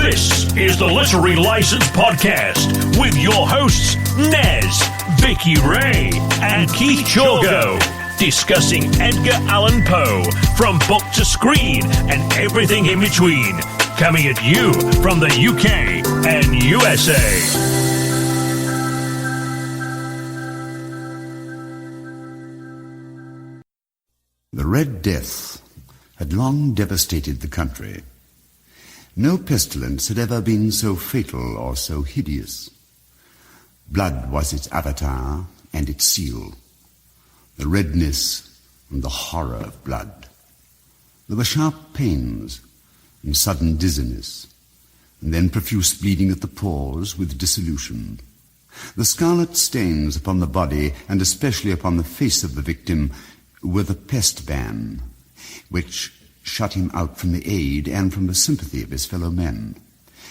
This is the Literary License Podcast with your hosts, Nez, Vicky Ray, and Keith Chorgo, discussing Edgar Allan Poe from book to screen and everything in between. Coming at you from the UK and USA. The Red Death had long devastated the country. No pestilence had ever been so fatal or so hideous. Blood was its avatar and its seal, the redness and the horror of blood. There were sharp pains and sudden dizziness, and then profuse bleeding at the pores with dissolution. The scarlet stains upon the body, and especially upon the face of the victim, were the pest ban, which shut him out from the aid and from the sympathy of his fellow men.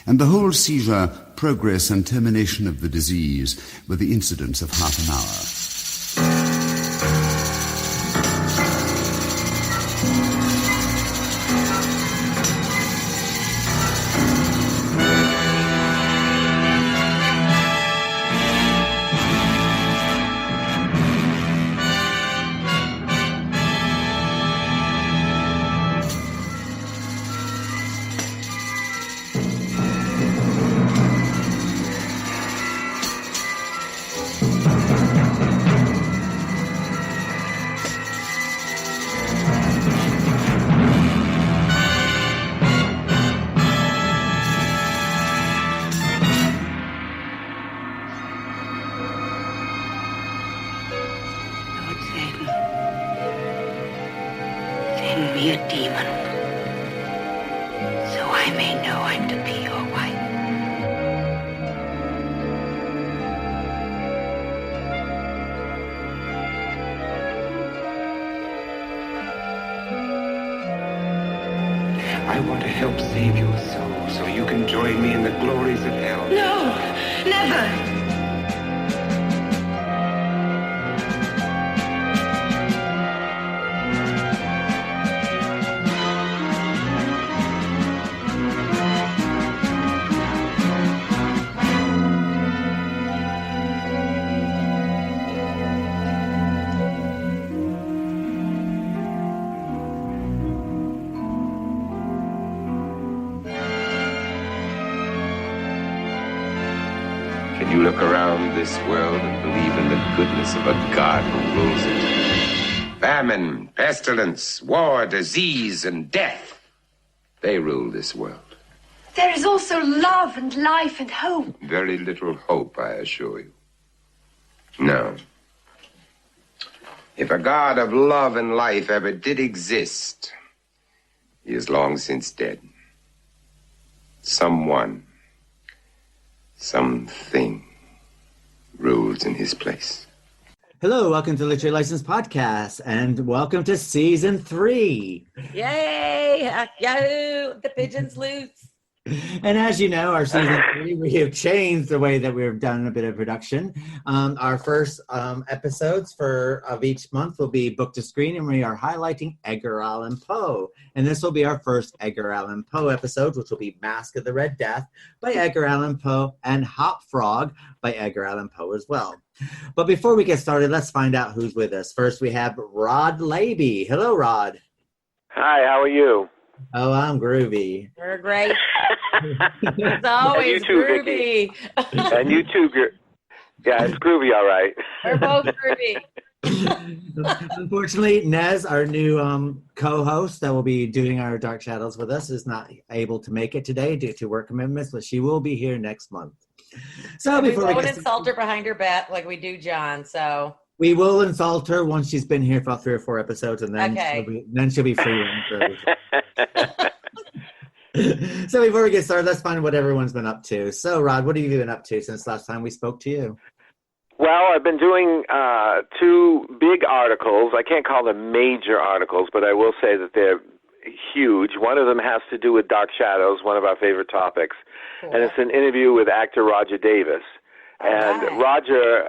And the whole seizure, progress, and termination of the disease were the incidents of half an hour. I want to help save your soul so you can join me in the glories of hell. No, never. You look around this world and believe in the goodness of a God who rules it. Famine, pestilence, war, disease, and death. They rule this world. There is also love and life and hope. Very little hope, I assure you. No. If a God of love and life ever did exist, he is long since dead. Someone, something rules in his place. Hello, welcome to Literary License Podcast, and welcome to Season 3. Yay! Yahoo! The pigeon's loose. And as you know, our Season 3, we have changed the way that we've done a bit of production. Our first episodes of each month will be Book to Screen, and we are highlighting Edgar Allan Poe. And this will be our first Edgar Allan Poe episode, which will be Masque of the Red Death by Edgar Allan Poe and Hop Frog by Edgar Allan Poe as well. But before we get started, let's find out who's with us. First, we have Rod Labey. Hello, Rod. Hi, how are you? Oh, I'm groovy. We're great. It's always groovy. And you too. Yeah, it's groovy, all right. We're both groovy. Unfortunately, Nez, our new co-host that will be doing our Dark Shadows with us, is not able to make it today due to work commitments, but she will be here next month. So we won't insult her behind her back like we do John, so... We will insult her once she's been here for about 3 or 4 episodes, and then she'll be free. So before we get started, let's find what everyone's been up to. So, Rod, what have you been up to since last time we spoke to you? Well, I've been doing 2 big articles. I can't call them major articles, but I will say that they're huge. One of them has to do with Dark Shadows, one of our favorite topics, and it's an interview with actor Roger Davis. And Roger,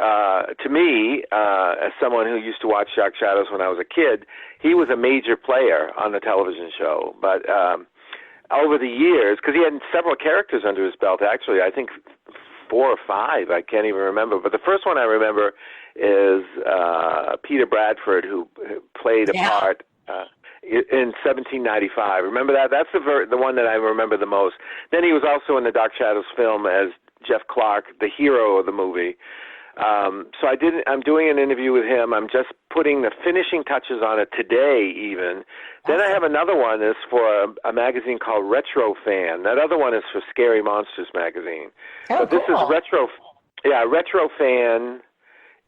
to me, as someone who used to watch Dark Shadows when I was a kid, he was a major player on the television show. But over the years, because he had several characters under his belt, actually, I think 4 or 5, I can't even remember. But the first one I remember is Peter Bradford, who played a part in 1795. Remember that? That's the one that I remember the most. Then he was also in the Dark Shadows film as Jeff Clark, the hero of the movie. So I'm doing an interview with him. I'm just putting the finishing touches on it today even. Then I have another one that's for a magazine called Retro Fan. That other one is for Scary Monsters magazine. But this is Retro Fan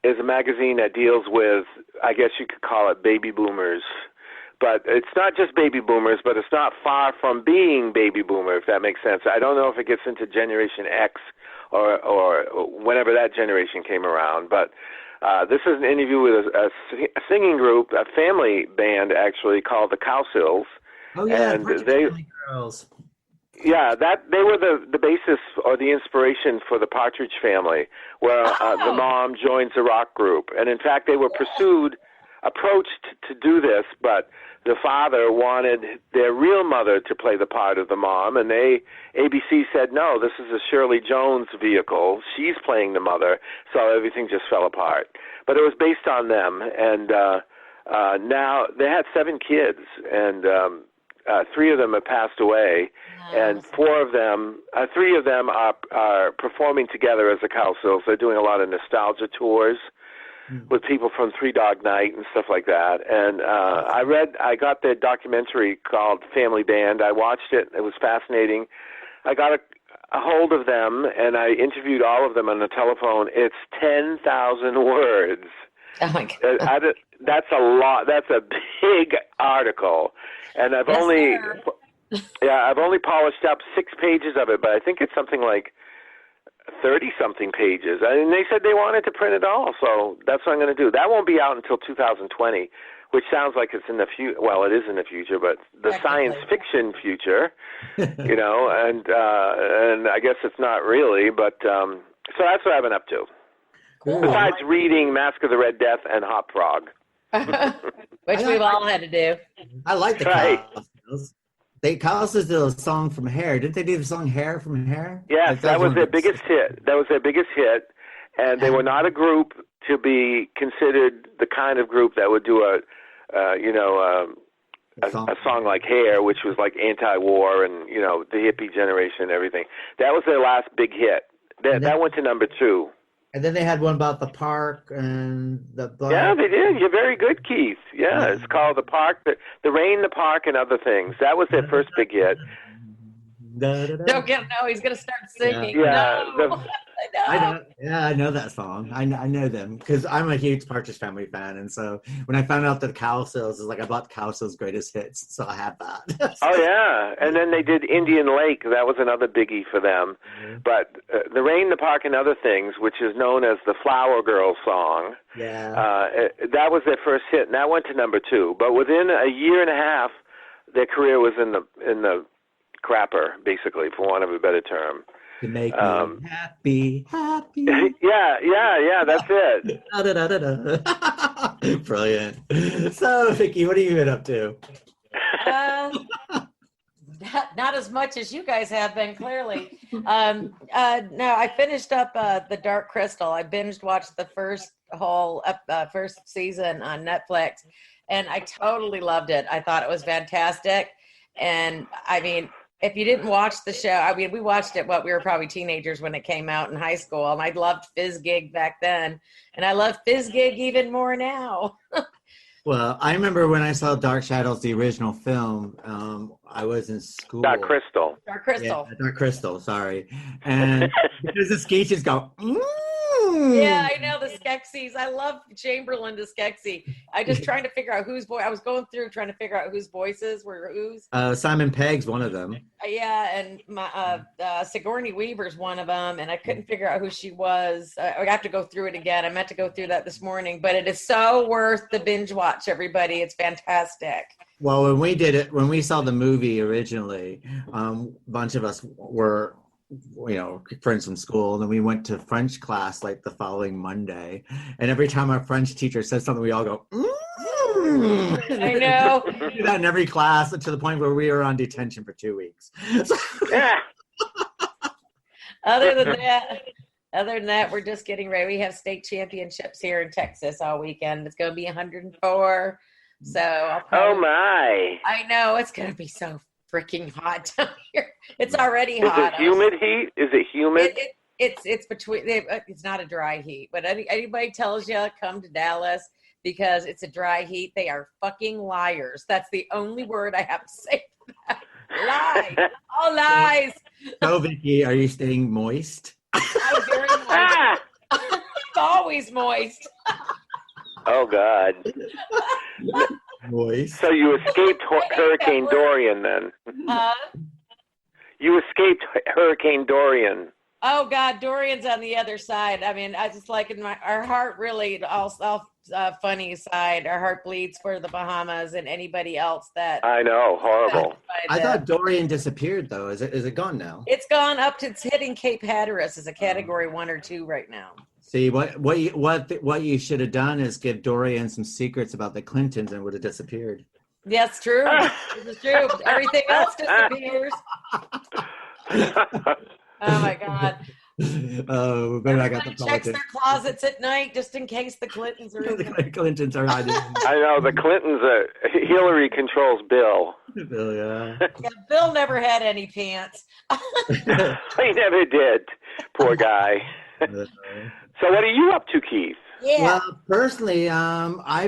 is a magazine that deals with, I guess you could call it baby boomers. But it's not just baby boomers, but it's not far from being baby boomer, if that makes sense. I don't know if it gets into Generation X or whenever that generation came around. But this is an interview with a singing group, a family band actually, called the Cowsills. Oh yeah, and they Girls. Yeah, they were the basis or the inspiration for the Partridge Family, where the mom joins a rock group. And in fact, they were approached to do this, but the father wanted their real mother to play the part of the mom, and ABC said, no, this is a Shirley Jones vehicle. She's playing the mother, so everything just fell apart. But it was based on them, and now they had 7 kids, and 3 of them have passed away, and 3 of them are performing together as the Cowsills. They're doing a lot of nostalgia tours with people from Three Dog Night and stuff like that. And I got their documentary called Family Band. I watched it. It was fascinating. I got a hold of them, and I interviewed all of them on the telephone. It's 10,000 words. Oh, my God. That's a lot. That's a big article. And I've only polished up 6 pages of it, but I think it's something like 30-something pages. And they said they wanted to print it all, so that's what I'm going to do. That won't be out until 2020, which sounds like it's in the future. Well, it is in the future, but the science fiction future, and I guess it's not really, but so that's what I've been up to. Cool. Besides reading Masque of the Red Death and Hop Frog. Which we've all had to do. I like the Cowsills. Cowsills did a song from Hair. Didn't they do the song Hair from Hair? Yes, that was their biggest hit. And they were not a group to be considered the kind of group that would do a song like Hair, which was like anti-war and, the hippie generation and everything. That was their last big hit. That went to number 2. And then they had one about the park and the... Yeah, they did. You're very good, Keith. Yeah, it's called The Park, the Rain, the Park, and Other Things. That was their first big hit. Don't get he's going to start singing. Yeah. No. I know that song. I know them because I'm a huge Partridge Family fan, and so when I found out that Cowsills is like, I bought Cowsills' greatest hits, so I have that. Oh yeah, and then they did Indian Lake. That was another biggie for them. But The Rain, the Park, and Other Things, which is known as the Flower Girl song, that was their first hit, and that went to number 2. But within a year and a half, their career was in the crapper, basically, for want of a better term. To make me happy. Yeah, that's it. Brilliant. So, Vicki, what have you been up to? Not as much as you guys have been, clearly. No, I finished up The Dark Crystal. I binge watched the first season on Netflix, and I totally loved it. I thought it was fantastic. And I mean, if you didn't watch the show, we watched it, we were probably teenagers when it came out in high school, and I loved Fizzgig back then, and I love Fizzgig even more now. Well, I remember when I saw Dark Shadows, the original film, I was in school. Dark Crystal. Yeah, Dark Crystal, sorry. And because the Skeeches go, Yeah, I know, the Skeksis. I love Chamberlain to Skeksy. I just trying to figure out whose voice. I was going through trying to figure out whose voices were whose. Simon Pegg's one of them. Yeah, and my Sigourney Weaver's one of them, and I couldn't figure out who she was. I have to go through it again. I meant to go through that this morning, but it is so worth the binge watch, everybody. It's fantastic. Well, when we saw the movie originally, a bunch of us were, friends from school, and then we went to French class like the following Monday, and every time our French teacher said something, we all go, I know. We do that in every class to the point where we were on detention for 2 weeks. Yeah. Other than that, we're just getting ready. We have state championships here in Texas all weekend. It's going to be 104. So Oh my! I know it's going to be so freaking hot down here. It's already Is hot. it humid heat? Is it humid? It's between. It's not a dry heat, but anybody tells you come to Dallas because it's a dry heat, they are fucking liars. That's the only word I have to say for that. Lie. All lies. So, Vicky, are you staying moist? I'm very moist. I'm always moist. Oh God! Moist. So you escaped Hurricane Dorian then? You escaped Hurricane Dorian. Oh God, Dorian's on the other side. I mean, I just like our heart really all funny side. Our heart bleeds for the Bahamas and anybody else that. I know, horrible. I thought Dorian disappeared though. Is it gone now? It's gone up to it's hitting Cape Hatteras as a category 1 or 2 right now. See what you should have done is give Dorian some secrets about the Clintons and would have disappeared. Yes, true. It's true. Everything else disappears. Oh my God. Oh, we better not got the checks politics. their closets at night just in case the Clintons are in there. The Clintons are hiding. I know the Clintons. Hillary controls Bill. Bill, yeah. Yeah, Bill never had any pants. He never did. Poor guy. So what are you up to, Keith? Yeah. Well, personally, I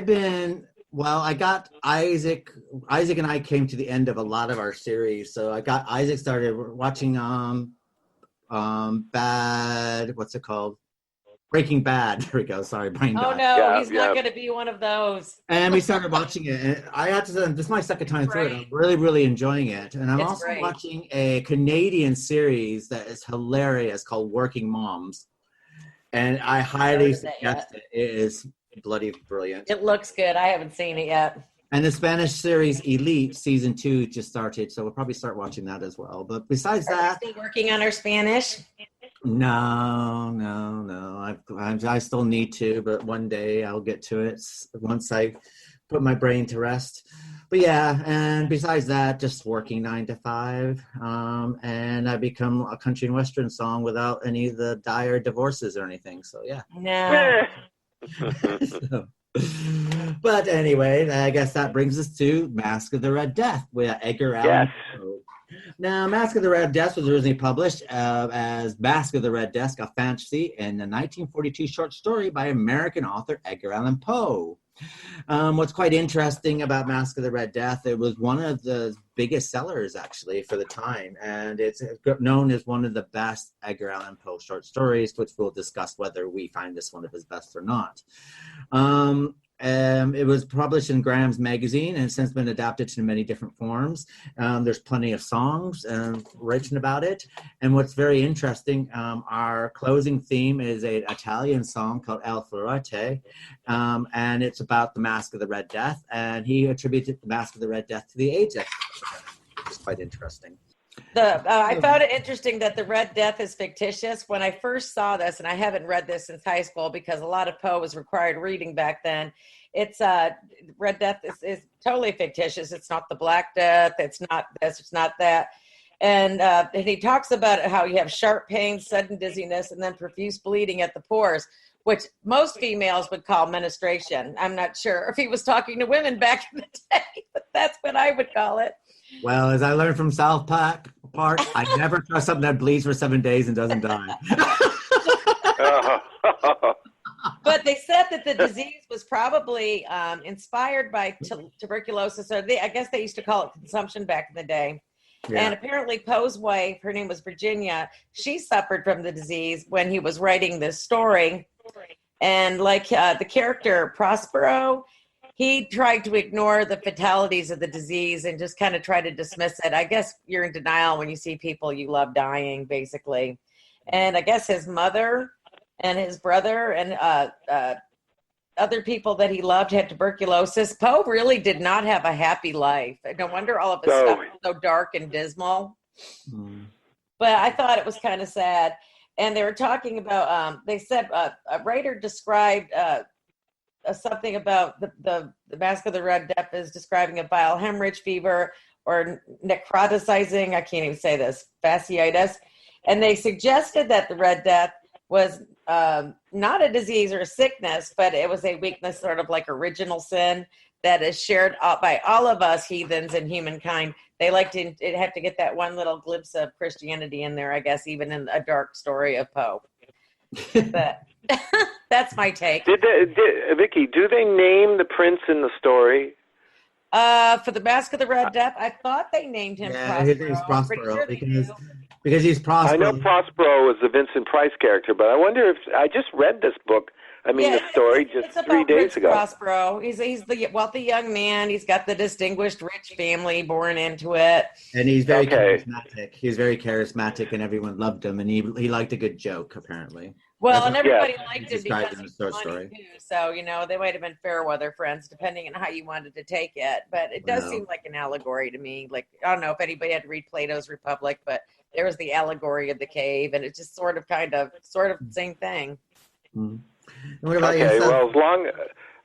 got Isaac. Isaac and I came to the end of a lot of our series. So I got Isaac started watching what's it called? Breaking Bad. There we go. Sorry, brain Oh died. no, Yeah, he's not going to be one of those. And we started watching it. And I have to say, this is my second time through it. I'm really, really enjoying it. And I'm It's also great. watching a Canadian series that is hilarious called Working Moms. And I highly Noticed that suggest it. It is bloody brilliant. It looks good. I haven't seen it yet. And the Spanish series Elite season 2 just started, so we'll probably start watching that as well. But besides Are that, we still working on our Spanish? no. I still need to, but one day I'll get to it once I put my brain to rest. But yeah, and besides that, just working 9 to 5, and I become a country and western song without any of the dire divorces or anything. So yeah. No. So, but anyway, I guess that brings us to Masque of the Red Death with Edgar Allan Poe. Now, Masque of the Red Death was originally published as Masque of the Red Death, a fantasy, in a 1942 short story by American author Edgar Allan Poe. What's quite interesting about Masque of the Red Death, it was one of the biggest sellers actually for the time, and it's known as one of the best Edgar Allan Poe short stories, which we'll discuss whether we find this one of his best or not. It was published in Graham's magazine and has since been adapted to many different forms. There's plenty of songs written about it. And what's very interesting, our closing theme is an Italian song called El Florete, and it's about the Masque of the Red Death. And he attributed the Masque of the Red Death to the AIDS epidemic, which is quite interesting. I found it interesting that the Red Death is fictitious. When I first saw this, and I haven't read this since high school because a lot of Poe was required reading back then, it's Red Death is totally fictitious. It's not the Black Death. It's not this. It's not that. And he talks about how you have sharp pain, sudden dizziness, and then profuse bleeding at the pores, which most females would call menstruation. I'm not sure if he was talking to women back in the day, but that's what I would call it. Well, as I learned from South Park, I never trust something that bleeds for 7 days and doesn't die. But they said that the disease was probably inspired by tuberculosis, or I guess they used to call it consumption back in the day. Yeah. And apparently Poe's wife, her name was Virginia, she suffered from the disease when he was writing this story. And like the character Prospero, he tried to ignore the fatalities of the disease and just kind of try to dismiss it. I guess you're in denial when you see people you love dying, basically. And I guess his mother and his brother and other people that he loved had tuberculosis. Poe really did not have a happy life. No wonder all of his stuff was so dark and dismal. But I thought it was kind of sad. And they were talking about, they said a writer described something about the Masque of the Red Death is describing a bile hemorrhage fever or necroticizing, I can't even say this, fasciitis. And they suggested that the Red Death was not a disease or a sickness, but it was a weakness, sort of like original sin that is shared by all of us heathens and humankind. They like to have to get that one little glimpse of Christianity in there, I guess, even in a dark story of Poe. But that's my take. Vicky, do they name the prince in the story? For the Masque of the Red Death, I thought they named him Prospero. His name's Prospero because he's Prospero. I know Prospero is the Vincent Price character, but I wonder if I just read this book. The story just 3 days ago. Prospero. He's the wealthy young man. He's got the distinguished rich family born into it. And he's very charismatic. He was very charismatic, and everyone loved him. And he liked a good joke, apparently. Well, and everybody liked him because he was funny too. So, they might have been fair weather friends, depending on how you wanted to take it. But it does seem like an allegory to me. Like, I don't know if anybody had to read Plato's Republic, but there was the allegory of the cave, and it's just sort of the same thing. Mm-hmm. Okay, well, as long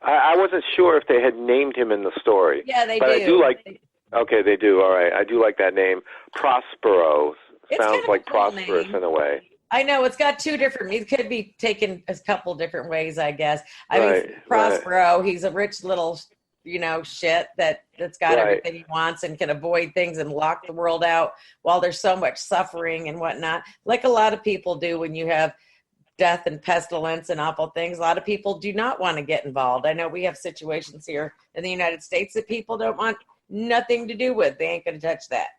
I wasn't sure if they had named him in the story. Yeah, they but do. I do like. Okay, they do. All right, I do like that name. Prospero sounds like prosperous in a way. I know it's got two different. It could be taken a couple different ways, I guess. I mean, Prospero. He's a rich little, shit that's got everything he wants and can avoid things and lock the world out while there's so much suffering and whatnot. Like a lot of people do when you have death and pestilence and awful things. A lot of people do not want to get involved. I know we have situations here in the United States that people don't want nothing to do with. They ain't going to touch that.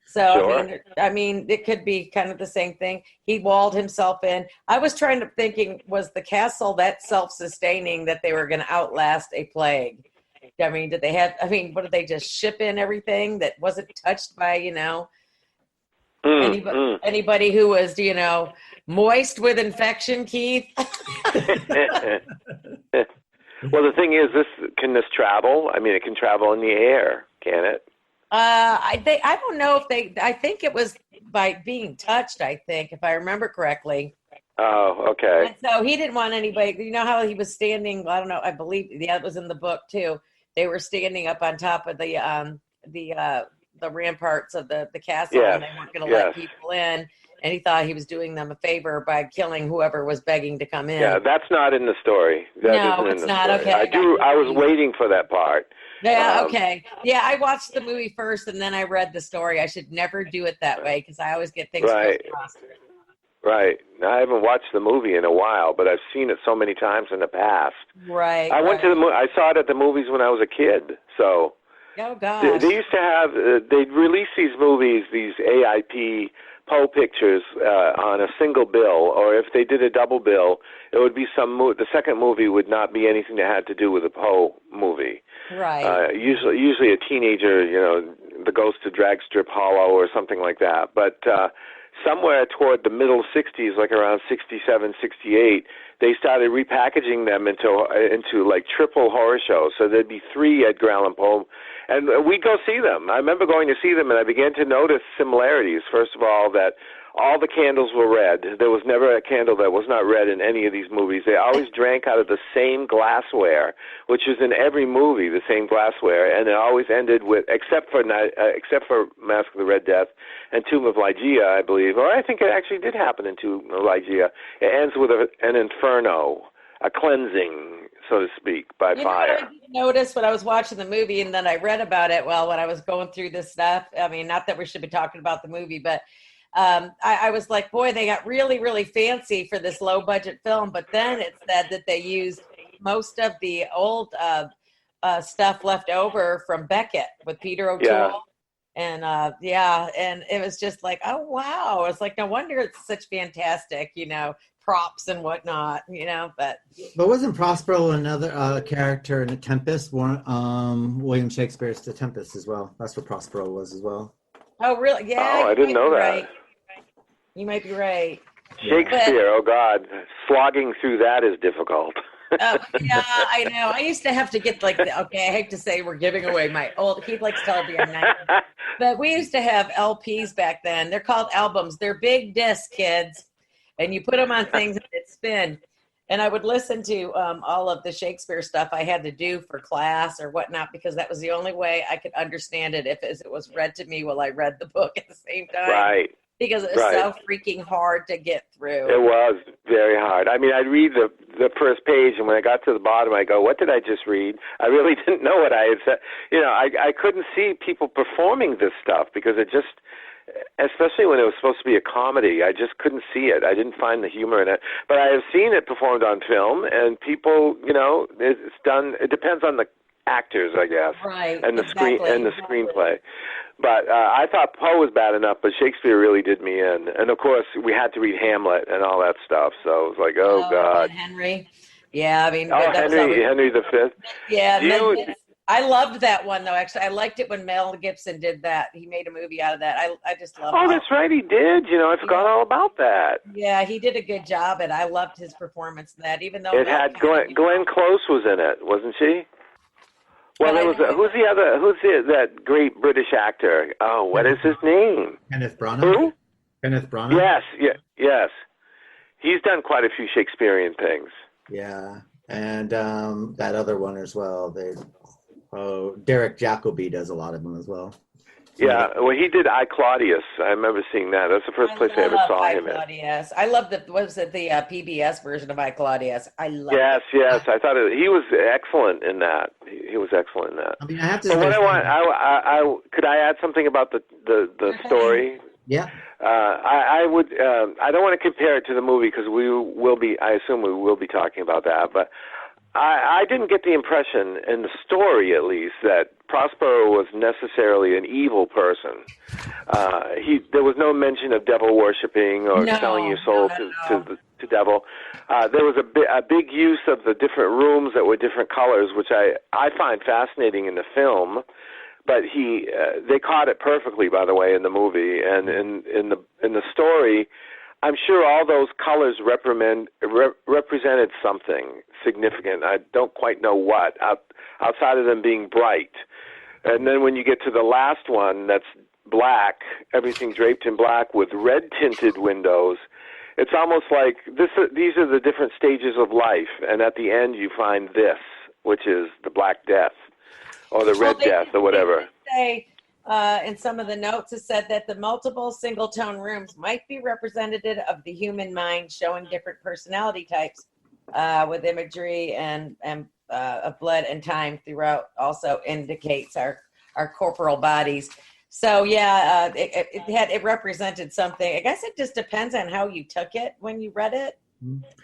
So, sure. I mean, it could be kind of the same thing. He walled himself in. I was thinking, was the castle that self-sustaining that they were going to outlast a plague? I mean, what did they just ship in everything that wasn't touched by, anybody who was, moist with infection, Keith? Well, the thing is, can this travel? I mean, it can travel in the air, can it? I don't know I think it was by being touched, I think, if I remember correctly. Oh, okay. And so he didn't want anybody, you know how he was standing, I don't know, I believe, it was in the book too. They were standing up on top of the ramparts of the castle, and they weren't going to let people in. And he thought he was doing them a favor by killing whoever was begging to come in. Yeah, that's not in the story. No, it's not. Okay. I was waiting for that part. Yeah, okay. Yeah, I watched the movie first, and then I read the story. I should never do it that way, because I always get things crossed. Right. I haven't watched the movie in a while, but I've seen it so many times in the past. Right. I went to I saw it at the movies when I was a kid, so... Oh, gosh. They used to have... they'd release these movies, these AIP... Poe pictures on a single bill, or if they did a double bill, it would be the second movie would not be anything that had to do with a Poe movie. Right. Usually a teenager, the Ghost of Dragstrip Hollow or something like that. But somewhere toward the middle 60s, like around 67, 68, they started repackaging them into like triple horror shows. So there'd be 3 Edgar Allan Poe, and we'd go see them. I remember going to see them, and I began to notice similarities. First of all, that all the candles were red. There was never a candle that was not red in any of these movies. They always drank out of the same glassware, which is in every movie, the same glassware, and it always ended with, except for Masque of the Red Death and Tomb of Ligeia, I believe, or I think it actually did happen in Tomb of Ligeia. It ends with an inferno, a cleansing, so to speak, by fire. I didn't notice when I was watching the movie, and then I read about it, when I was going through this stuff. I mean, not that we should be talking about the movie, but I was like, boy, they got really, really fancy for this low-budget film. But then it said that they used most of the old stuff left over from Beckett with Peter O'Toole. Yeah. And, and it was just like, oh, wow. It's like, no wonder it's such fantastic, props and whatnot, but wasn't Prospero another character in The Tempest? William Shakespeare's The Tempest as well. That's what Prospero was as well. Oh, really? Yeah. Oh, I didn't know that. Right. You might be right. Shakespeare, oh God, slogging through that is difficult. Yeah, I know. I used to have to get I hate to say we're giving away my old, he likes to tell me I'm 90. But we used to have LPs back then. They're called albums. They're big discs, kids. And you put them on things and it spin. And I would listen to all of the Shakespeare stuff I had to do for class or whatnot, because that was the only way I could understand it if it was read to me while I read the book at the same time. Right. Because it was so freaking hard to get through. It was very hard. I mean, I'd read the first page, and when I got to the bottom, I go, what did I just read? I really didn't know what I had said. You know, I couldn't see people performing this stuff because it just, especially when it was supposed to be a comedy, I just couldn't see it. I didn't find the humor in it. But I have seen it performed on film, and people, you know, it's done. It depends on the actors, I guess, right? And the screenplay. But I thought Poe was bad enough, but Shakespeare really did me in. And of course, we had to read Hamlet and all that stuff. So it was like, oh God, Henry. Yeah, I mean, Henry V. Yeah, I loved that one though. Actually, I liked it when Mel Gibson did that. He made a movie out of that. I just loved it. Oh, that's right, he did. You know, I forgot all about that. Yeah, he did a good job, and I loved his performance in that. Even though it had Glenn Close was in it, wasn't she? Well, there was who's that great British actor? Oh, what is his name? Kenneth Branagh. Who? Kenneth Branagh. Yes. He's done quite a few Shakespearean things. Yeah, and that other one as well. Derek Jacobi does a lot of them as well. Yeah, well, he did I, Claudius. I remember seeing that. That's the first place I ever saw him in. Claudius. I love the PBS version of I, Claudius. I love it. Yes. I thought he was excellent in that. He was excellent in that. I mean, I have to. But what I could I add something about the story? Yeah. I would. I don't want to compare it to the movie because I assume we will be talking about that. But I didn't get the impression in the story, at least, that Prospero was necessarily an evil person. There was no mention of devil worshipping or selling your soul to devil. There was a big use of the different rooms that were different colors, which I find fascinating in the film. But they caught it perfectly, by the way, in the movie, and in the story. I'm sure all those colors represented something significant. I don't quite know what, outside of them being bright. And then when you get to the last one, that's black, everything draped in black with red-tinted windows, it's almost like these are the different stages of life. And at the end, you find this, which is the Black Death, or the Red Death, or whatever. In some of the notes, it said that the multiple single-tone rooms might be representative of the human mind, showing different personality types with imagery and of blood and time throughout. Also indicates our corporal bodies. So yeah, it represented something. I guess it just depends on how you took it when you read it.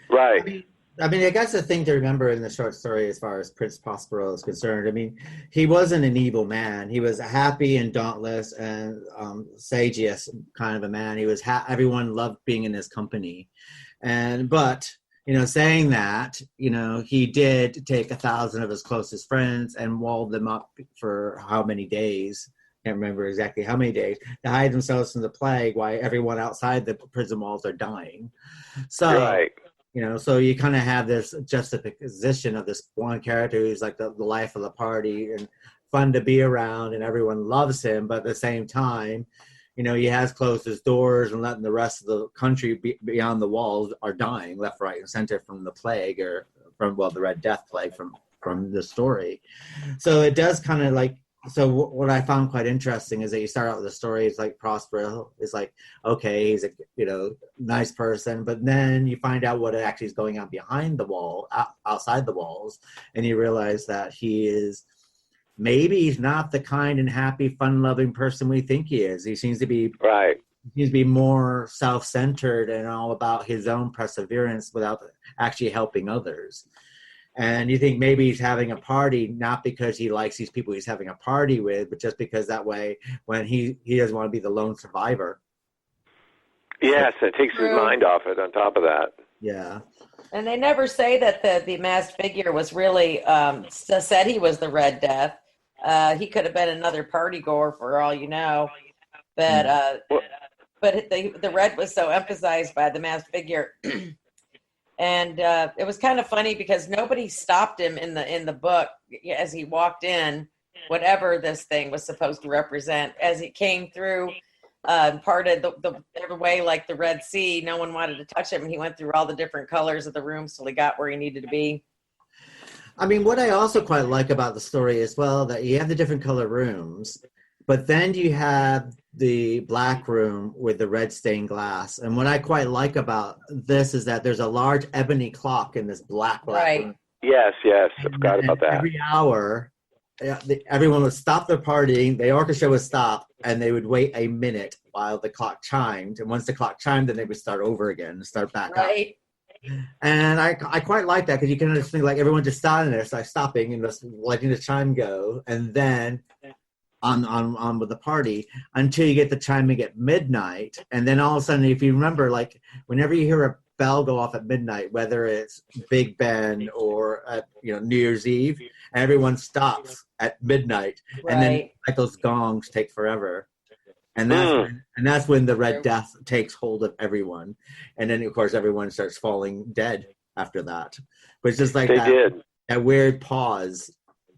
Right. I mean, I guess the thing to remember in the short story as far as Prince Prospero is concerned, I mean, he wasn't an evil man. He was a happy and dauntless and sagacious kind of a man. He was everyone loved being in his company. But, you know, saying that, you know, he did take 1,000 of his closest friends and walled them up for how many days? Can't remember exactly how many days, to hide themselves from the plague while everyone outside the prison walls are dying. So, right. You know, so you kind of have this juxtaposition of this one character who's like the life of the party and fun to be around and everyone loves him. But at the same time, you know, he has closed his doors and letting the rest of the country beyond the walls are dying left, right, and center from the plague or from, the Red Death plague from the story. So it does kind of like, so what I found quite interesting is that you start out with the story, it's like Prospero is like, okay, he's a, you know, nice person, but then you find out what actually is going on behind the wall, outside the walls, and you realize that he's not the kind and happy, fun-loving person we think he is. He seems to be right. He seems to be more self-centered and all about his own perseverance without actually helping others. And you think maybe he's having a party, not because he likes these people he's having a party with, but just because that way when he doesn't want to be the lone survivor. Yes, it takes his mind off it on top of that. Yeah. And they never say that the masked figure was really, said he was the Red Death. He could have been another party goer for all you know. But the red was so emphasized by the masked figure. And it was kind of funny because nobody stopped him in the book as he walked in, whatever this thing was supposed to represent. As he came through parted the way like the Red Sea. No one wanted to touch him, and he went through all the different colors of the rooms till he got where he needed to be. I mean, what I also quite like about the story as well, that you have the different color rooms, but then you have the black room with the red stained glass. And what I quite like about this is that there's a large ebony clock in this black room. Yes, I forgot about that. Every hour, everyone would stop their partying, the orchestra would stop, and they would wait a minute while the clock chimed. And once the clock chimed, then they would start over again and start back up. And I quite like that, because you can understand, like, everyone just standing there, so stopping and just letting the chime go, and then on with the party until you get the chiming at midnight. And then all of a sudden, if you remember, like, whenever you hear a bell go off at midnight, whether it's Big Ben or New Year's Eve, everyone stops at midnight, and then like those gongs take forever. And that's when the Red Death takes hold of everyone, and then of course everyone starts falling dead after that. But it's just like that weird pause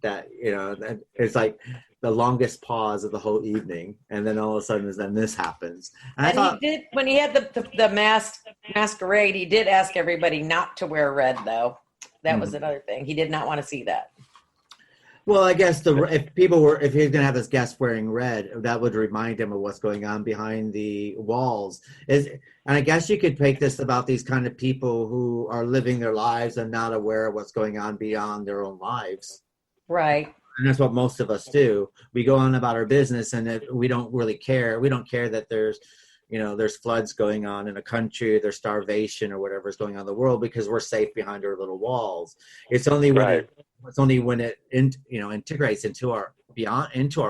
that it's like the longest pause of the whole evening, and then all of a sudden then this happens. And I thought, he did, when he had the masquerade, he did ask everybody not to wear red, though. That was another thing. He did not want to see that. Well, I guess if he's going to have his guests wearing red, that would remind him of what's going on behind the walls. And I guess you could take this about these kind of people who are living their lives and not aware of what's going on beyond their own lives. Right. And that's what most of us do. We go on about our business, and we don't really care. We don't care that there's floods going on in a country, there's starvation or whatever is going on in the world, because we're safe behind our little walls. It's only when it integrates into our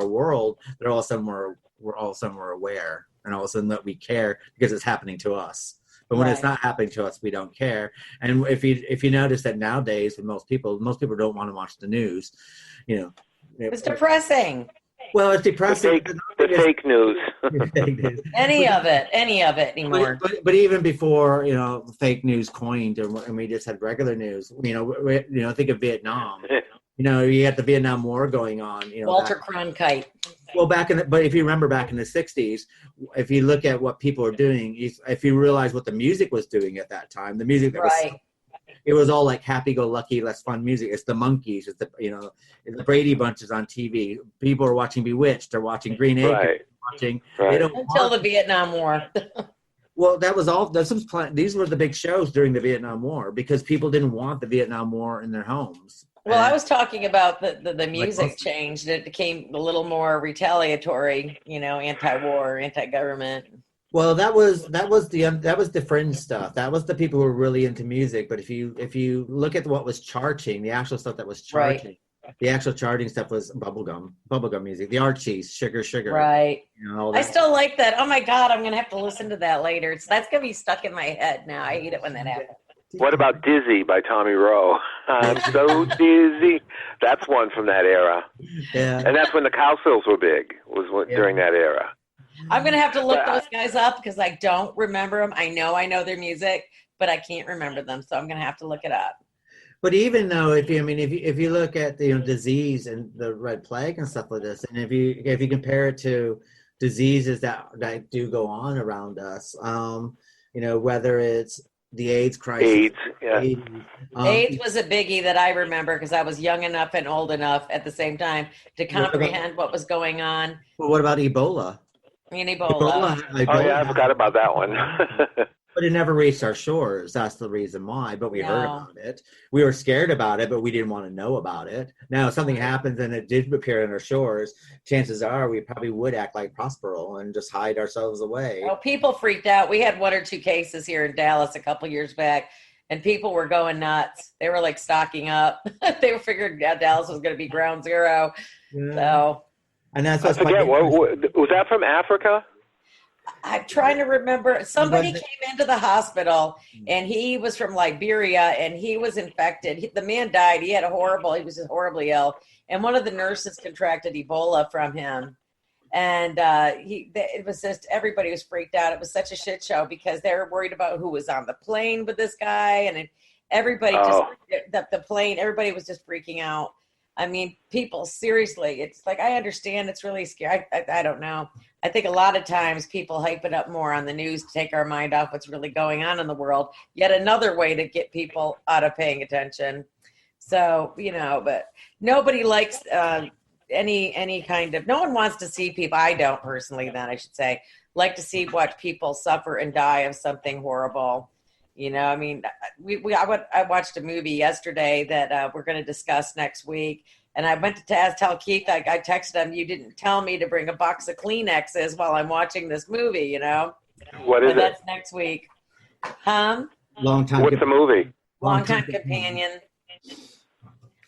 world that all of a sudden we're aware, and all of a sudden that we care because it's happening to us. But when it's not happening to us, we don't care. And if you notice that nowadays, with most people don't want to watch the news. It's depressing. Well, it's depressing. The fake news. Any of it anymore. But even before fake news coined, and we just had regular news. Think of Vietnam. You had the Vietnam War going on. Walter Cronkite. Well, but if you remember back in the 60s, if you look at what people are doing, if you realize what the music was doing at that time, the music that was. It was all like happy-go-lucky, less fun music. It's the Monkees. It's the Brady Bunches on TV. People are watching Bewitched. They're watching Green Acres. Until the Vietnam War. Well, that was all. These were the big shows during the Vietnam War, because people didn't want the Vietnam War in their homes. Well, I was talking about the music changed. It became a little more retaliatory, anti-war, anti-government. Well, that was the fringe stuff. That was the people who were really into music. But if you look at what was charting, the actual stuff that was charting, the actual charting stuff was bubblegum music, the Archies, Sugar. Right. I still like that. Oh my God, I'm gonna have to listen to that later. That's gonna be stuck in my head now. I hate it when that happens. What about Dizzy by Tommy Rowe? I'm so dizzy. That's one from that era. Yeah. And that's when the Cowsills were big. During that era. I'm going to have to look those guys up, because I don't remember them. I know their music, but I can't remember them. So I'm going to have to look it up. But even though if you look at the disease and the Red Plague and stuff like this, and if you compare it to diseases that do go on around us, whether it's the AIDS crisis. AIDS was a biggie that I remember, because I was young enough and old enough at the same time to comprehend what was going on. Well, what about Ebola? Ebola. Oh, yeah, I forgot about that one. But it never reached our shores. That's the reason why. But we heard about it. We were scared about it, but we didn't want to know about it. Now, if something happens and it did appear on our shores, chances are we probably would act like Prospero and just hide ourselves away. Oh, people freaked out. We had 1 or 2 cases here in Dallas a couple years back, and people were going nuts. They were like stocking up. They were figuring Dallas was going to be ground zero. Yeah. So. And that's what's was that from Africa? I'm trying to remember. Somebody came into the hospital, and he was from Liberia, and he was infected. The man died. He was just horribly ill. And one of the nurses contracted Ebola from him. And it was just, everybody was freaked out. It was such a shit show, because they were worried about who was on the plane with this guy. And everybody everybody was just freaking out. I mean, people, seriously, it's like, I understand it's really scary. I don't know. I think a lot of times people hype it up more on the news to take our mind off what's really going on in the world. Yet another way to get people out of paying attention. So, but nobody likes any kind of, no one wants to see people, I don't personally then, I should say, like to watch people suffer and die of something horrible. I mean, I watched a movie yesterday that we're going to discuss next week. And I went to tell Keith, I texted him, you didn't tell me to bring a box of Kleenexes while I'm watching this movie, What is it? That's next week. Huh? Long Time. What's the movie? Long Time Companion.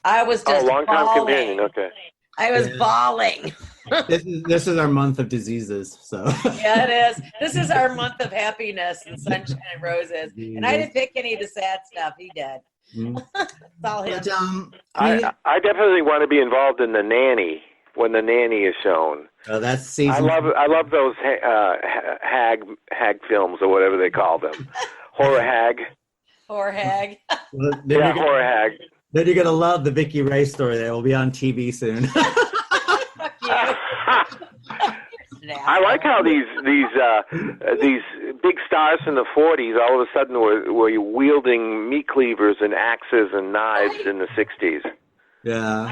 I was just Long Time bawling. Companion, okay. I was bawling. This is our month of diseases, so. Yeah, it is. This is our month of happiness and sunshine and roses. And I didn't pick any of the sad stuff. He did. It's all him. But, I definitely want to be involved in The Nanny when The Nanny is shown. Oh, that's season. I love those hag films or whatever they call them. Horror hag. Horror hag. Well, Horror hag. Then you're gonna love the Vicky Ray story. That will be on TV soon. Fuck you. I like how these big stars from the 40s all of a sudden were wielding meat cleavers and axes and knives in the 60s. Yeah,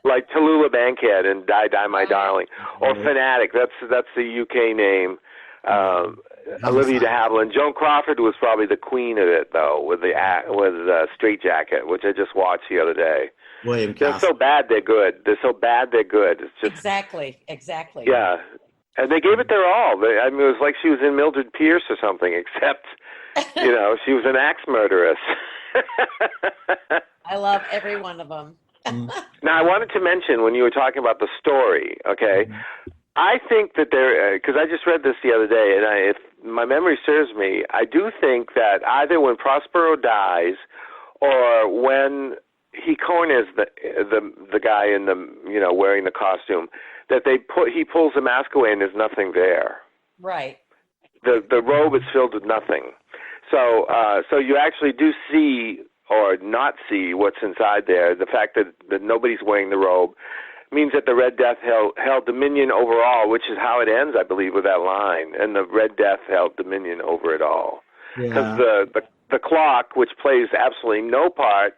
like Tallulah Bankhead and Die Die My Darling, or Fanatic. That's the UK name. Olivia de Havilland. Joan Crawford was probably the queen of it, though, with Straight Jacket, which I just watched the other day. William They're so bad, they're good. They're so bad, they're good. It's just Exactly. Yeah, and they gave it their all. It was like she was in Mildred Pierce or something, except she was an axe murderess. I love every one of them. Now, I wanted to mention when you were talking about the story, okay, I think that because I just read this the other day, and if my memory serves me, I do think that either when Prospero dies or when he corners the guy in the wearing the costume, that he pulls the mask away and there's nothing there. Right. The robe is filled with nothing. So you actually do see or not see what's inside there. The fact that nobody's wearing the robe means that the Red Death held dominion over all, which is how it ends, I believe, with that line. And the Red Death held dominion over it all. Because the clock, which plays absolutely no part,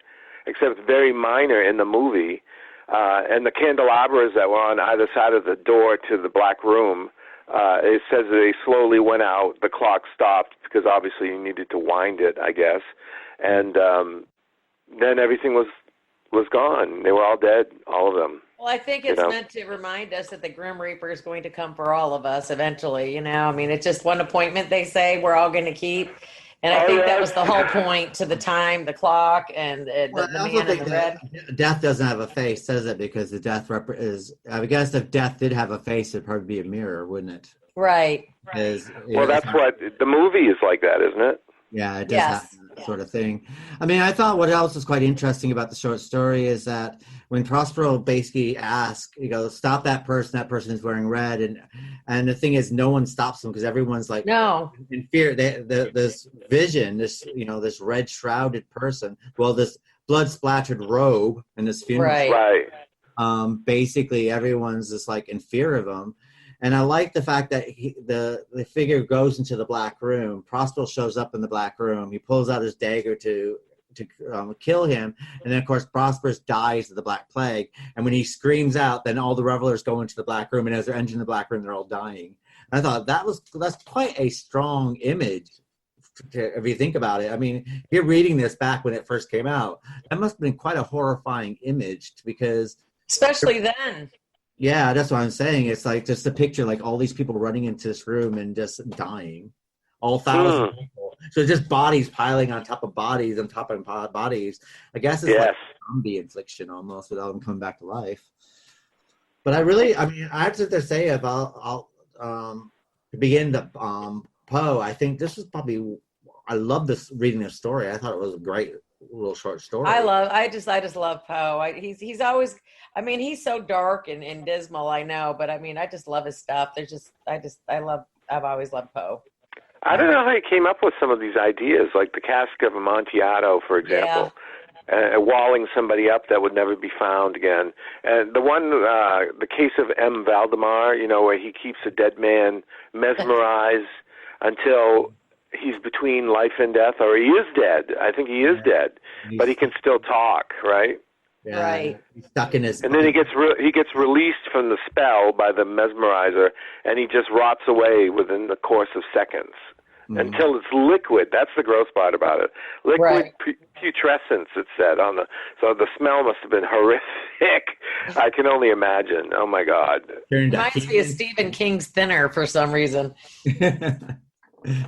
except very minor in the movie, and the candelabras that were on either side of the door to the Black Room, it says that they slowly went out. The clock stopped because obviously you needed to wind it, I guess. And then everything was gone. They were all dead, all of them. Well, I think it's meant to remind us that the Grim Reaper is going to come for all of us eventually, I mean, it's just one appointment they say we're all going to keep. And I think that was the whole point to the time, the clock, and the man in the red. Death doesn't have a face, says it, because the death is. I guess if death did have a face, it'd probably be a mirror, wouldn't it? Right. Well, that's what the movie is like, that, isn't it? Yeah, it does have that sort of thing. I mean, I thought what else was quite interesting about the short story is that when Prospero basically asks, he goes, "Stop that person is wearing red," and the thing is, no one stops them because everyone's like, no, in fear. This vision, this this red shrouded person, this blood splattered robe and this funeral, right? Basically, everyone's just like in fear of him. And I like the fact that the figure goes into the Black Room. Prospero shows up in the Black Room. He pulls out his dagger to kill him. And then, of course, Prosperous dies of the Black Plague. And when he screams out, then all the revelers go into the Black Room. And as they're entering the Black Room, they're all dying. And I thought that's quite a strong image if you think about it. I mean, if you're reading this back when it first came out, that must have been quite a horrifying image because... Especially then. Yeah, that's what I'm saying. It's like just a picture, like all these people running into this room and just dying. All thousands of people. So just bodies piling on top of bodies on top of bodies. I guess it's like zombie infliction almost without them coming back to life. But I have to say about to begin the Poe, I think this was probably, I love reading this story. I thought it was a great little short story. I just love Poe. He's always, I mean, he's so dark and dismal, I know, but I mean, I just love his stuff. I've always loved Poe. I don't know how he came up with some of these ideas, like the Cask of Amontillado, for example. walling somebody up that would never be found again. And the case of M. Valdemar, where he keeps a dead man mesmerized until he's between life and death, or he is dead. I think he is dead, but he can still talk, right? Yeah, right. He's stuck in his. And then he gets released from the spell by the mesmerizer, and he just rots away within the course of seconds until it's liquid. That's the gross part about it. Liquid putrescence, it said so the smell must have been horrific. I can only imagine. Oh my God. Reminds me of Stephen King's Thinner for some reason.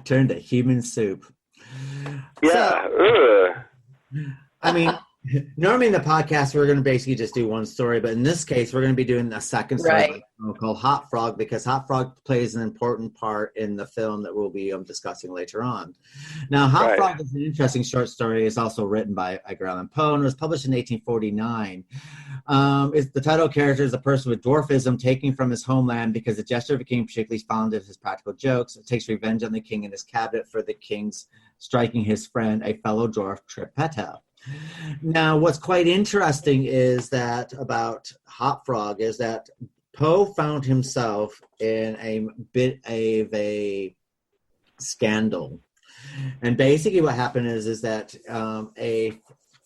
Turned to human soup. Yeah. I mean, normally in the podcast, we're going to basically just do one story, but in this case, we're going to be doing a second story called Hot Frog, because Hot Frog plays an important part in the film that we'll be discussing later on. Now, Hot Frog is an interesting short story. It's also written by Edgar Allan Poe, and it was published in 1849. The title character is a person with dwarfism taking from his homeland because the gesture of a king particularly fond of his practical jokes. It takes revenge on the king and his cabinet for the king's striking his friend, a fellow dwarf, Trippetta. Now, what's quite interesting is that about Hot Frog is that Poe found himself in a bit of a scandal. And basically what happened is that a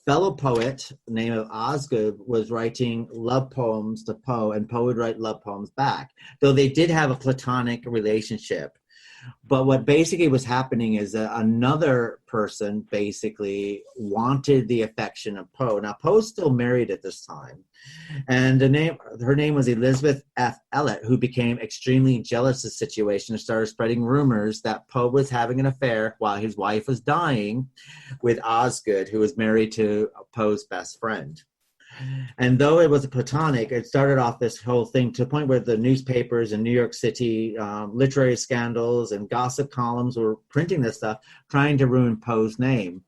fellow poet named Augste was writing love poems to Poe, and Poe would write love poems back, though they did have a platonic relationship. But what basically was happening is that another person basically wanted the affection of Poe. Now, Poe's still married at this time. And her name was Elizabeth F. Elliot, who became extremely jealous of the situation and started spreading rumors that Poe was having an affair while his wife was dying with Osgood, who was married to Poe's best friend. And though it was platonic, it started off this whole thing to the point where the newspapers in New York City, literary scandals and gossip columns were printing this stuff, trying to ruin Poe's name.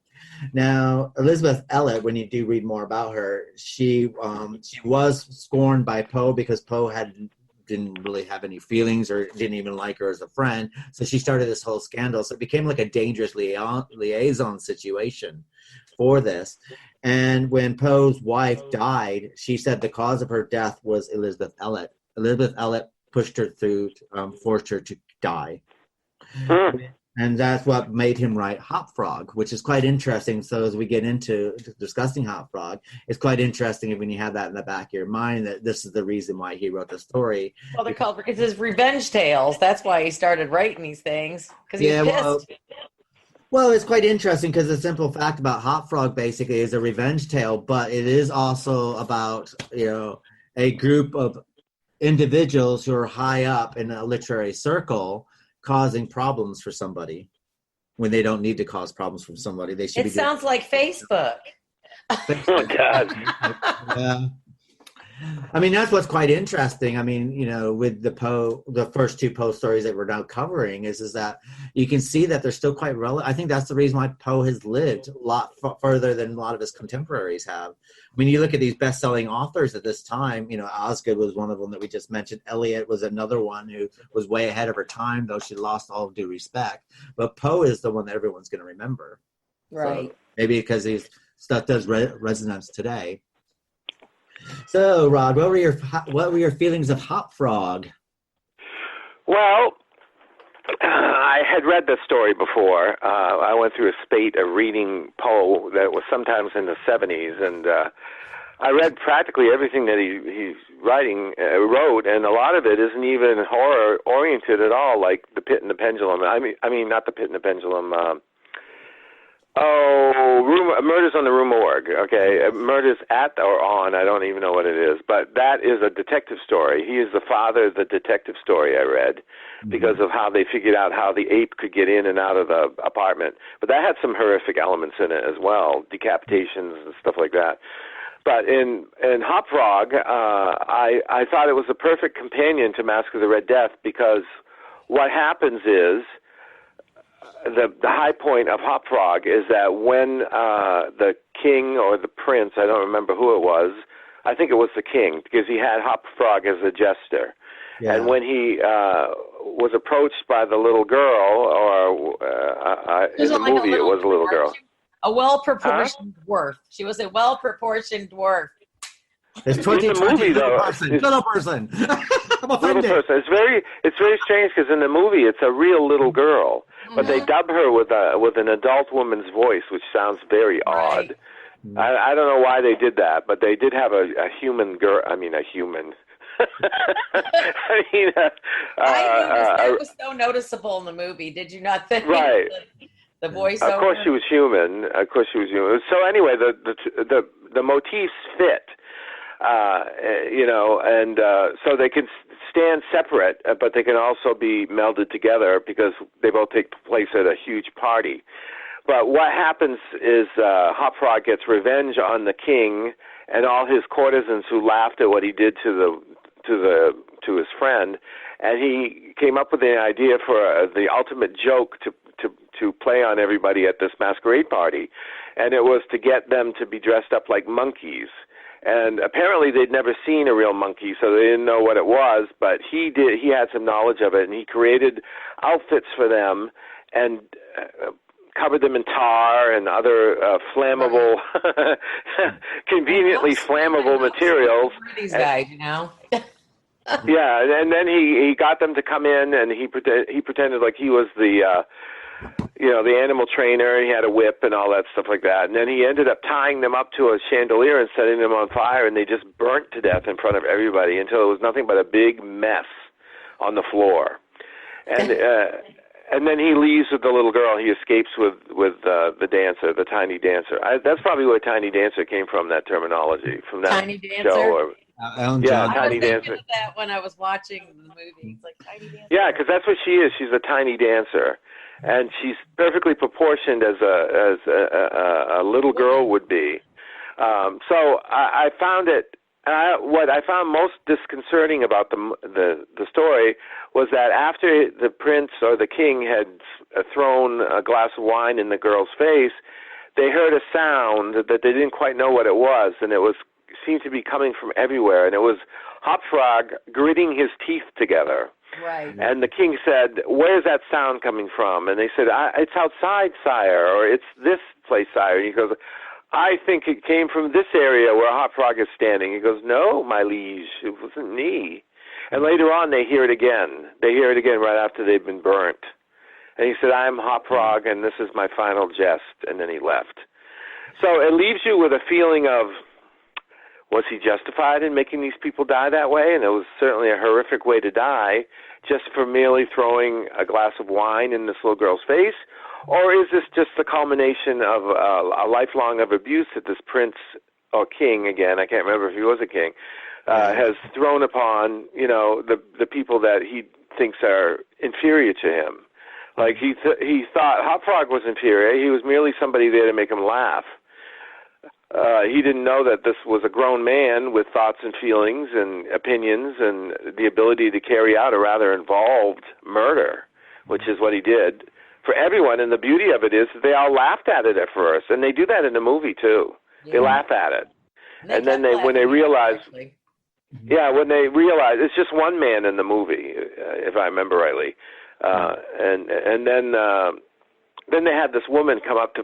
Now, Elizabeth Elliot, when you do read more about her, she was scorned by Poe because Poe didn't really have any feelings or didn't even like her as a friend. So she started this whole scandal. So it became like a dangerous liaison situation for this. And when Poe's wife died, she said the cause of her death was Elizabeth Elliot. Elizabeth Elliot pushed her through, forced her to die. And that's what made him write Hot Frog, which is quite interesting. So as we get into discussing Hot Frog, it's quite interesting when you have that in the back of your mind that this is the reason why he wrote the story. Well, they're called because his revenge tales. That's why he started writing these things, because he's pissed. Well, it's quite interesting because the simple fact about Hot Frog basically is a revenge tale, but it is also about, a group of individuals who are high up in a literary circle causing problems for somebody when they don't need to cause problems from somebody. They should. It sounds like Facebook. Oh, God. Yeah. I mean, that's what's quite interesting. I mean, with the first two Poe stories that we're now covering is that you can see that they're still quite relevant. I think that's the reason why Poe has lived a lot further than a lot of his contemporaries have. I mean, you look at these best-selling authors at this time, Osgood was one of them that we just mentioned. Eliot was another one who was way ahead of her time, though she lost all due respect. But Poe is the one that everyone's going to remember. Right. So maybe because his stuff does resonance today. So, Rod, what were your feelings of Hot Frog? Well, I had read this story before. I went through a spate of reading Poe that was sometimes in the 70s, and I read practically everything that he's wrote, and a lot of it isn't even horror-oriented at all, like The Pit and the Pendulum. I mean, not The Pit and the Pendulum. Murders on the Rue Morgue. Okay, Murders at or on, I don't even know what it is, but that is a detective story. He is the father of the detective story I read because of how they figured out how the ape could get in and out of the apartment. But that had some horrific elements in it as well, decapitations and stuff like that. But in Hot Frog, I thought it was a perfect companion to Masque of the Red Death because what happens is, the high point of Hot Frog is that when the king or the prince, I don't remember who it was, I think it was the king, because he had Hot Frog as a jester. Yeah. And when he was approached by the little girl, or in the movie it was a little girl. A well-proportioned dwarf. She was a well-proportioned dwarf. There's 2020 little person. Little person. I'm offended. Little person. It's very strange because in the movie it's a real little girl, but they dub her with an adult woman's voice, which sounds very odd. I don't know why they did that, but they did have a human girl. I mean, a human. I noticed that was so noticeable in the movie. Did you not think? Right. The voiceover. Of course, she was human. So anyway, the motifs fit. And so they can stand separate, but they can also be melded together because they both take place at a huge party. But what happens is Hop Frog gets revenge on the king and all his courtesans who laughed at what he did to his friend, and he came up with the idea for the ultimate joke to play on everybody at this masquerade party, and it was to get them to be dressed up like monkeys. And apparently they'd never seen a real monkey, so they didn't know what it was, but he did. He had some knowledge of it, and he created outfits for them and covered them in tar and other flammable, conveniently flammable materials. These guys, Yeah, and then he got them to come in, and he pretended like he was the animal trainer. He had a whip and all that stuff like that. And then he ended up tying them up to a chandelier and setting them on fire, and they just burnt to death in front of everybody until it was nothing but a big mess on the floor. And then he leaves with the little girl. He escapes with the dancer, the tiny dancer. That's probably where tiny dancer came from, that terminology, from that tiny dancer? show. Tiny dancer. I was thinking of that when I was watching the movie. It's like tiny dancer. Yeah, because that's what she is. She's a tiny dancer, and she's perfectly proportioned as a little girl would be. So I found it. What I found most disconcerting about the story was that after the prince or the king had thrown a glass of wine in the girl's face, they heard a sound that they didn't quite know what it was, and it seemed to be coming from everywhere, and it was Hop Frog gritting his teeth together. Right. And the king said, "Where's that sound coming from?" And they said, "It's outside, sire," or "It's this place, sire." And he goes, "I think it came from this area where Hop Frog is standing." He goes, "No, my liege, it wasn't me." And later on, they hear it again. They hear it again right after they've been burnt. And he said, "I'm Hop Frog, and this is my final jest." And then he left. So it leaves you with a feeling of, was he justified in making these people die that way? And it was certainly a horrific way to die, just for merely throwing a glass of wine in this little girl's face? Or is this just the culmination of a lifelong of abuse that this prince or king, again, I can't remember if he was a king, has thrown upon, the people that he thinks are inferior to him? Like he thought Hop Frog was inferior. He was merely somebody there to make him laugh. He didn't know that this was a grown man with thoughts and feelings and opinions and the ability to carry out a rather involved murder, which is what he did for everyone. And the beauty of it is that they all laughed at it at first, and they do that in the movie too. Yeah. They laugh at it, and then when they realize, it's just one man in the movie, if I remember rightly, and then they had this woman come up to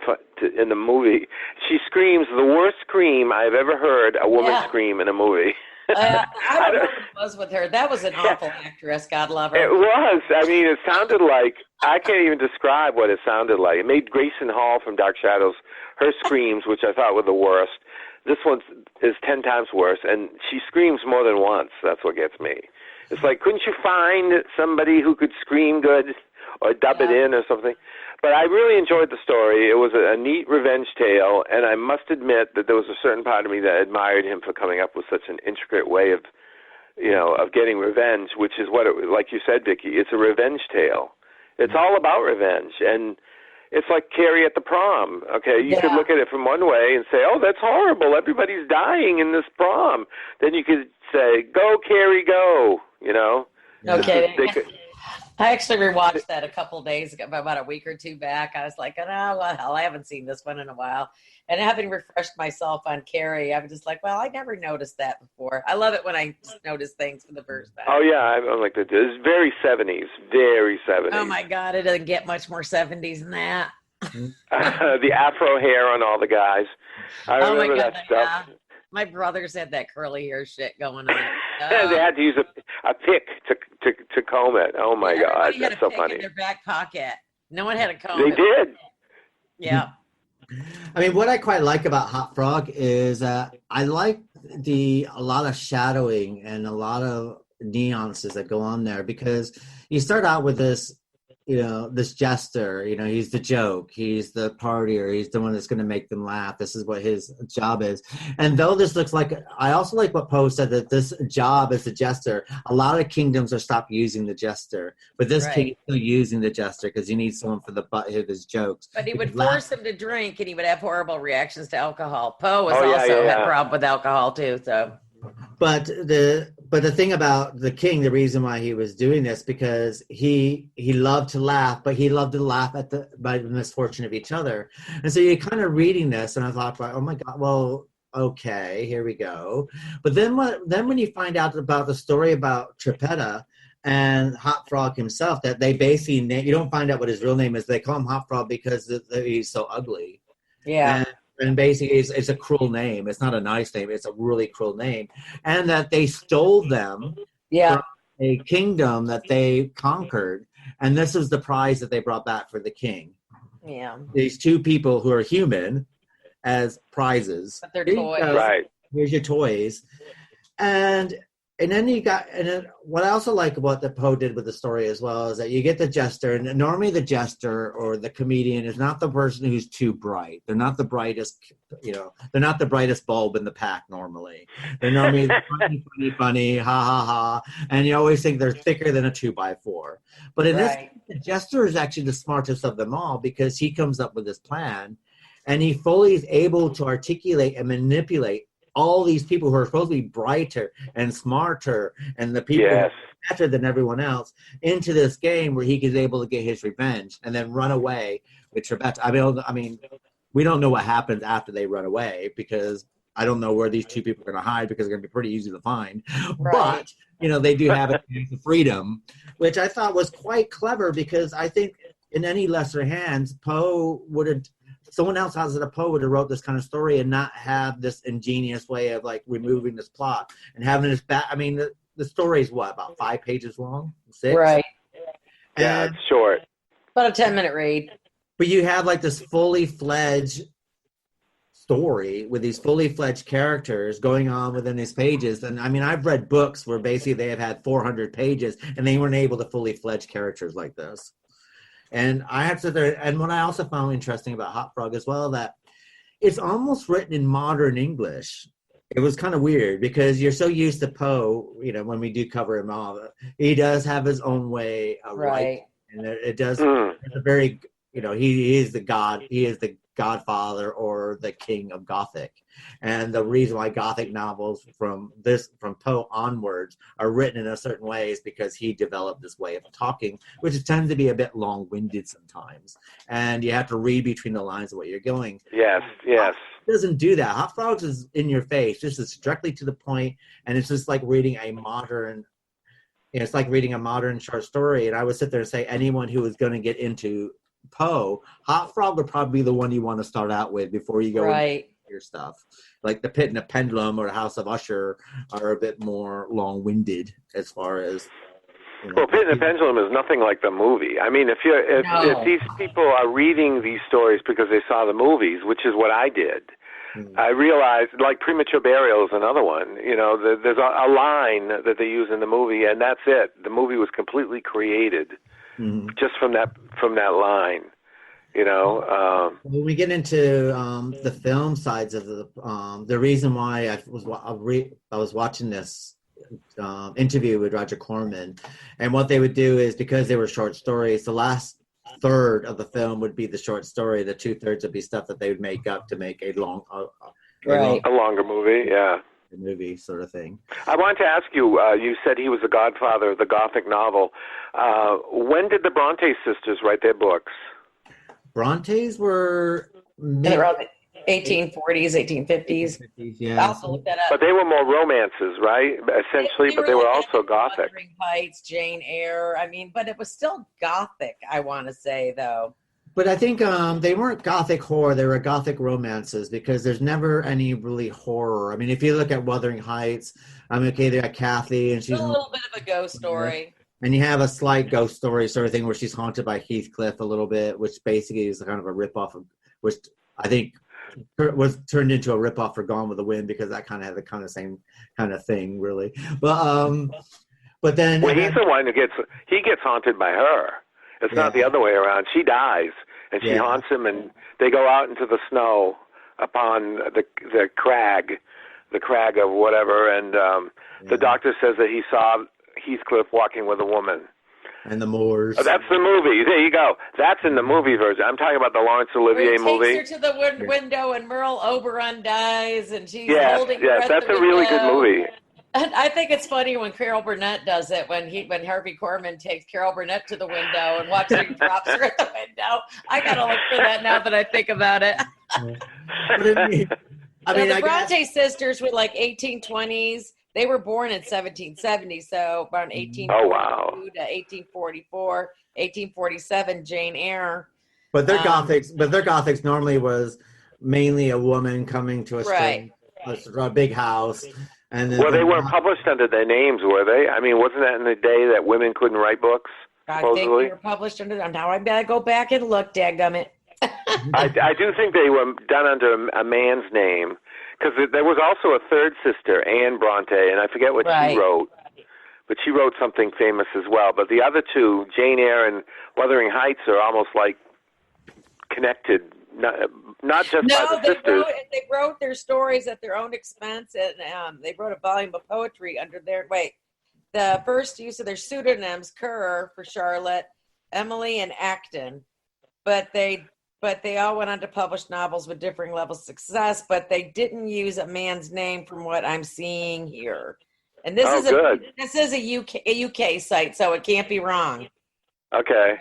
in the movie. She screams the worst scream I've ever heard a woman scream in a movie. I don't know what it was with her. That was an awful actress. God love her. It was. I mean, it sounded like, I can't even describe what it sounded like. It made Grayson Hall from Dark Shadows, her screams, which I thought were the worst. This one is 10 times worse, and she screams more than once. That's what gets me. It's like, couldn't you find somebody who could scream good or dub it in or something? But I really enjoyed the story. It was a neat revenge tale, and I must admit that there was a certain part of me that admired him for coming up with such an intricate way of, of getting revenge, which is what it, like you said, Vicki, it's a revenge tale. It's all about revenge, and it's like Carrie at the prom. Okay, you could look at it from one way and say, "Oh, that's horrible. Everybody's dying in this prom." Then you could say, "Go, Carrie, go." Okay. I actually rewatched that a couple days ago, about a week or two back. I was like, "Oh, well, hell, I haven't seen this one in a while." And having refreshed myself on Carrie, I was just like, well, I never noticed that before. I love it when I just notice things for the first time. Oh, yeah, I'm like that. It's very 70s, very 70s. Oh, my God, it doesn't get much more 70s than that. The afro hair on all the guys. I remember that stuff. Yeah. My brothers had that curly hair shit going on. They had to use a pick to comb it. Oh my God, Everybody had that's a so pick funny. in their back pocket. No one had a comb. They did. Yeah. I mean, what I quite like about Hot Frog is I like a lot of shadowing and a lot of nuances that go on there, because you start out with this, this jester, he's the joke, he's the partier, he's the one that's going to make them laugh. This is what his job is. And though this looks like, I also like what Poe said, that this job as a jester, a lot of kingdoms are stopped using the jester, but this king is still using the jester because he needs someone for the butt of his jokes. But he would force him to drink, and he would have horrible reactions to alcohol. Poe was also had a problem with alcohol too, so. But the thing about the king, the reason why he was doing this, because he loved to laugh, but he loved to laugh by the misfortune of each other. And so you're kind of reading this, and I thought, oh my God, well, okay, here we go. But then when you find out about the story about Trippetta and Hot Frog himself, that they basically you don't find out what his real name is. They call him Hot Frog because he's so ugly. Yeah. And basically, it's a cruel name. It's not a nice name. It's a really cruel name. And that they stole them from a kingdom that they conquered. And this is the prize that they brought back for the king. Yeah. These two people who are human as prizes. But they're toys. Right. Here's your toys. And then what I also like about what Poe did with the story as well is that you get the jester, and normally the jester or the comedian is not the person who's too bright. They're not the brightest, they're not the brightest bulb in the pack normally. They're normally funny, ha ha ha, and you always think they're thicker than a 2x4. But in this, the jester is actually the smartest of them all, because he comes up with this plan, and he fully is able to articulate and manipulate all these people who are supposed to be brighter and smarter and the people who are better than everyone else into this game where he is able to get his revenge and then run away with Trippetta. I mean, we don't know what happens after they run away, because I don't know where these two people are going to hide, because they're going to be pretty easy to find. Right. But, they do have a chance of freedom, which I thought was quite clever, because I think in any lesser hands, Poe would have... Someone else outside of Poe would have wrote this kind of story and not have this ingenious way of removing this plot and having this back. I mean, the story is about 5 pages long? 6? Right. Yeah, it's short. About a 10-minute read. But you have this fully fledged story with these fully fledged characters going on within these pages. And I mean, I've read books where basically they have had 400 pages and they weren't able to fully fledged characters like this. And I have to sit there, and what I also found interesting about Hot Frog as well, that it's almost written in modern English. It was kind of weird, because you're so used to Poe, when we do cover him all, he does have his own way of writing. And it does, it's a very, he is the godfather or the king of Gothic. And the reason why Gothic novels from Poe onwards are written in a certain way is because he developed this way of talking, which tends to be a bit long-winded sometimes. And you have to read between the lines of what you're going. Yes. It doesn't do that. Hot Frogs is in your face. This is directly to the point, and it's just like reading a modern short story. And I would sit there and say, anyone who is going to get into Poe, Hot Frog would probably be the one you want to start out with before you go into your stuff. Like The Pit and the Pendulum or The House of Usher are a bit more long-winded as far as... Well, Pit and the Pendulum is nothing like the movie. I mean, if these people are reading these stories because they saw the movies, which is what I did, I realized, like Premature Burial is another one, there's a line that they use in the movie, and that's it. The movie was completely created just from that line, When we get into the film sides of the reason why I was watching this interview with Roger Corman, and what they would do is, because they were short stories, the last third of the film would be the short story, the 2/3 would be stuff that they would make up to make a longer movie, movie sort of thing. I wanted to ask you, you said he was the godfather of the Gothic novel. When did the Bronte sisters write their books? Brontes were around the 1840s, 1850s. Yeah. I also looked that up. But they were more romances, right? Essentially, but they were also Gothic. Wuthering Heights, Jane Eyre. I mean, but it was still Gothic, I want to say, though. But I think they weren't Gothic horror; they were Gothic romances because there's never any really horror. I mean, if you look at Wuthering Heights, I mean, okay, they got Kathy, and she's a little bit of a ghost story. And you have a slight ghost story sort of thing where she's haunted by Heathcliff a little bit, which basically is kind of a ripoff of, which I think was turned into a ripoff for Gone with the Wind because that kind of had the kind of same kind of thing, really. But then, well, he's the one who gets haunted by her. It's not the other way around. She dies, and she haunts him, and they go out into the snow upon the crag of whatever, and the doctor says that he saw Heathcliff walking with a woman. And the Moors. Oh, that's the movie. There you go. That's in the movie version. I'm talking about the Laurence Olivier movie. Takes her to the window, and Merle Oberon dies, and she's holding her at that's the a really good movie. And I think it's funny when Carol Burnett does it, when Harvey Korman takes Carol Burnett to the window and watches her and drops her at the window. I gotta look for that now that I think about it. The Bronte sisters were like 1820s. They were born in 1770, so around 1842 to 1844, 1847, Jane Eyre. But their Gothics normally was mainly a woman coming to a big house. And then they weren't published under their names, were they? I mean, wasn't that in the day that women couldn't write books? Supposedly? I think they were published under them. Now I gotta go back and look, dadgummit. I do think they were done under a man's name, because there was also a third sister, Anne Bronte, and I forget what she wrote, but she wrote something famous as well. But the other two, Jane Eyre and Wuthering Heights, are almost like connected, not just by the sisters. They wrote their stories at their own expense, and they wrote a volume of poetry under the first use of their pseudonyms, Kerr for Charlotte, Emily, and Acton. But they all went on to publish novels with differing levels of success, but they didn't use a man's name from what I'm seeing here. And this is a UK site, so it can't be wrong. Okay.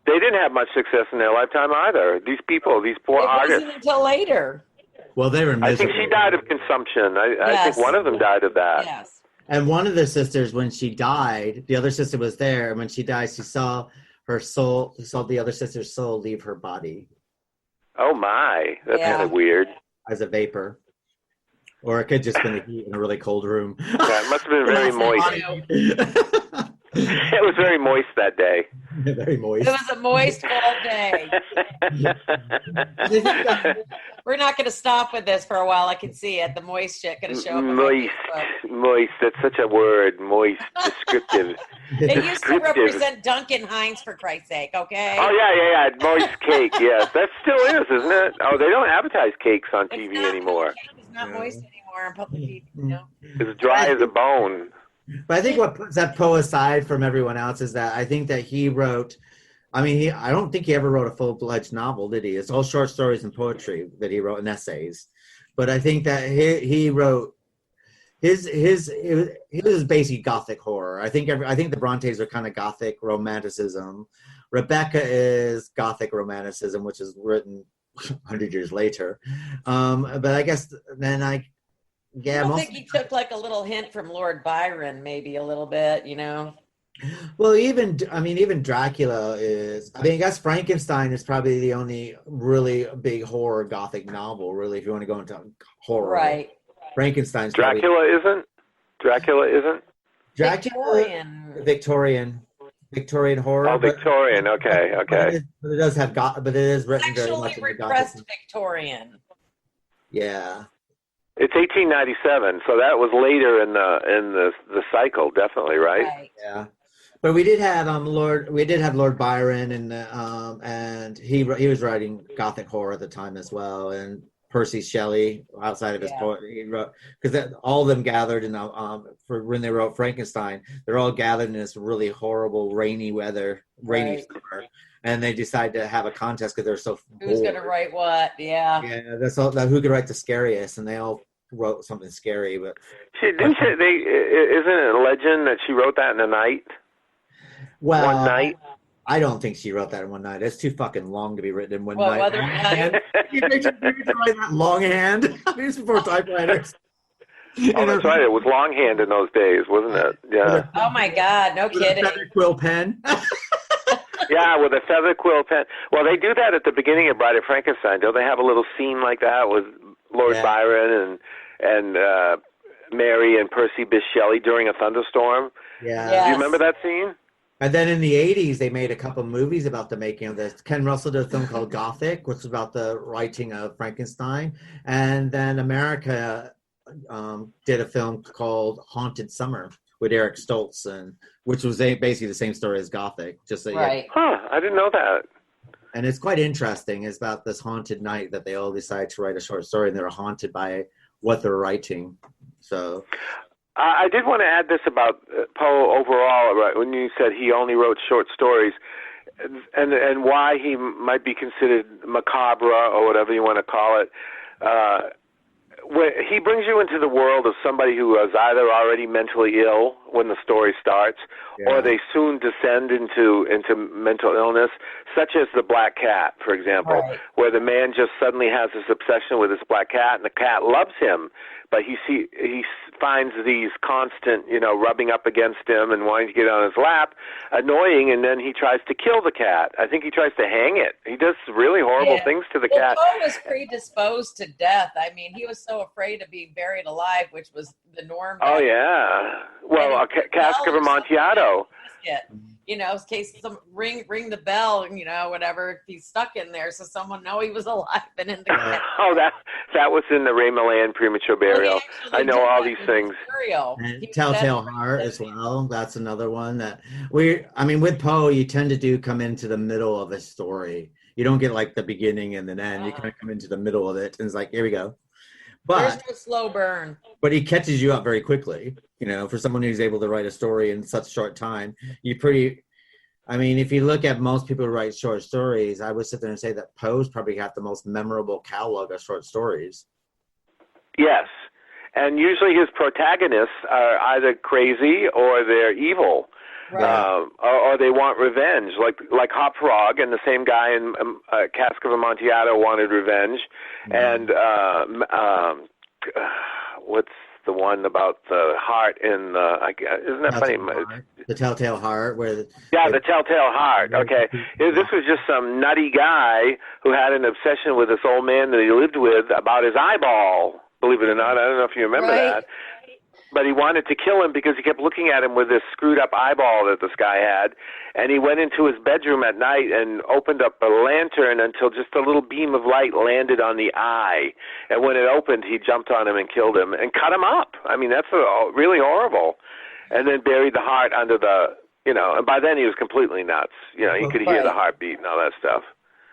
They didn't have much success in their lifetime either. These people, these poor artists. It wasn't until later. Well, they were miserable. I think she died of consumption. I think one of them died of that. Yes. And one of the sisters, when she died, the other sister was there, and when she died, she saw her soul, saw the other sister's soul leave her body. Oh my, that's kind of weird. As a vapor. Or it could just been the heat in a really cold room. Yeah, it must have been very moist. It was very moist that day. Very moist. It was a moist, cold day. We're not going to stop with this for a while. I can see it. The moist shit going to show up. Moist. That's such a word. Moist. Descriptive. It used to represent Duncan Hines, for Christ's sake, okay? Oh, yeah. Moist cake, yes. That still is, isn't it? Oh, they don't advertise cakes on TV anymore. It's not moist anymore on public TV, you know? It's dry as a bone. But I think what puts that Poe aside from everyone else is that I think that he wrote, I don't think he ever wrote a full-fledged novel, did he? It's all short stories and poetry that he wrote and essays. But I think that he wrote, his was basically Gothic horror. I think the Brontes are kind of Gothic romanticism. Rebecca is Gothic romanticism, which is written 100 years later. But I guess then I think he took like a little hint from Lord Byron, maybe a little bit, you know? Well, even Dracula is, I guess Frankenstein is probably the only really big horror Gothic novel, really, if you want to go into horror. Right. Frankenstein's Dracula isn't? Victorian horror. Oh, Victorian, okay. But it does have, but it is written very much in the Gothic. Victorian. Yeah. It's 1897, so that was later in the cycle, definitely, right? Yeah, but we did have Lord Byron, and he was writing Gothic horror at the time as well, and Percy Shelley outside of his poetry, he wrote, because all of them gathered in for when they wrote Frankenstein, they're all gathered in this really horrible rainy summer. And they decided to have a contest because they're so who's going to write what? Yeah. Yeah, that's all. Who could write the scariest? And they all wrote something scary. But isn't it a legend that she wrote that in a night? Well, one night. I don't think she wrote that in one night. It's too fucking long to be written in one night. You write that longhand. These before typewriters. Oh, that's right. It was longhand in those days, wasn't it? Yeah. Oh my God! No kidding. Quill pen. Yeah, with a feather quill pen. Well, they do that at the beginning of Bride of Frankenstein. Don't they have a little scene like that with Lord Byron and Mary and Percy Bysshe Shelley during a thunderstorm? Yeah. Yes. Do you remember that scene? And then in the 80s, they made a couple movies about the making of this. Ken Russell did a film called Gothic, which was about the writing of Frankenstein. And then America did a film called Haunted Summer with Eric Stoltz, which was basically the same story as Gothic. Right. I didn't know that. And it's quite interesting. It's about this haunted night that they all decide to write a short story, and they're haunted by what they're writing. So I did want to add this about Poe overall, right, when you said he only wrote short stories, and why he might be considered macabre or whatever you want to call it. He brings you into the world of somebody who is either already mentally ill when the story starts, or they soon descend into mental illness, such as the Black Cat, for example, where the man just suddenly has this obsession with this black cat, and the cat loves him, but he finds these constant, rubbing up against him and wanting to get on his lap annoying, and then he tries to kill the cat. I think he tries to hang it. He does really horrible things to the cat. Poe was predisposed to death. I mean, he was so afraid of being buried alive, which was the norm. Oh, yeah. Well, a cask of Amontillado. In case some ring the bell, whatever, if he's stuck in there, so someone know he was alive and in the Oh, that was in the Ray Milland premature burial. I know all these things. And Telltale Heart as well. That's another one that with Poe, you tend to come into the middle of a story. You don't get like the beginning and the end. You kind of come into the middle of it, and it's like, here we go. But there's no slow burn. But he catches you up very quickly. For someone who's able to write a story in such short time, if you look at most people who write short stories, I would sit there and say that Poe's probably got the most memorable catalog of short stories. Yes. And usually his protagonists are either crazy or they're evil. Right. Or they want revenge, like Hop Frog, and the same guy in Cask of Amontillado wanted revenge. And what's the one about the heart in isn't that funny? The Telltale Heart, the Telltale Heart. Okay, this was just some nutty guy who had an obsession with this old man that he lived with about his eyeball. Believe it or not, I don't know if you remember that. But he wanted to kill him because he kept looking at him with this screwed up eyeball that this guy had. And he went into his bedroom at night and opened up a lantern until just a little beam of light landed on the eye. And when it opened, he jumped on him and killed him and cut him up. I mean, that's really horrible. And then buried the heart under the, and by then he was completely nuts. You could hear the heartbeat and all that stuff.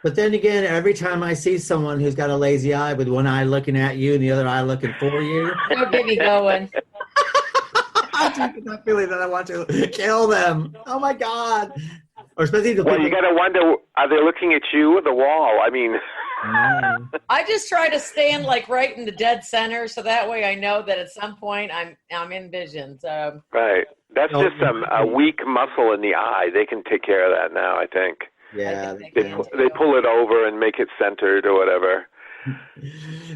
But then again, every time I see someone who's got a lazy eye with one eye looking at you and the other eye looking for you. Don't get me going. I get that feeling that I want to kill them. Oh my God. Or especially the you got to wonder, are they looking at you or the wall? I mean. I just try to stand right in the dead center, so that way I know that at some point I'm in vision. So. Right. That's just a weak muscle in the eye. They can take care of that now, I think. Yeah. They pull it over and make it centered or whatever.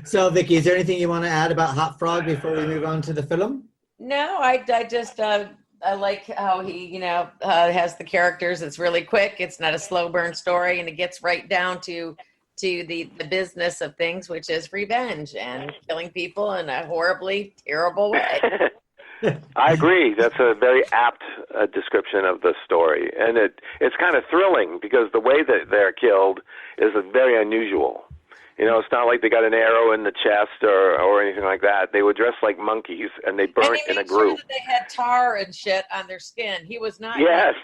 So, Vicky, is there anything you want to add about Hop Frog before we move on to the film? No, I just I like how he has the characters. It's really quick. It's not a slow burn story, and it gets right down to the business of things, which is revenge and killing people in a horribly terrible way. I agree. That's a very apt description of the story, and it's kind of thrilling because the way that they're killed is very unusual. It's not like they got an arrow in the chest or anything like that. They were dressed like monkeys, and they burnt in a group. Sure that they had tar and shit on their skin. He was not. Yes.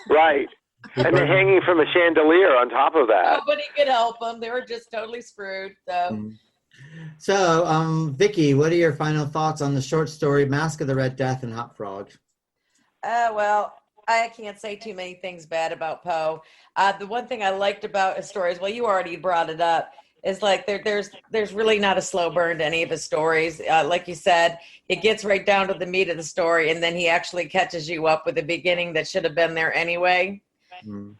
Right. And they're hanging from a chandelier on top of that. Nobody could help them. They were just totally screwed. So, Vicky, what are your final thoughts on the short story Masque of the Red Death and Hop Frog? Well, I can't say too many things bad about Poe. The one thing I liked about his stories, well, you already brought it up, is there's really not a slow burn to any of his stories. Like you said, it gets right down to the meat of the story, and then he actually catches you up with a beginning that should have been there anyway.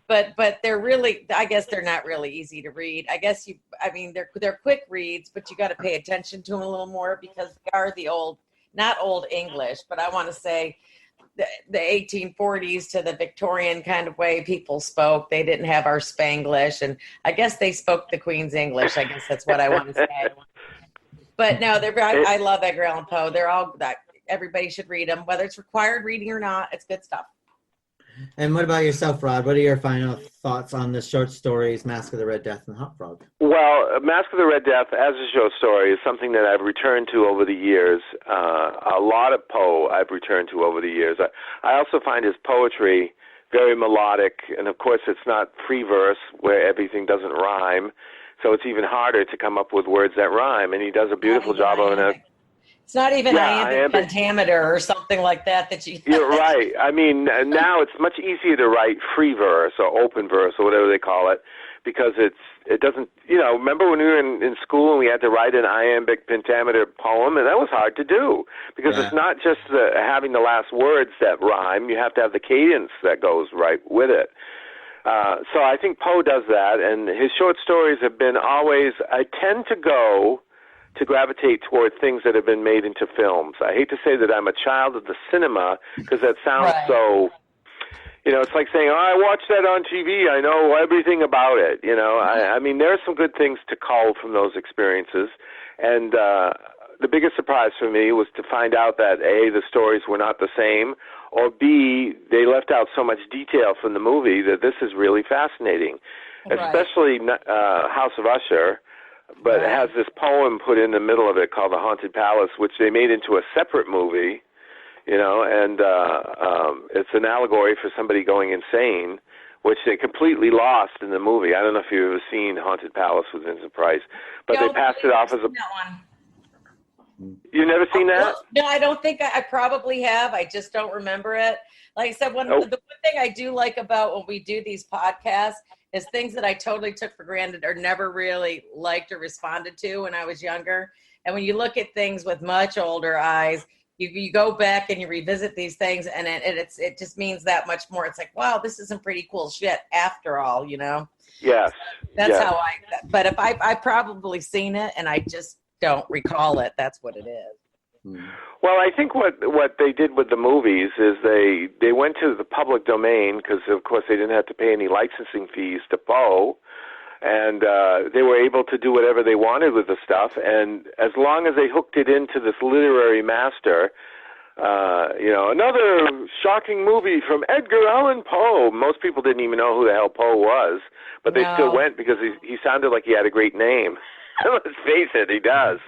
But they're really, I guess they're not really easy to read. They're quick reads, but you got to pay attention to them a little more because they are not old English, but I want to say the 1840s to the Victorian kind of way people spoke. They didn't have our Spanglish, and I guess they spoke the Queen's English. I guess that's what I want to say. But no, I love Edgar Allan Poe. They're all that. Everybody should read them, whether it's required reading or not. It's good stuff. And what about yourself, Rod? What are your final thoughts on the short stories, Masque of the Red Death and Hop Frog? Well, Masque of the Red Death as a short story is something that I've returned to over the years. A lot of Poe I've returned to over the years. I also find his poetry very melodic, and of course it's not free verse where everything doesn't rhyme, so it's even harder to come up with words that rhyme, and he does a beautiful job of it. It's not even iambic pentameter or something like that you... You're right. I mean, now it's much easier to write free verse or open verse or whatever they call it, because it doesn't, remember when we were in school and we had to write an iambic pentameter poem, and that was hard to do, because it's not just having the last words that rhyme, you have to have the cadence that goes right with it. So I think Poe does that, and his short stories have been always, I tend to gravitate toward things that have been made into films. I hate to say that I'm a child of the cinema, because that sounds so, it's like saying, I watched that on TV, I know everything about it. I mean, there are some good things to cull from those experiences, and the biggest surprise for me was to find out that A, the stories were not the same, or B, they left out so much detail from the movie that this is really fascinating, especially House of Usher. But it has this poem put in the middle of it called The Haunted Palace, which they made into a separate movie, and it's an allegory for somebody going insane, which they completely lost in the movie. I don't know if you've ever seen Haunted Palace with Vincent Price, but they passed it off as a... You've never seen that? No, I don't think I probably have. I just don't remember it. Like I said, the one thing I do like about when we do these podcasts is things that I totally took for granted or never really liked or responded to when I was younger. And when you look at things with much older eyes, you go back and you revisit these things, and it just means that much more. It's like, wow, this is some pretty cool shit after all, Yes. That's how but if I've probably seen it and I just don't recall it, that's what it is. Well, I think what they did with the movies is they went to the public domain because, of course, they didn't have to pay any licensing fees to Poe, and they were able to do whatever they wanted with the stuff. And as long as they hooked it into this literary master, another shocking movie from Edgar Allan Poe. Most people didn't even know who the hell Poe was, but they still went because he sounded like he had a great name. Let's face it, he does.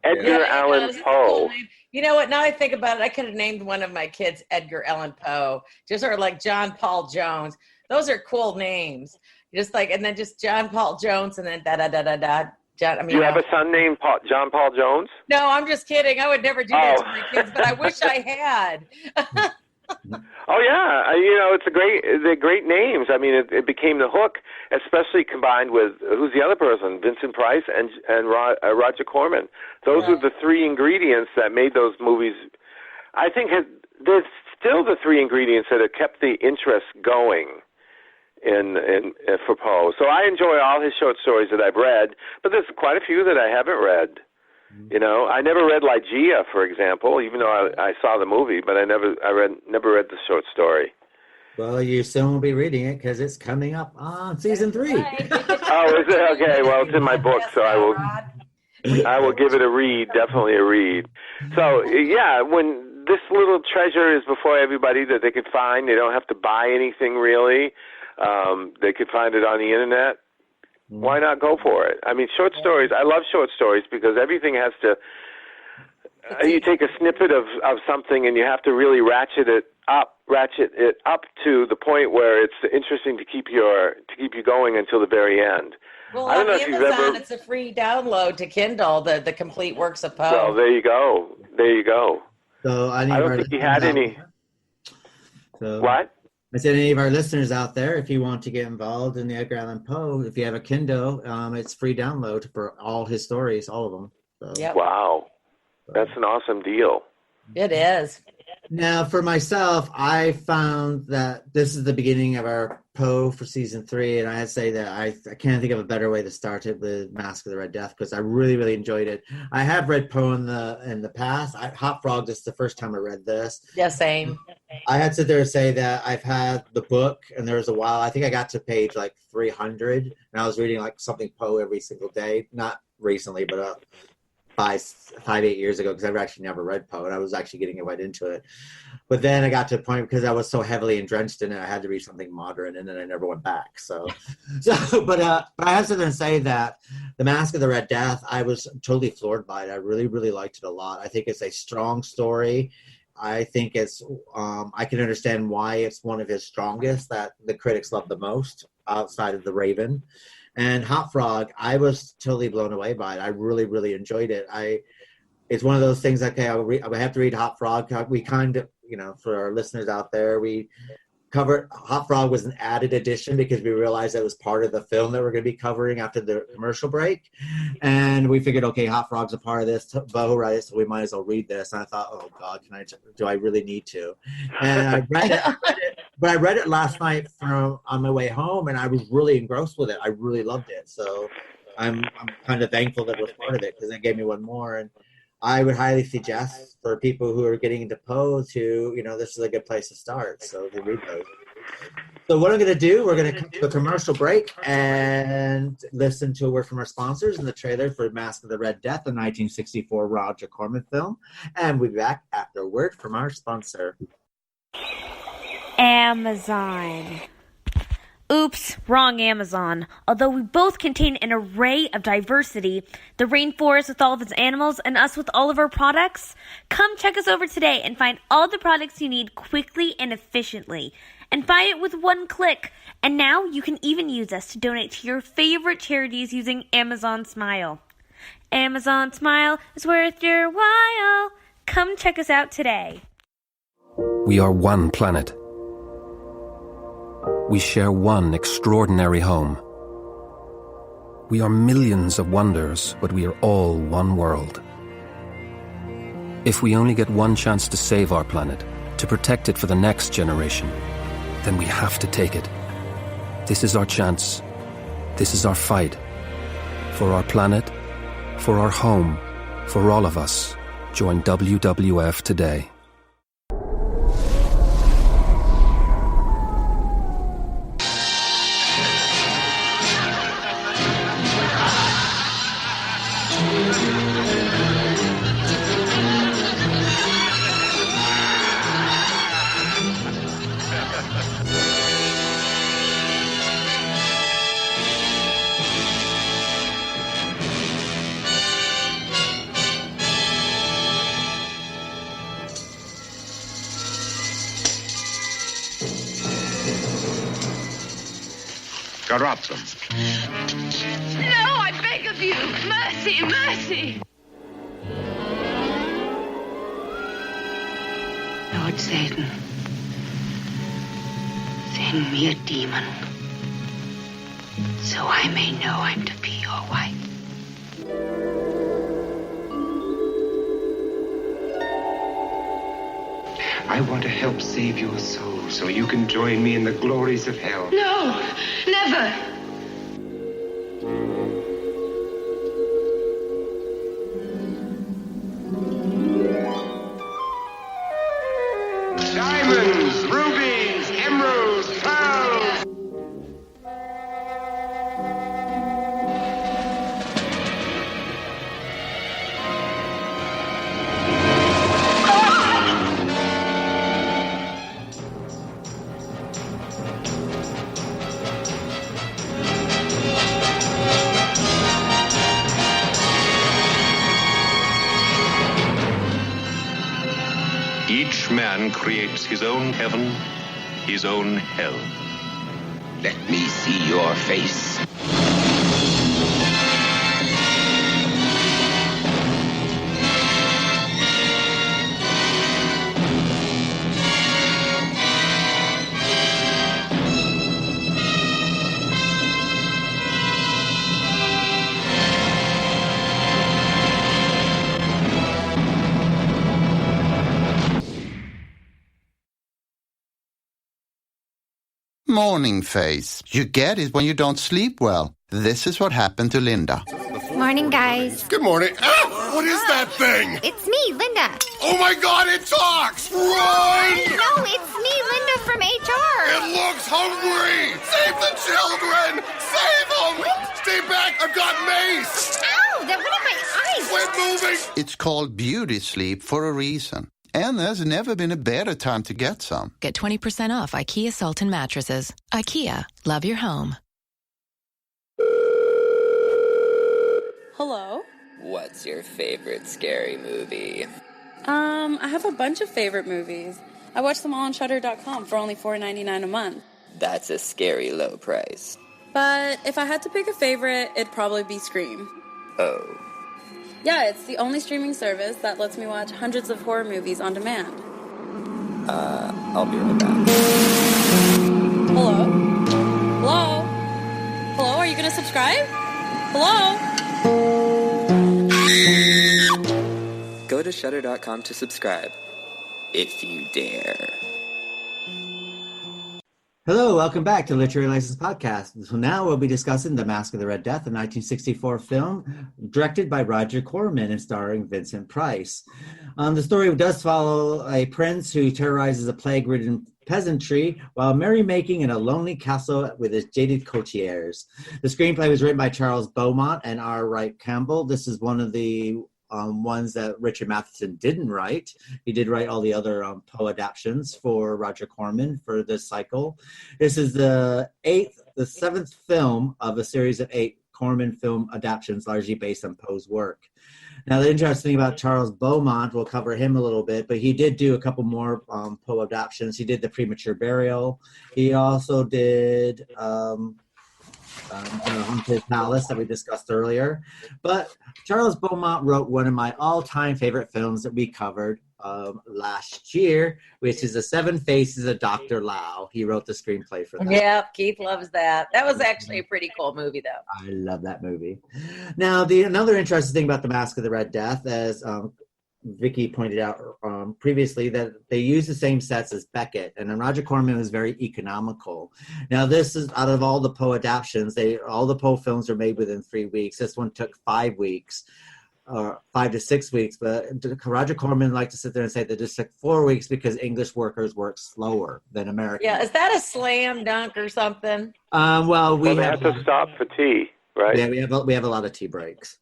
Edgar Allan Poe. You know what? Now I think about it, I could have named one of my kids Edgar Allan Poe, just sort of like John Paul Jones. Those are cool names. Just like, and then just John Paul Jones, and then da-da-da-da-da. Do you have a son named John Paul Jones? No, I'm just kidding. I would never do that to my kids, but I wish I had. Oh yeah, they're great names. I mean, it became the hook, especially combined with who's the other person, Vincent Price and Roger Corman. Those were the three ingredients that made those movies. I think there's still the three ingredients that have kept the interest going for Poe. So I enjoy all his short stories that I've read, but there's quite a few that I haven't read. I never read Ligeia, for example, even though I saw the movie, but I never read the short story. Well, you soon will be reading it because it's coming up on season 3. Oh, is it? Okay, well, it's in my book, so I will give it a read, definitely a read. So, yeah, when this little treasure is before everybody that they could find, they don't have to buy anything really. They could find it on the internet. Why not go for it? I mean, short stories, I love short stories because everything has to, you take a snippet of something and you have to really ratchet it up to the point where it's interesting to keep you going until the very end. Well, on Amazon, it's a free download to Kindle, the complete works of Poe. Well, there you go. So I don't think he had any. So, what? I said, any of our listeners out there, if you want to get involved in the Edgar Allan Poe, if you have a Kindle, it's free download for all his stories, all of them. So, Wow. That's an awesome deal. It is. Now, for myself, I found that this is the beginning of our Poe for season 3, and I say that I can't think of a better way to start it with Masque of the Red Death because I really, really enjoyed it. I have read Poe in the past. Hot Frog, this is the first time I read this. Yeah, same. I had to sit there and say that I've had the book, and there was a while. I think I got to page like 300, and I was reading like something Poe every single day. Not recently, but 8 years ago, because I've actually never read Poe, and I was actually getting right into it. But then I got to a point because I was so heavily entrenched in it, I had to read something modern, and then I never went back. But I have to then say that The Masque of the Red Death, I was totally floored by it. I really, really liked it a lot. I think it's a strong story. I think it's, I can understand why it's one of his strongest that the critics love the most outside of The Raven. And Hot Frog, I was totally blown away by it. I really, really enjoyed it. It's one of those things, okay, I have to read Hot Frog. We kind of, for our listeners out there, we covered, Hot Frog was an added addition because we realized that it was part of the film that we're going to be covering after the commercial break. And we figured, okay, Hot Frog's a part of this, Bo, right? So we might as well read this. And I thought, oh God, do I really need to? And I read it. But I read it last night on my way home, and I was really engrossed with it. I really loved it. So I'm kind of thankful that it was part of it because it gave me one more. And I would highly suggest for people who are getting into Poe to, this is a good place to start. So to read those. So what I'm going to do, we're going to come to a commercial break and listen to a word from our sponsors in the trailer for Masque of the Red Death, the 1964 Roger Corman film. And we'll be back after a word from our sponsor. Amazon. Oops, wrong Amazon. Although we both contain an array of diversity, the rainforest with all of its animals and us with all of our products, come check us over today and find all the products you need quickly and efficiently. And buy it with one click. And now you can even use us to donate to your favorite charities using Amazon Smile. Amazon Smile is worth your while. Come check us out today. We are one planet. We share one extraordinary home. We are millions of wonders, but we are all one world. If we only get one chance to save our planet, to protect it for the next generation, then we have to take it. This is our chance. This is our fight. For our planet, for our home, for all of us. Join WWF today. Drop them. No, I beg of you. Mercy, mercy. Lord Satan, send me a demon so I may know I'm to be your wife. I want to help save your soul so you can join me in the glories of hell. No, never. Diamonds, rubies, emeralds, pearls. Each man creates his own heaven, his own hell. Let me see your face. morning face. You get it when you don't sleep well. This is what happened to Linda. Morning, guys. Good morning. Ah, what is that thing? It's me, Linda. Oh my God, it talks! Run! No, it's me, Linda from HR. It looks hungry! Save the children! Save them! Stay back, I've got mace! Ow, that went in my eyes. Quit moving! It's called beauty sleep for a reason. And there's never been a better time to get some. Get 20% off IKEA Sultan mattresses. IKEA, love your home. Hello? What's your favorite scary movie? I have a bunch of favorite movies. I watch them all on Shudder.com for only $4.99 a month. That's a scary low price. But if I had to pick a favorite, it'd probably be Scream. Oh. Yeah, it's the only streaming service that lets me watch hundreds of horror movies on demand. I'll be right back. Hello? Hello? Hello, are you gonna subscribe? Hello? Go to Shudder.com to subscribe, if you dare. Hello, welcome back to Literary License Podcast. So now we'll be discussing The Masque of the Red Death, a 1964 film directed by Roger Corman and starring Vincent Price. The story does follow a prince who terrorizes a plague-ridden peasantry while merrymaking in a lonely castle with his jaded courtiers. The screenplay was written by Charles Beaumont and R. Wright Campbell. This is one of the ones that Richard Matheson didn't write. He did write all the other Poe adaptations for Roger Corman for this cycle. This is the seventh film of a series of 8 Corman film adaptations, largely based on Poe's work. Now, the interesting thing about Charles Beaumont, we'll cover him a little bit, but he did do a couple more Poe adaptations. He did The Premature Burial. He also did Haunted Palace that we discussed earlier. But Charles Beaumont wrote one of my all-time favorite films that we covered last year, which is The Seven Faces of Dr. Lao. He wrote the screenplay for that. Yeah, Keith loves that. That was actually a pretty cool movie, though. I love that movie. Now, another interesting thing about The Masque of the Red Death, as Vicky pointed out previously, that they use the same sets as Beckett, and then Roger Corman was very economical. Now, this is out of all the Poe adaptions, all the Poe films are made within 3 weeks. This one took 5 weeks, 5 to 6 weeks, but Roger Corman liked to sit there and say that it took 4 weeks because English workers work slower than Americans. Yeah, is that a slam dunk or something? Well, they have to stop for tea, right? Yeah, we have a lot of tea breaks.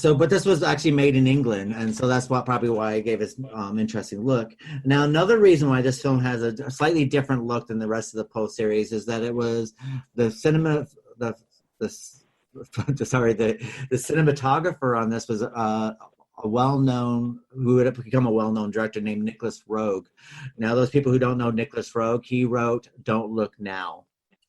But this was actually made in England, and so that's probably why it gave us interesting look. Now, another reason why this film has a slightly different look than the rest of the Poe series is that it was the cinematographer on this was a well-known, who would have become a well-known director named Nicholas Roeg. Now, those people who don't know Nicholas Roeg, he wrote Don't Look Now.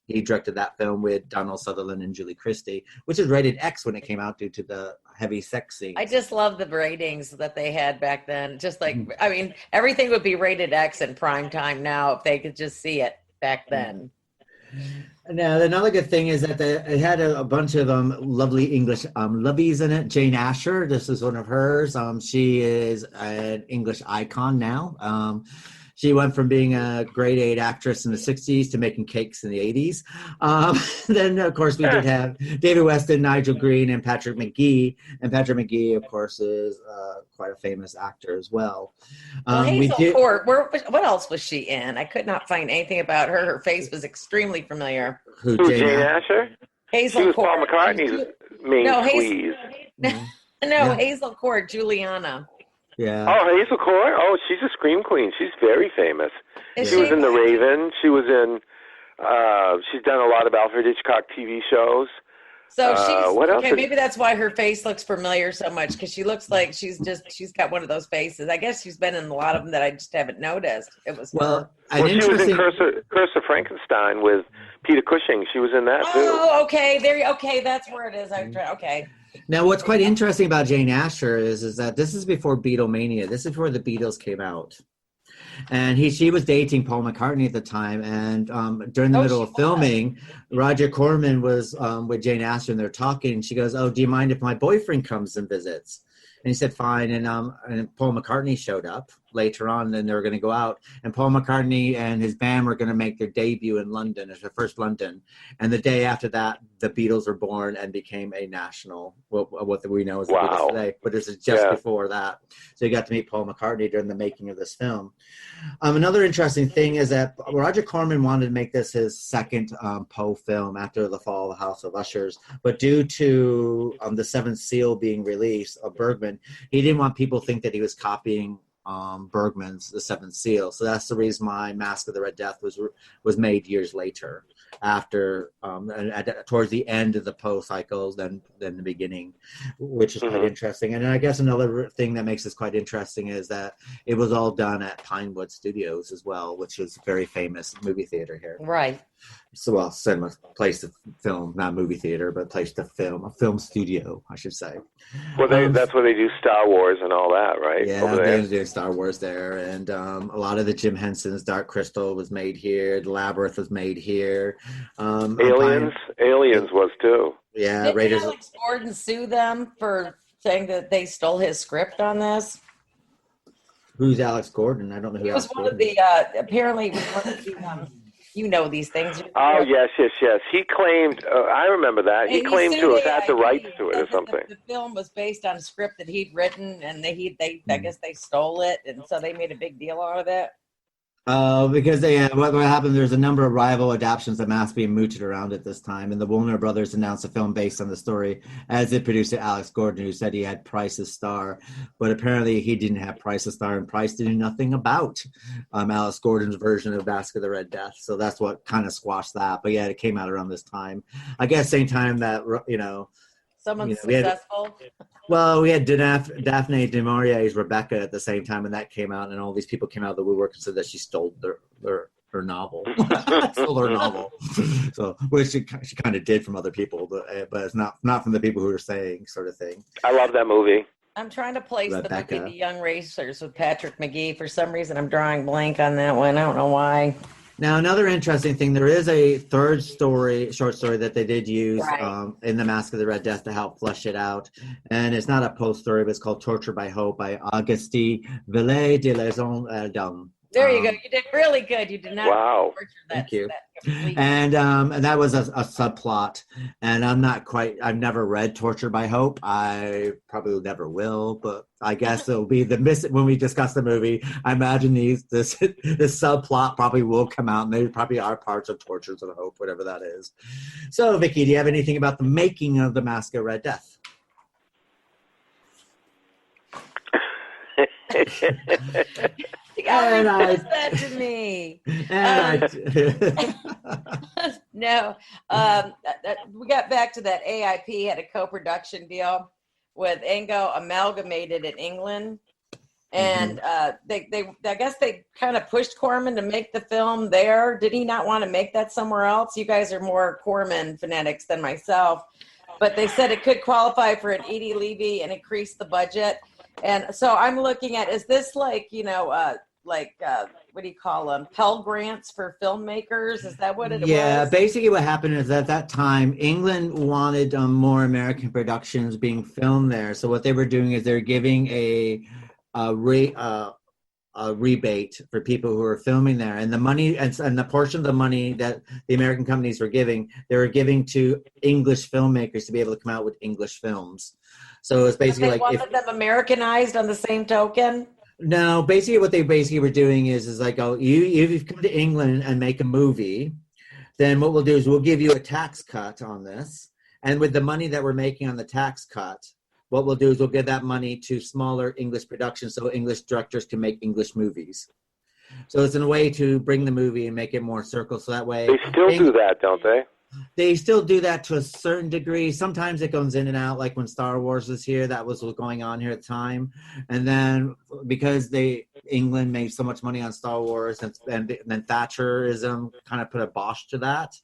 He directed that film with Donald Sutherland and Julie Christie, which is rated X when it came out due to the heavy sex scenes. I just love the ratings that they had back then. Just like, I mean, everything would be rated X in prime time now if they could just see it back then. Now, another good thing is that it had a bunch of lovely English lovies in it. Jane Asher, this is one of hers. She is an English icon now. She went from being a grade 8 actress in the 60s to making cakes in the 80s. Then, of course, we did have David Weston, Nigel Green, and Patrick McGee. And Patrick McGee, of course, is quite a famous actor as well. Hazel Court, what else was she in? I could not find anything about her. Her face was extremely familiar. Who, Jane Asher? Hazel She was Court. Paul McCartney's main squeeze. Hazel Court, Juliana. Yeah. Oh, Hazel Court? Oh, she's a scream queen. She's very famous. She was in The Raven. She was in, she's done a lot of Alfred Hitchcock TV shows. So she's, what else maybe that's why her face looks familiar so much, because she looks like she's got one of those faces. I guess she's been in a lot of them that I just haven't noticed. It was she was in Curse of Frankenstein with Peter Cushing. She was in that too. Oh, okay. Okay, that's where it is. Okay. Now, what's quite interesting about Jane Asher is that this is before Beatlemania. This is before the Beatles came out. And she was dating Paul McCartney at the time. And during the middle of filming, Roger Corman was with Jane Asher, and they're talking. And she goes, "Oh, do you mind if my boyfriend comes and visits?" And he said, "Fine." And Paul McCartney showed up. later on, then they were going to go out. And Paul McCartney and his band were going to make their debut in London, as the first London. And the day after that, the Beatles were born and became a national, what we know as the Beatles today. But this is just before that. So you got to meet Paul McCartney during the making of this film. Another interesting thing is that Roger Corman wanted to make this his second Poe film after The Fall of the House of Ushers. But due to the Seventh Seal being released of Bergman, he didn't want people to think that he was copying Bergman's The Seventh Seal. So that's the reason why Masque of the Red Death was made years later, after towards the end of the Poe cycles than the beginning, which is quite interesting. And I guess another thing that makes this quite interesting is that it was all done at Pinewood Studios as well, which is a very famous movie theater here. Right. So, well, cinema, place to film, not movie theater, but place to film, a film studio, I should say. Well, that's where they do Star Wars and all that, right? Yeah, they're doing Star Wars there. And a lot of the Jim Henson's Dark Crystal was made here. The Labyrinth was made here. Aliens was too. Yeah, Did Raiders. Alex Gordon sue them for saying that they stole his script on this? Who's Alex Gordon? I don't know who He was Alex one Gordon of the, apparently, he was one of the, you know these things. Oh, yes. He claimed, I remember that. He claimed to have had the rights to it or something. The film was based on a script that he'd written, and I guess they stole it, and so they made a big deal out of it. Because what happened, there's a number of rival adaptations that Masque being mooted around at this time, and the Warner Brothers announced a film based on the story, as it producer Alex Gordon, who said he had Price's star, but apparently he didn't have Price's star, and Price knew nothing about Alex Gordon's version of Masque of the Red Death, so that's what kind of squashed that. But yeah, it came out around this time. I guess same time that, Someone's successful. We had Daphne du Maurier's Rebecca at the same time, and that came out, and all these people came out of the woodwork and said that she stole her novel. Stole her novel. So, which she kind of did from other people, but it's not from the people who are saying, sort of thing. I love that movie. I'm trying to place Rebecca. the movie The Young Racers with Patrick McGee. For some reason, I'm drawing blank on that one. I don't know why. Now, another interesting thing, there is a third short story that they did use in The Masque of the Red Death to help flesh it out. And it's not a Poe story, but it's called Torture by Hope by Auguste Villiers de Laison. There you go. You did really good. You did not torture that. Thank you. And that was a subplot. And I've never read Torture by Hope. I probably never will, but I guess it'll be when we discuss the movie. I imagine this subplot probably will come out, and they probably are parts of Tortures of Hope, whatever that is. So, Vicky, do you have anything about the making of The Masque of Red Death? You gotta repeat that to me. No, we got back to that. AIP had a co-production deal with Ingo Amalgamated in England, and they I guess they kind of pushed Corman to make the film there. Did he not want to make that somewhere else? You guys are more Corman fanatics than myself, but they said it could qualify for an Edie Levy and increase the budget. And so I'm looking at, is this like, what do you call them? Pell Grants for filmmakers? Is that what it was? Yeah, basically what happened is at that time, England wanted more American productions being filmed there. So what they were doing is they're giving a rebate for people who are filming there. And the money and the portion of the money that the American companies were giving, they were giving to English filmmakers to be able to come out with English films. So it's basically like wanted them Americanized on the same token. No, basically what they were doing is like, oh, you've come to England and make a movie, then what we'll do is we'll give you a tax cut on this, and with the money that we're making on the tax cut, what we'll do is we'll give that money to smaller English productions so English directors can make English movies. So it's in a way to bring the movie and make it more circle. So that way they still do that, don't they? They still do that to a certain degree. Sometimes it goes in and out, like when Star Wars was here, that was what was going on here at the time. And then because England made so much money on Star Wars, and then Thatcherism kind of put a bosh to that.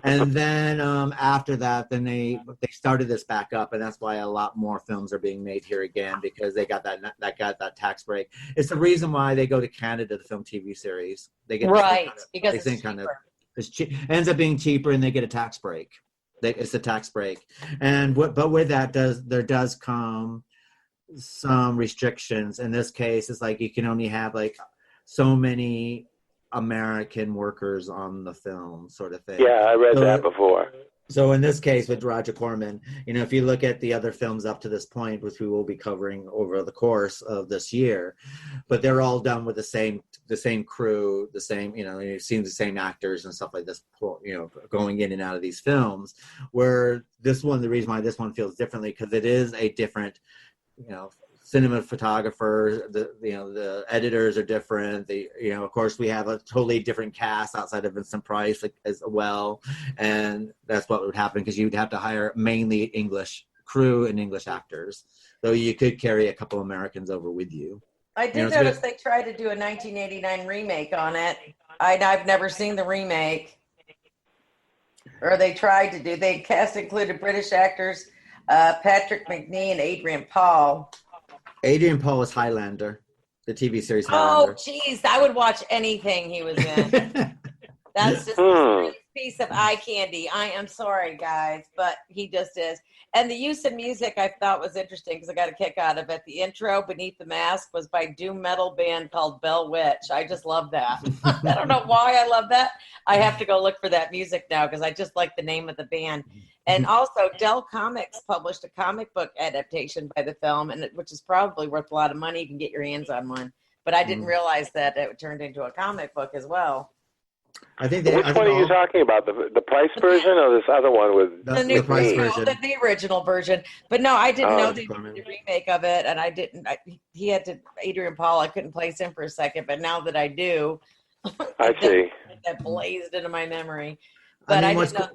And then after that, then they started this back up, and that's why a lot more films are being made here again, because they got that tax break. It's the reason why they go to Canada to film TV series. They get because it's cheaper. Ends up being cheaper, and they get a tax break. It's a tax break, but with that there does come some restrictions. In this case, it's like you can only have like so many American workers on the film, sort of thing. Yeah, I read that before. So in this case with Roger Corman, if you look at the other films up to this point, which we will be covering over the course of this year, but they're all done with the same crew, the same, you've seen the same actors and stuff like this, going in and out of these films, where this one, the reason why this one feels differently, because it is a different, cinematographer, the editors are different. Of course, we have a totally different cast outside of Vincent Price as well, and that's what would happen because you'd have to hire mainly English crew and English actors, though you could carry a couple Americans over with you. I did notice they tried to do a 1989 remake on it. I've never seen the remake, or they tried to do. They cast included British actors, Patrick Macnee and Adrian Paul. Adrian Paul is Highlander, the TV series Highlander. Oh, geez. I would watch anything he was in. That's just a piece of eye candy. I am sorry, guys, but he just is. And the use of music I thought was interesting because I got a kick out of it. The intro, Beneath the Mask, was by a doom metal band called Bell Witch. I just love that. I don't know why I love that. I have to go look for that music now because I just like the name of the band. And also, Dell Comics published a comic book adaptation by the film, which is probably worth a lot of money. You can get your hands on one. But I didn't realize that it turned into a comic book as well. Which one are you talking about? The Price version or this other one with the Price version? The original version. But no, I didn't know the remake of it, and I didn't. He had to Adrian Paul. I couldn't place him for a second, but now that I do, I see. That blazed into my memory. But I didn't know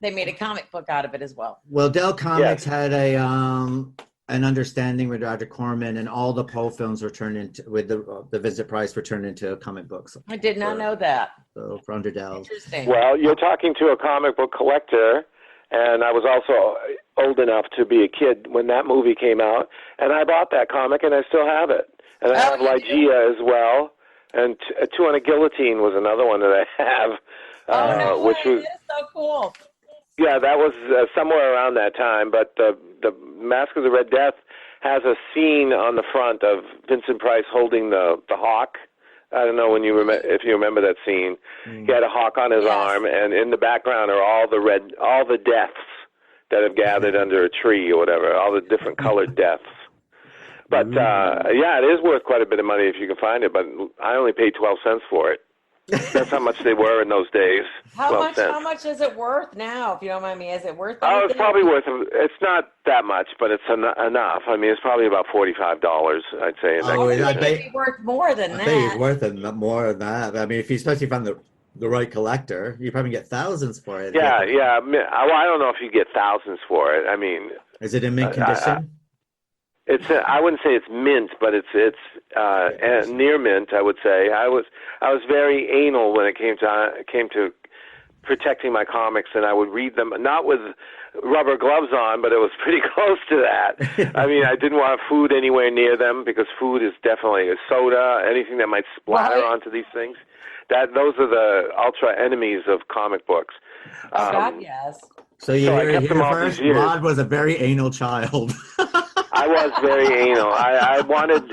they made a comic book out of it as well. Well, Dell Comics had an understanding with Roger Corman, and all the Poe films were turned into, with the Vincent Price, were turned into comic books. I did not know that. So for under Dell. Interesting. Well, you're talking to a comic book collector, and I was also old enough to be a kid when that movie came out, and I bought that comic, and I still have it. And I have Lygia as well, and Two on a Guillotine was another one that I have, which was so cool. Yeah, that was somewhere around that time, but the Masque of the Red Death has a scene on the front of Vincent Price holding the hawk. I don't know if you remember that scene. He had a hawk on his arm, and in the background are all the deaths that have gathered under a tree or whatever, all the different colored deaths. But it is worth quite a bit of money if you can find it. But I only paid 12 cents for it. That's how much they were in those days. How much is it worth now, if you don't mind me? Is it worth anything? Oh, it's probably it's not that much, but it's enough. I mean, it's probably about $45, I'd say. It'd be worth more than that. I think it's worth more than that. I mean, especially if you find the right collector, you probably get thousands for it. Yeah. Well, I don't know if you get thousands for it. I mean, is it in mint condition? I wouldn't say it's mint, but it's near mint. I would say I was very anal when it came to protecting my comics, and I would read them not with rubber gloves on, but it was pretty close to that. I mean, I didn't want food anywhere near them because food is definitely a soda, anything that might splatter onto these things. Those are the ultra enemies of comic books. God, yes. So you heard it here first. Rod was a very anal child. I was very anal. I wanted.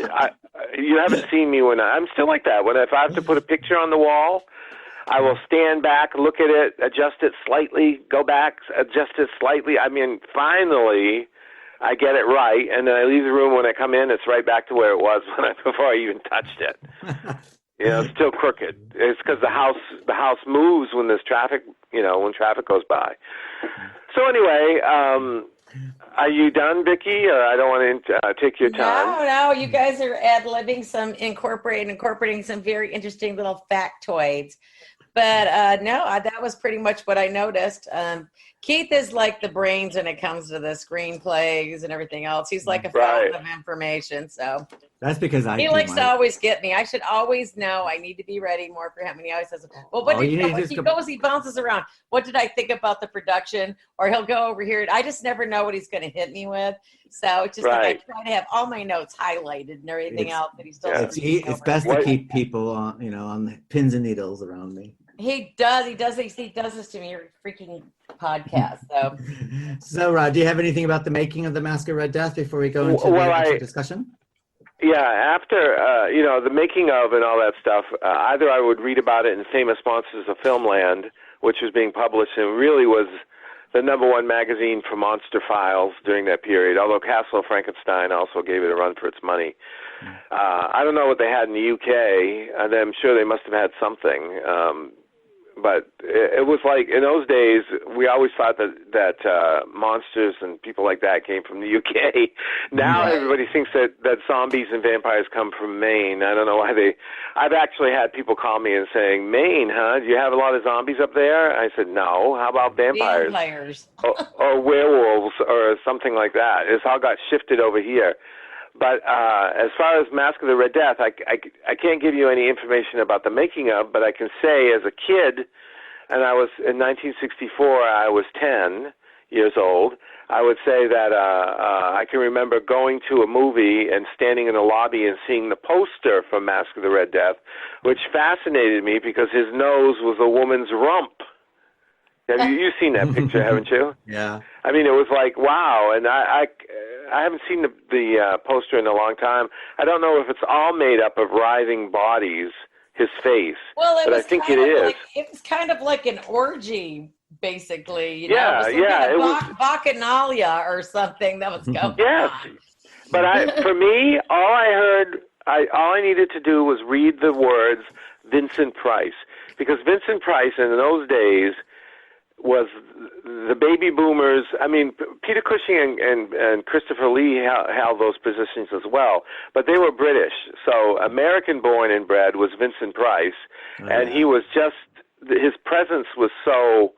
You haven't seen me when I'm still like that. If I have to put a picture on the wall, I will stand back, look at it, adjust it slightly, go back, adjust it slightly. I mean, finally, I get it right, and then I leave the room. When I come in, it's right back to where it was before I even touched it. It's still crooked. It's because the house moves when there's traffic. When traffic goes by. So anyway. Are you done, Vicki? Or I don't want to take your time. No, you guys are ad-libbing incorporating some very interesting little factoids. But no, that was pretty much what I noticed. Keith is like the brains when it comes to the screenplays and everything else. He's like a fountain of information. So that's because he likes to always get me. I should always know. I need to be ready more for him. And he always says, "Well, he bounces around. What did I think about the production?" Or he'll go over here. I just never know what he's going to hit me with. So it's just like I try to have all my notes highlighted and everything else that he's still. It's best to keep people on, on pins and needles around me. He does this to me. Your freaking podcast. So, Rod, do you have anything about the making of the Masque of Red Death before we go into the actual discussion? Yeah, after, the making of and all that stuff, either I would read about it in Famous Monsters of Filmland, which was being published and really was the #1 magazine for monster files during that period, although Castle of Frankenstein also gave it a run for its money. I don't know what they had in the UK, and I'm sure they must have had something. But it was like, in those days, we always thought that monsters and people like that came from the UK. Now everybody thinks that zombies and vampires come from Maine. I don't know why I've actually had people call me and saying, Maine, huh? Do you have a lot of zombies up there? I said, no. How about vampires? or werewolves or something like that. It's all got shifted over here. But as far as Masque of the Red Death, I can't give you any information about the making of, but I can say as a kid, and I was in 1964, I was 10 years old, I would say that I can remember going to a movie and standing in the lobby and seeing the poster for Masque of the Red Death, which fascinated me because his nose was a woman's rump. You've seen that picture, haven't you? Yeah. I mean, it was like, wow, and I haven't seen the poster in a long time. I don't know if it's all made up of writhing bodies, his face, but I think it is. It was kind of like an orgy, basically. You know? It was Bacchanalia or something that was going on. Yes, but for me, all I needed to do was read the words Vincent Price, because Vincent Price in those days was the baby boomers. I mean, Peter Cushing and Christopher Lee held those positions as well, but they were British. So American-born and bred was Vincent Price, and he was his presence was so,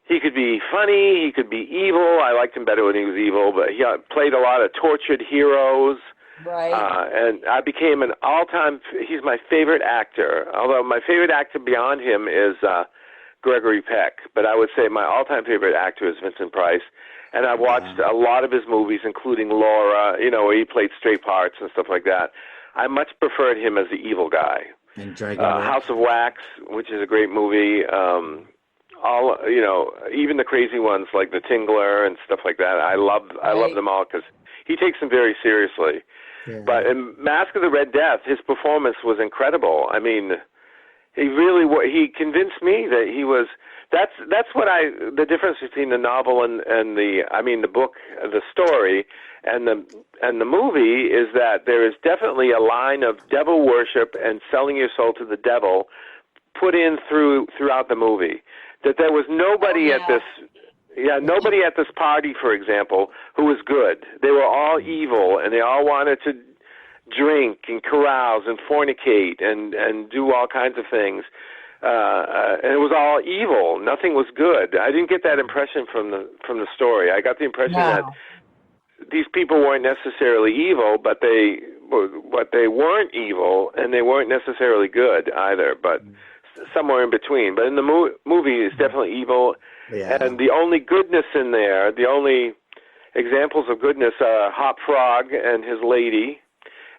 he could be funny, he could be evil. I liked him better when he was evil, but he played a lot of tortured heroes. Right. And I became an all-time, he's my favorite actor, although my favorite actor beyond him is Gregory Peck, but I would say my all-time favorite actor is Vincent Price, and I've watched a lot of his movies, including Laura, where he played straight parts and stuff like that. I much preferred him as the evil guy. And House of Wax, which is a great movie. Even the crazy ones like The Tingler and stuff like that. I love them all because he takes them very seriously. Yeah. But in Masque of the Red Death, his performance was incredible. I mean, he convinced me that he was. That's the difference between the novel and the book, the story, and the movie is that there is definitely a line of devil worship and selling your soul to the devil put in throughout the movie. That there was nobody at this party, for example, who was good. They were all evil, and they all wanted to drink and carouse and fornicate and do all kinds of things. And it was all evil. Nothing was good. I didn't get that impression from the story. I got the impression that these people weren't necessarily evil, but they weren't evil, and they weren't necessarily good either, but somewhere in between. But in the movie, it's definitely evil, and the only goodness in there, the only examples of goodness are Hop Frog and his lady,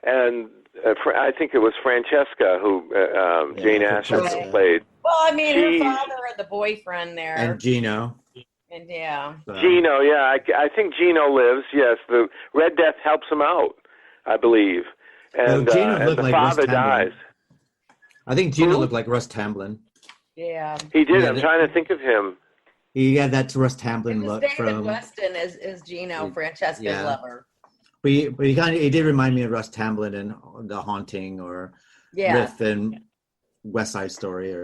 and I think it was Francesca who Jane Asher played. Well, I mean, her father and the boyfriend there. And Gino. And Gino, I think Gino lives, yes. The Red Death helps him out, I believe. And, and the father dies. I think Gino looked like Russ Tamblyn. Yeah. He did. I'm trying to think of him. He had that Russ Tamblyn look. David Weston is Gino, Francesca's lover. But he did remind me of Russ Tamblyn in The Haunting or Riff and West Side Story.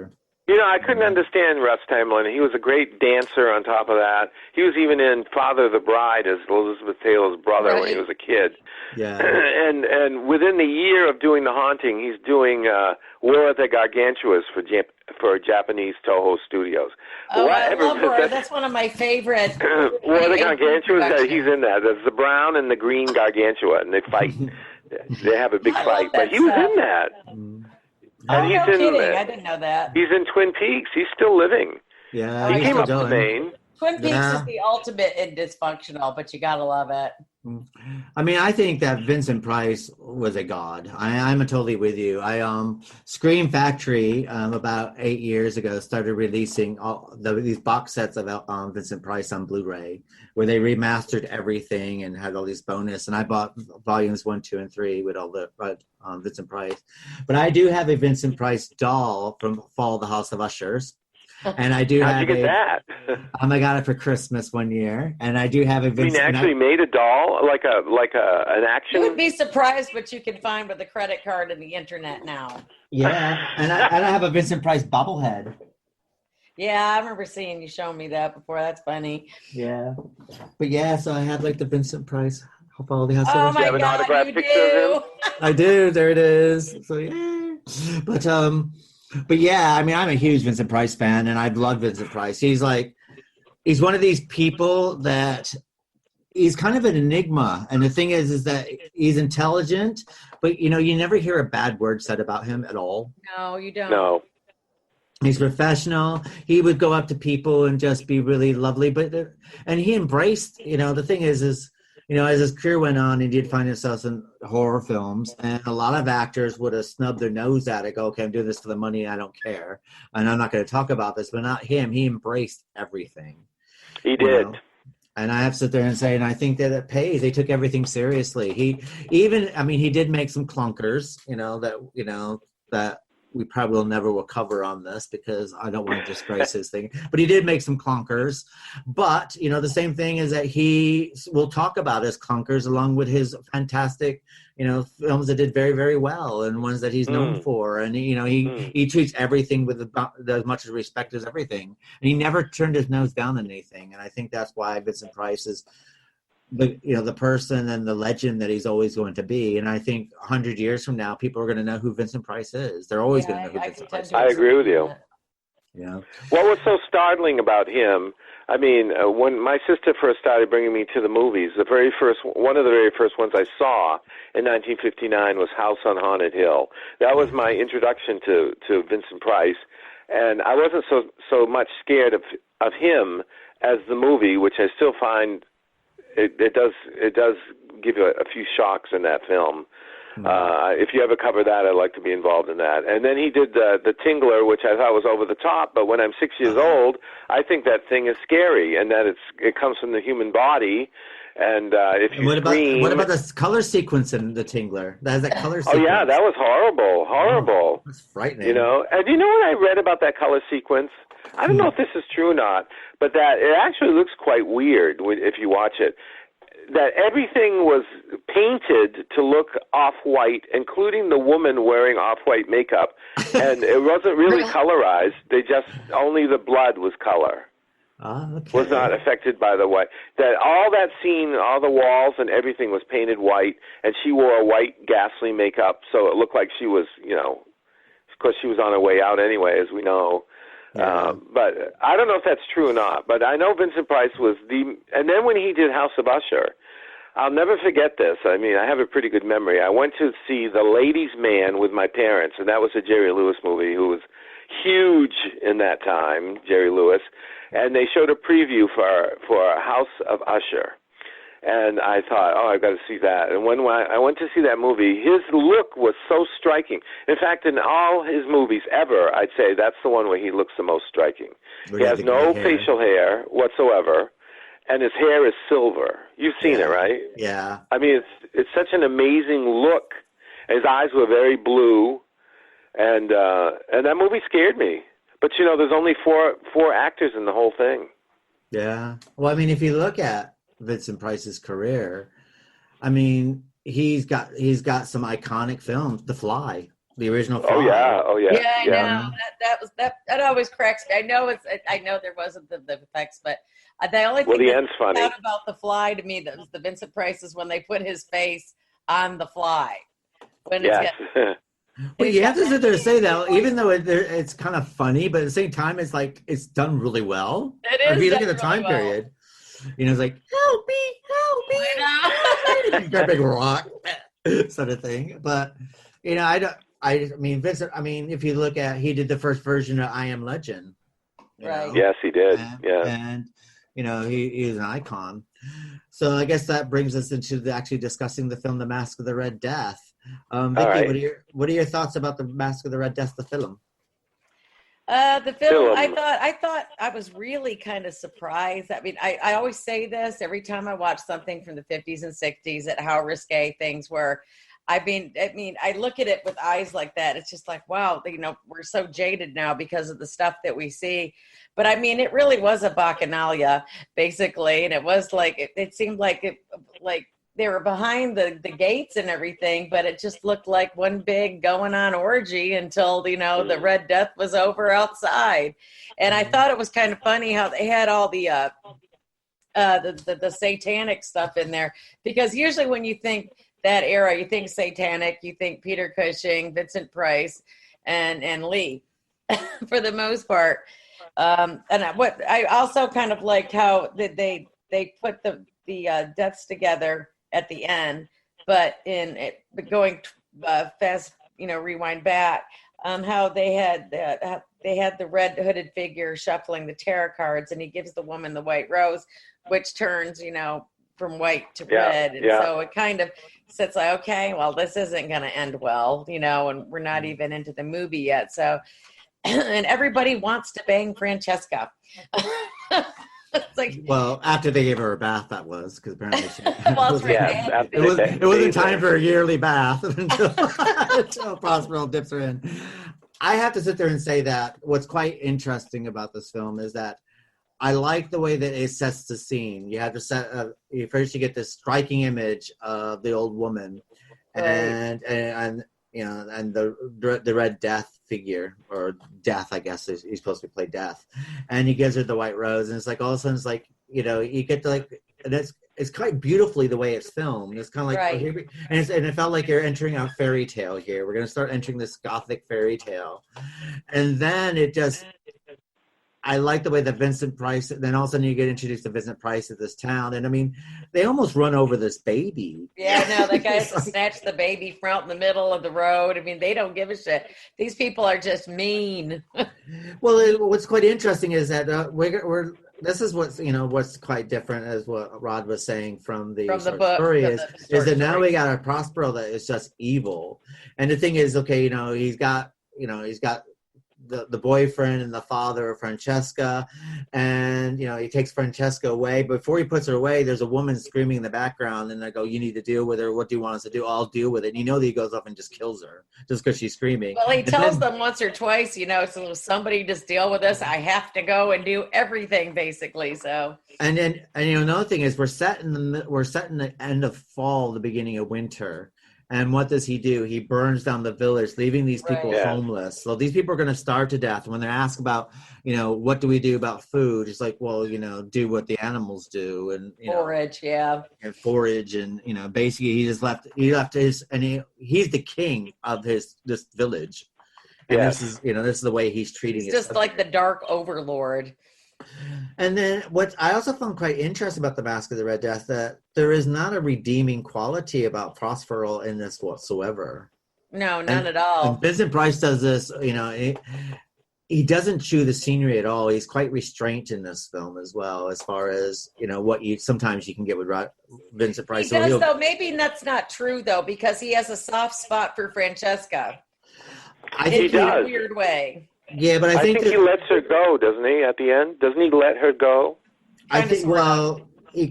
I couldn't understand Russ Tamblyn. He was a great dancer on top of that. He was even in Father of the Bride as Elizabeth Taylor's brother when he was a kid. Yeah. And within the year of doing The Haunting, he's doing War of the Gargantuas for Japanese Toho Studios. Oh, I love War. That's one of my favorite. War of the Gargantuas, he's in that. There's the brown and the green Gargantua, and they fight. They have a big fight. But he was in that. And no kidding. I didn't know that. He's in Twin Peaks. He's still living. Yeah. He came up to Maine. Twin Peaks is the ultimate in dysfunctional, but you gotta love it. I mean, I think that Vincent Price was a god. I'm totally with you. Scream Factory about 8 years ago started releasing these box sets of Vincent Price on Blu-ray, where they remastered everything and had all these bonus. And I bought volumes 1, 2, and 3 with all the Vincent Price. But I do have a Vincent Price doll from Fall of the House of Ushers. And I do How'd you get that? I got it for Christmas one year, and I do have a Vincent. You mean actually made a doll, like an action? You would be surprised what you can find with a credit card and the internet now. Yeah, and I have a Vincent Price bobblehead. Yeah, I remember seeing you showing me that before. That's funny. Yeah, but yeah, so I have like the Vincent Price. Hope all the house. Oh my God, you do! I do. There it is. So yeah, But yeah, I mean, I'm a huge Vincent Price fan, and I love Vincent Price. He's one of these people that he's kind of an enigma. And the thing is that he's intelligent, but you never hear a bad word said about him at all. No, you don't. No. He's professional. He would go up to people and just be really lovely. And he embraced, the thing is, as his career went on, he did find himself in horror films, and a lot of actors would have snubbed their nose at it, go, okay, I'm doing this for the money, I don't care. And I'm not going to talk about this, but not him. He embraced everything. He did. And I have to sit there and say, and I think that it pays. They took everything seriously. He did make some clunkers, that we probably will cover on this because I don't want to disgrace his thing. But he did make some clunkers. But, the same thing is that he will talk about his clunkers along with his fantastic, films that did very, very well and ones that he's known for. And, he treats everything with as much respect as everything. And he never turned his nose down on anything. And I think that's why Vincent Price is the person and the legend that he's always going to be. And I think 100 years from now, people are going to know who Vincent Price is. They're always going to know who Vincent Price is. I agree with you. Yeah. What was so startling about him? I mean, when my sister first started bringing me to the movies, one of the very first ones I saw in 1959 was House on Haunted Hill. That was my introduction to Vincent Price, and I wasn't so much scared of him as the movie, which I still find. It does give you a few shocks in that film. If you ever cover that, I'd like to be involved in that. And then he did the Tingler, which I thought was over the top. But when I'm 6 years old, I think that thing is scary, and that it comes from the human body. And if you scream, what about the color sequence in the Tingler? That has that color sequence. Oh yeah, that was horrible. That's frightening. And you know what I read about that color sequence? I don't know if this is true or not, but that it actually looks quite weird if you watch it. That everything was painted to look off-white, including the woman wearing off-white makeup, and it wasn't really colorized. Only the blood was color. Okay. Was not affected by the white. That scene, all the walls and everything was painted white, and she wore a white ghastly makeup, so it looked like she was, of course she was on her way out anyway, as we know. Yeah. But I don't know if that's true or not, but I know Vincent Price was and then when he did House of Usher, I'll never forget this. I mean, I have a pretty good memory. I went to see The Ladies' Man with my parents, and that was a Jerry Lewis movie, who was huge in that time, Jerry Lewis, and they showed a preview for House of Usher. And I thought, I've got to see that. And when I went to see that movie, his look was so striking. In fact, in all his movies ever, I'd say that's the one where he looks the most striking. He has no facial hair whatsoever, and his hair is silver. You've seen it, right? Yeah. I mean, it's such an amazing look. His eyes were very blue, and that movie scared me. But, there's only four actors in the whole thing. Yeah. Well, I mean, if you look at Vincent Price's career, I mean, he's got some iconic films. The Fly, the original Fly. Oh yeah. Yeah, I know. That always cracks me. I know there wasn't the effects, but the only thing the end's funny about The Fly to me that was the Vincent Price is when they put his face on the fly. Well, you have to sit there and say that, even though it's kind of funny, but at the same time, it's like it's done really well. It is. If you look at the time period. It's like, help me, got a big rock sort of thing. But, I mean, Vincent, if you look at, he did the first version of I Am Legend. Right. Yes, he did. And he is an icon. So I guess that brings us into actually discussing the film, The Masque of the Red Death. Vicky, right. what are your thoughts about The Masque of the Red Death, the film? The film, I thought I was really kind of surprised. I mean, I always say this every time I watch something from the 50s and 60s at how risque things were. I mean, I look at it with eyes like that. It's just like, wow, we're so jaded now because of the stuff that we see. But I mean, it really was a bacchanalia, basically. And it was like, it seemed like they were behind the gates and everything, but it just looked like one big going on orgy until, the Red Death was over outside. And I thought it was kind of funny how they had all the satanic stuff in there, because usually when you think that era, you think satanic, you think Peter Cushing, Vincent Price, and Lee, for the most part. And what I also kind of liked how they put the deaths together at the end, but going fast, rewind back, how they had the red hooded figure shuffling the tarot cards, and he gives the woman the white rose, which turns, from white to red. And so it kind of sits like, okay, well, this isn't going to end well, and we're not even into the movie yet. So, and everybody wants to bang Francesca. It's like, well, after they gave her a bath, that was, because apparently it wasn't time for a yearly bath until Prospero dips her in. I have to sit there and say that what's quite interesting about this film is that I like the way that it sets the scene. You have to set first you get this striking image of the old woman, and the Red Death figure, or Death, I guess he's supposed to play Death, and he gives her the white rose, and it's like all of a sudden it's like you get to and it's quite beautifully the way it's filmed. It's kind of like and it felt like you're entering a fairy tale here. We're going to start entering this Gothic fairy tale, and then it just. I like the way that Vincent Price, then all of a sudden you get introduced to Vincent Price at this town. And I mean, they almost run over this baby. Yeah, no, that guy has to snatch the baby from out in the middle of the road. I mean, they don't give a shit. These people are just mean. Well, what's quite interesting is that this is what's quite different, as what Rod was saying from the book, story is that now we got a Prospero that is just evil. And the thing is, okay, he's got the boyfriend and the father of Francesca, and he takes Francesca away. Before he puts her away, there's a woman screaming in the background, and I go, "You need to deal with her. What do you want us to do? I'll deal with it." And that he goes off and just kills her just because she's screaming. Well, he tells them once or twice, so somebody just deal with this. I have to go and do everything, basically. So. And then another thing is we're set in the end of fall, the beginning of winter. And what does he do? He burns down the village, leaving these people homeless. So these people are going to starve to death. And when they're asked about, what do we do about food? It's like, well, do what the animals do, and forage, and forage, and basically he left his, and he's the king of this village. And this is the way he's treating it. He's just like the dark overlord. And then what I also found quite interesting about the Masque of the Red Death, that there is not a redeeming quality about Prospero in this whatsoever. No, none at all. And Vincent Price does this, he doesn't chew the scenery at all. He's quite restrained in this film as well, as far as, what sometimes you can get with Vincent Price. He does, though. Maybe that's not true, though, because he has a soft spot for Francesca. I think he does. In a weird way. Yeah, but I think he lets her go, doesn't he? At the end, doesn't he let her go? I think. Well, he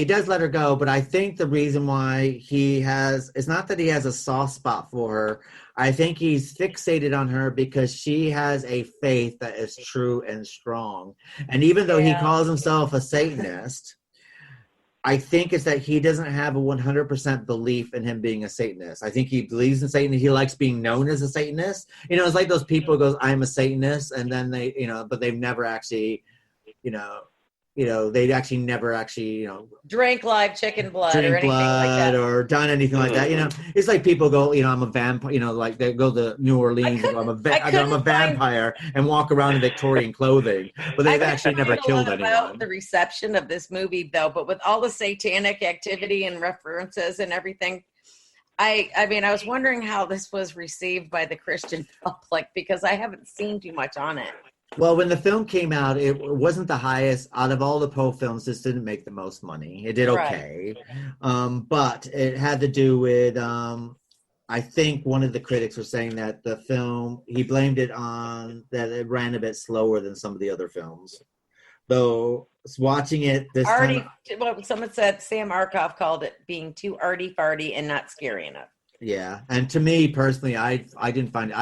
does let her go, but I think the reason why it's not that he has a soft spot for her. I think he's fixated on her because she has a faith that is true and strong, and even though he calls himself a Satanist. I think it's that he doesn't have a 100% belief in him being a Satanist. I think he believes in Satan. He likes being known as a Satanist. It's like those people who goes, "I'm a Satanist," and then they, but they've never actually, they'd actually never actually, drank live chicken blood or anything like that, or done anything like that. It's like people go, I'm a vampire. Like they go to New Orleans and go, I'm a vampire, and walk around in Victorian clothing, but they've actually never killed anyone. About the reception of this movie, though, but with all the satanic activity and references and everything, I was wondering how this was received by the Christian public, because I haven't seen too much on it. Well, when the film came out, it wasn't the highest out of all the Poe films. This didn't make the most money. It did okay, but it had to do with. I think one of the critics was saying that the film, he blamed it on that it ran a bit slower than some of the other films. Though watching it this time, well, someone said Sam Arkoff called it being too arty-farty and not scary enough. yeah. And to me personally, I didn't find it.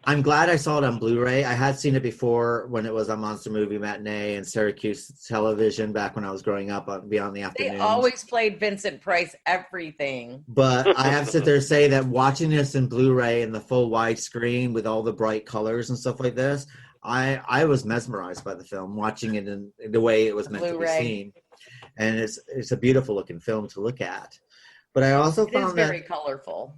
I'm glad I saw it on Blu-ray. I had seen it before when it was on Monster Movie Matinee and Syracuse Television back when I was growing up on Beyond the Afternoon. They always played Vincent Price everything. But I have to sit there and say that watching this in Blu-ray in the full widescreen with all the bright colors and stuff like this, I was mesmerized by the film, watching it in the way it was meant to be seen. And it's a beautiful looking film to look at. But I also found that very colorful.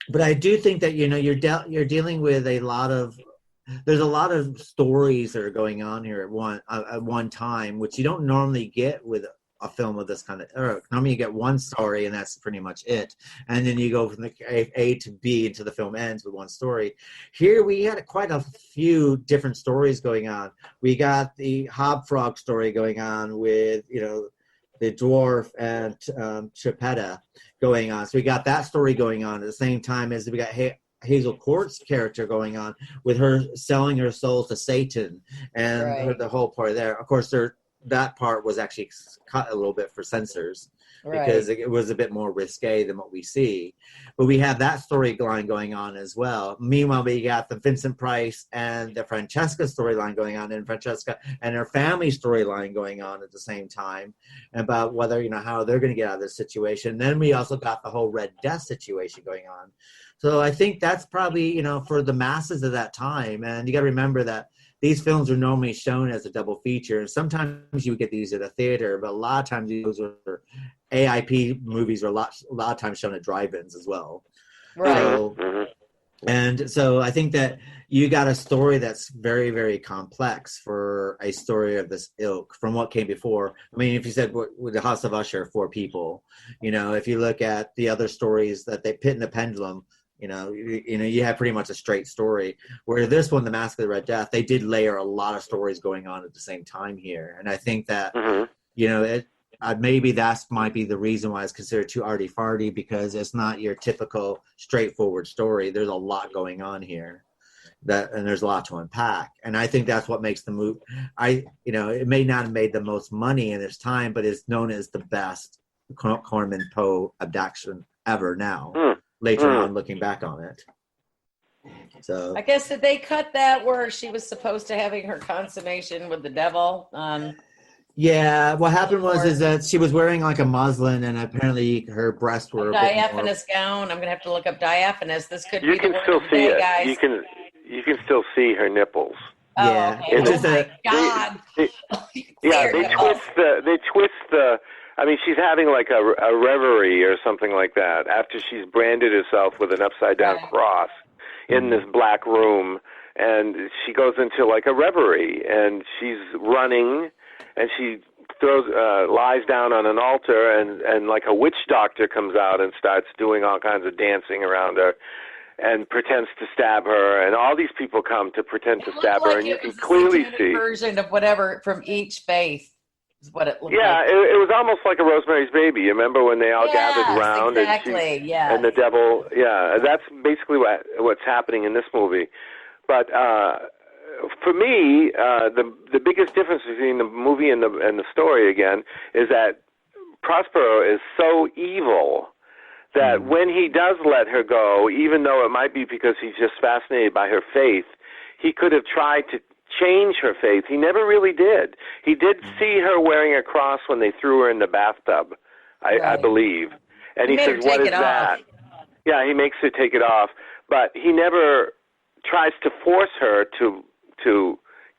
But I do think that you're dealing with there's a lot of stories that are going on here at one time, which you don't normally get with a film of this kind of era. Normally you get one story and that's pretty much it, and then you go from the A to B until the film ends with one story. Here we had quite a few different stories going on. We got the Hobfrog story going on with the dwarf and Chipetta going on. So we got that story going on at the same time as we got Hazel Court's character going on with her selling her soul to Satan and the whole part there. Of course, that part was actually cut a little bit for censors because it was a bit more risque than what we see. But we have that storyline going on as well. Meanwhile, we got the Vincent Price and the Francesca storyline going on, and Francesca and her family storyline going on at the same time about whether, how they're going to get out of this situation. Then we also got the whole Red Death situation going on. So I think that's probably, for the masses of that time. And you got to remember that these films are normally shown as a double feature. Sometimes you would get these at a theater, but a lot of times those are AIP movies are a lot of times shown at drive-ins as well. Right. So I think that you got a story that's very, very complex for a story of this ilk from what came before. I mean, if you said with the House of Usher, 4 people, if you look at the other stories that they Pit and the Pendulum, you have pretty much a straight story. Where this one, The Masque of the Red Death, they did layer a lot of stories going on at the same time here. And I think that, maybe that might be the reason why it's considered too arty-farty, because it's not your typical straightforward story. There's a lot going on here. And there's a lot to unpack. And I think that's what makes the movie, it may not have made the most money in its time, but it's known as the best Corman Poe abduction ever now. Later on, looking back on it. So I guess did they cut that where she was supposed to having her consummation with the devil? Yeah, what happened is that she was wearing like a muslin, and apparently her breasts were diaphanous gown. I'm gonna have to look up diaphanous. This could you be can the still word of the see day, it. guys. You can still see her nipples. Yeah, okay. My God. They twist the. I mean, she's having like a reverie or something like that after she's branded herself with an upside-down cross in this black room, and she goes into like a reverie, and she's running, and she lies down on an altar, and like a witch doctor comes out and starts doing all kinds of dancing around her and pretends to stab her, and all these people come to pretend to stab her, and you can clearly see version of whatever from each faith. Is what it looked like. It was almost like a Rosemary's Baby. You remember when they all gathered around and the devil? Yeah, that's basically what's happening in this movie. But for me, the biggest difference between the movie and the story again is that Prospero is so evil that when he does let her go, even though it might be because he's just fascinated by her faith, he could have tried to change her faith. He never really did. He did see her wearing a cross when they threw her in the bathtub, I believe. And he says, "What is that?" Yeah, he makes her take it off, but he never tries to force her to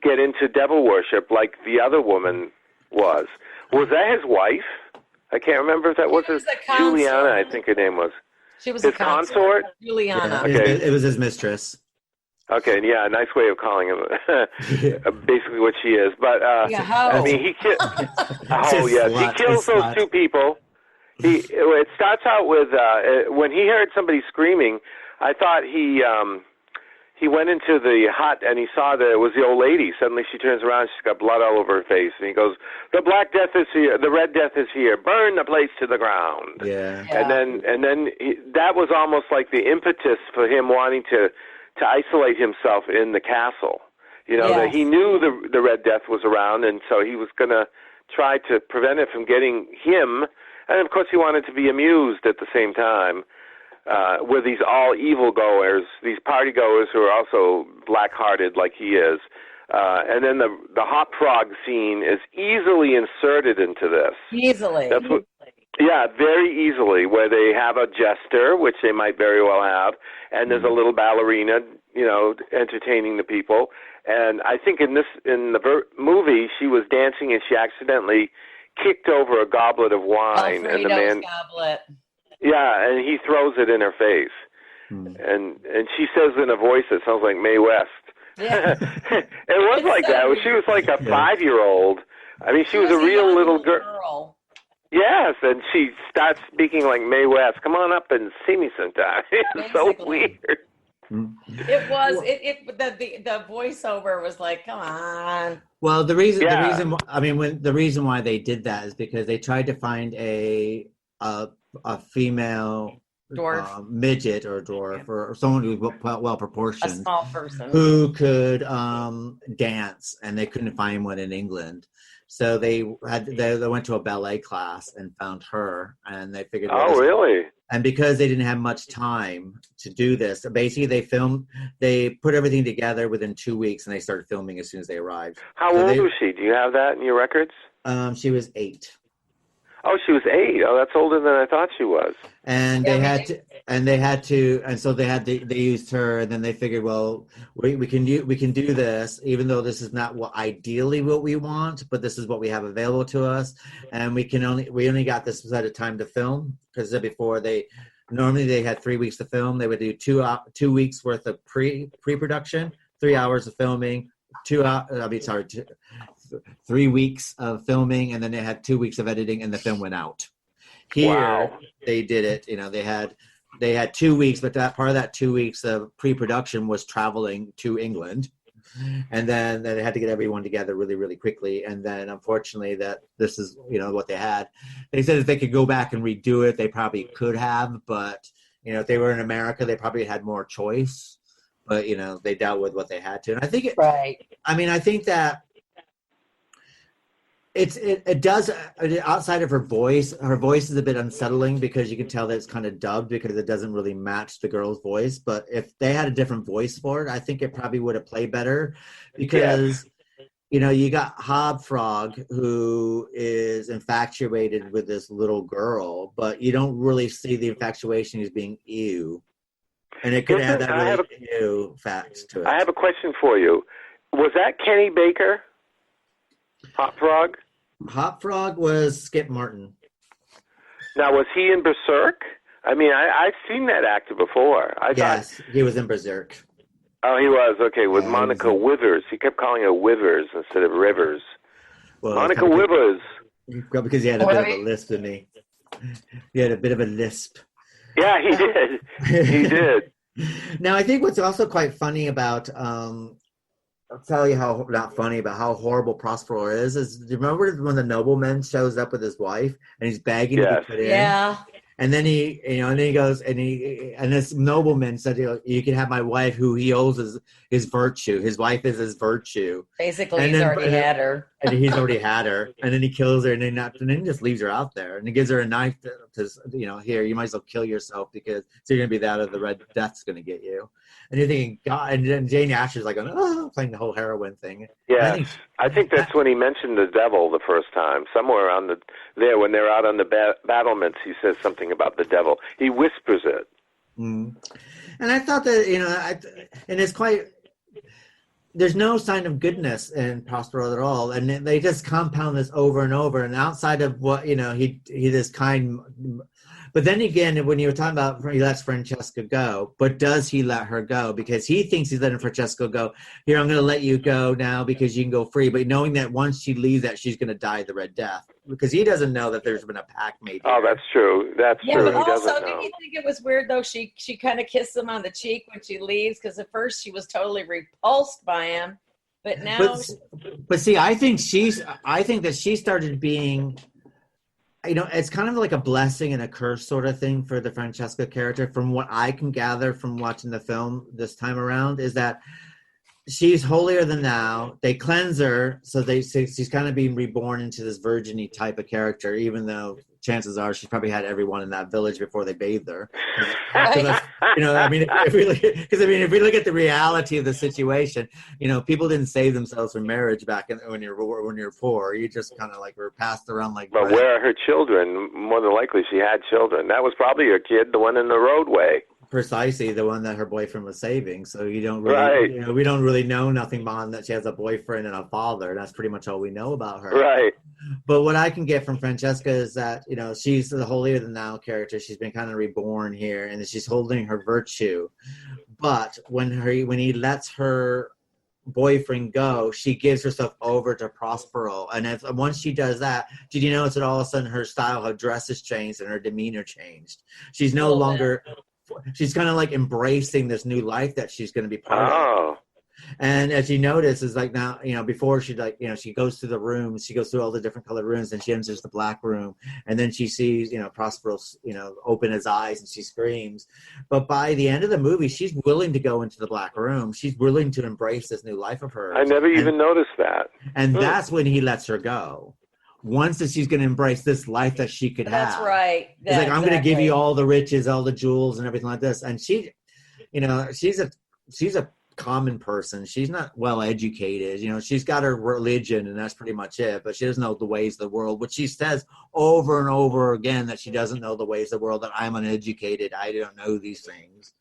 get into devil worship like the other woman was. Was that his wife? I can't remember if that was his Juliana, I think her name was. She was his consort. Juliana. Yeah, it was his mistress. Okay, yeah, nice way of calling him. Basically, what she is. But I mean, he kills those 2 people. It starts out with when he heard somebody screaming. I thought he he went into the hut and he saw that it was the old lady. Suddenly she turns around, she's got blood all over her face, and he goes, "The Black Death is here. The Red Death is here. Burn the place to the ground." Yeah. And then that was almost like the impetus for him wanting to isolate himself in the castle. You know, that he knew the Red Death was around, and so he was going to try to prevent it from getting him. And of course, he wanted to be amused at the same time. With these all evil goers, these party goers who are also black-hearted like he is. And then the hop frog scene is easily inserted into this. Easily. That's what, yeah, very easily, where they have a jester, which they might very well have, and there's a little ballerina, you know, entertaining the people. And I think in the movie, she was dancing and she accidentally kicked over a goblet of wine, and the man goblet. Yeah, and he throws it in her face. And she says in a voice that sounds like Mae West. Yeah. It was like that. She was like a 5-year-old. I mean, she was a real little girl. Yes, and she starts speaking like Mae West. Come on up and see me sometime. It's so weird. It was. The voiceover was like, come on. Well, the reason why they did that is because they tried to find a female dwarf, midget or dwarf, or someone who was well proportioned, a small person who could dance, and they couldn't find one in England. So they went to a ballet class and found her, and they figured. Oh, really? And because they didn't have much time to do this, basically they put everything together within 2 weeks, and they started filming as soon as they arrived. How old was she? Do you have that in your records? She was 8. Oh, she was 8. Oh, that's older than I thought she was. And they used her, and then they figured, well, we can do this, even though this is not ideally what we want, but this is what we have available to us, and we only got this set of time to film, because before normally they had 3 weeks to film. They would do 2 weeks worth of pre-production, 3 hours of filming, 3 weeks of filming, and then they had 2 weeks of editing, and the film went out. Here, they did it. You know, they had 2 weeks, but that part of that 2 weeks of pre-production was traveling to England, and then they had to get everyone together really, really quickly. And then, unfortunately, that this is what they had. They said if they could go back and redo it, they probably could have, but if they were in America, they probably had more choice. But they dealt with what they had to, and I think I think that. It does, outside of her voice is a bit unsettling, because you can tell that it's kind of dubbed, because it doesn't really match the girl's voice. But if they had a different voice for it, I think it probably would have played better, because you got Hobfrog, who is infatuated with this little girl, but you don't really see the infatuation as being ew. And it could have that really ew fact to it. I have a question for you. Was that Kenny Baker? Hopfrog? Hopfrog was Skip Martin. Now, was he in Berserk? I mean, I've seen that actor before. Yes, he was in Berserk. Oh, he was? Okay, with Monica Withers. He kept calling her Withers instead of Rivers. Well, Monica Withers. Because he had a bit of a lisp, didn't he? He had a bit of a lisp. Yeah, he did. He did. Now, I think what's also quite funny about... I'll tell you how not funny, about how horrible Prospero is. Do you remember when the nobleman shows up with his wife and he's begging to be put in? Yeah. And then he goes, and this nobleman said, you can have my wife, who he owes his virtue. His wife is his virtue. Basically, he's already had her. And he's already had her. And then he kills her, and then he just leaves her out there. And he gives her a knife to here, you might as well kill yourself, because you're going to be that, or the Red Death's going to get you. And you're thinking, God, and then Jane Asher's like, playing the whole heroin thing. Yeah, I think that's when he mentioned the devil the first time. Somewhere around there, when they're out on the battlements, he says something about the devil. He whispers it. Mm. And I thought that, and it's quite, there's no sign of goodness in Prospero at all. And they just compound this over and over. And outside of what, he this kind But then again, when you were talking about he lets Francesca go, but does he let her go? Because he thinks he's letting Francesca go. Here, I'm going to let you go now because you can go free. But knowing that once she leaves, that she's going to die the Red Death. Because he doesn't know that there's been a pact made. Oh, that's true. That's true. But He also, doesn't did know. you think it was weird though? She kind of kissed him on the cheek when she leaves, because at first she was totally repulsed by him, but now. But see, I think that she started being. It's kind of like a blessing and a curse sort of thing for the Francesca character. From what I can gather from watching the film this time around, is that she's holier than thou. They cleanse her, so she's kind of being reborn into this virgin-y type of character, even though chances are she's probably had everyone in that village before they bathed her. If we look at the reality of the situation, people didn't save themselves from marriage back when you're poor. You just kind of like were passed around like. But where are her children? More than likely, she had children. That was probably her kid, the one in the roadway. Precisely, the one that her boyfriend was saving. So you don't really, we don't really know nothing beyond that she has a boyfriend and a father. That's pretty much all we know about her. Right. But what I can get from Francesca is that, she's the holier than thou character. She's been kind of reborn here, and she's holding her virtue. But when he lets her boyfriend go, she gives herself over to Prospero. And once she does that, did you notice that all of a sudden her style, her dress has changed and her demeanor changed? She's no longer... She's kind of like embracing this new life that she's going to be part of. And as you notice, is like now, before she she goes through the rooms, she goes through all the different colored rooms, and she enters the black room, and then she sees, Prospero, open his eyes, and she screams. But by the end of the movie, she's willing to go into the black room. She's willing to embrace this new life of hers. I never even noticed that. And that's when he lets her go. Once that she's going to embrace this life that she could have. That's right. It's like, I'm going to give you all the riches, all the jewels and everything like this. And she, she's a common person. She's not well educated. She's got her religion and that's pretty much it. But she doesn't know the ways of the world, which she says over and over again that she doesn't know the ways of the world, that I'm uneducated. I don't know these things.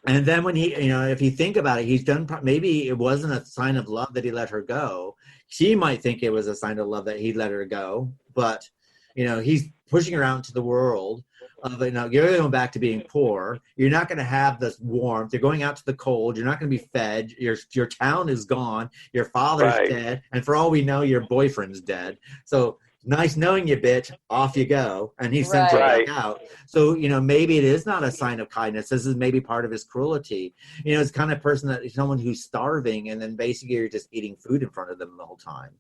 And then when he, if you think about it, he's done, maybe it wasn't a sign of love that he let her go. She might think it was a sign of love that he let her go, but, he's pushing her out into the world of, you're going back to being poor. You're not going to have this warmth. You're going out to the cold. You're not going to be fed. Your town is gone. Your father's dead. And for all we know, your boyfriend's dead. So nice knowing you, bitch. Off you go. And he sends her back out. So, maybe it is not a sign of kindness. This is maybe part of his cruelty. It's the kind of person that someone who's starving, and then basically you're just eating food in front of them the whole time.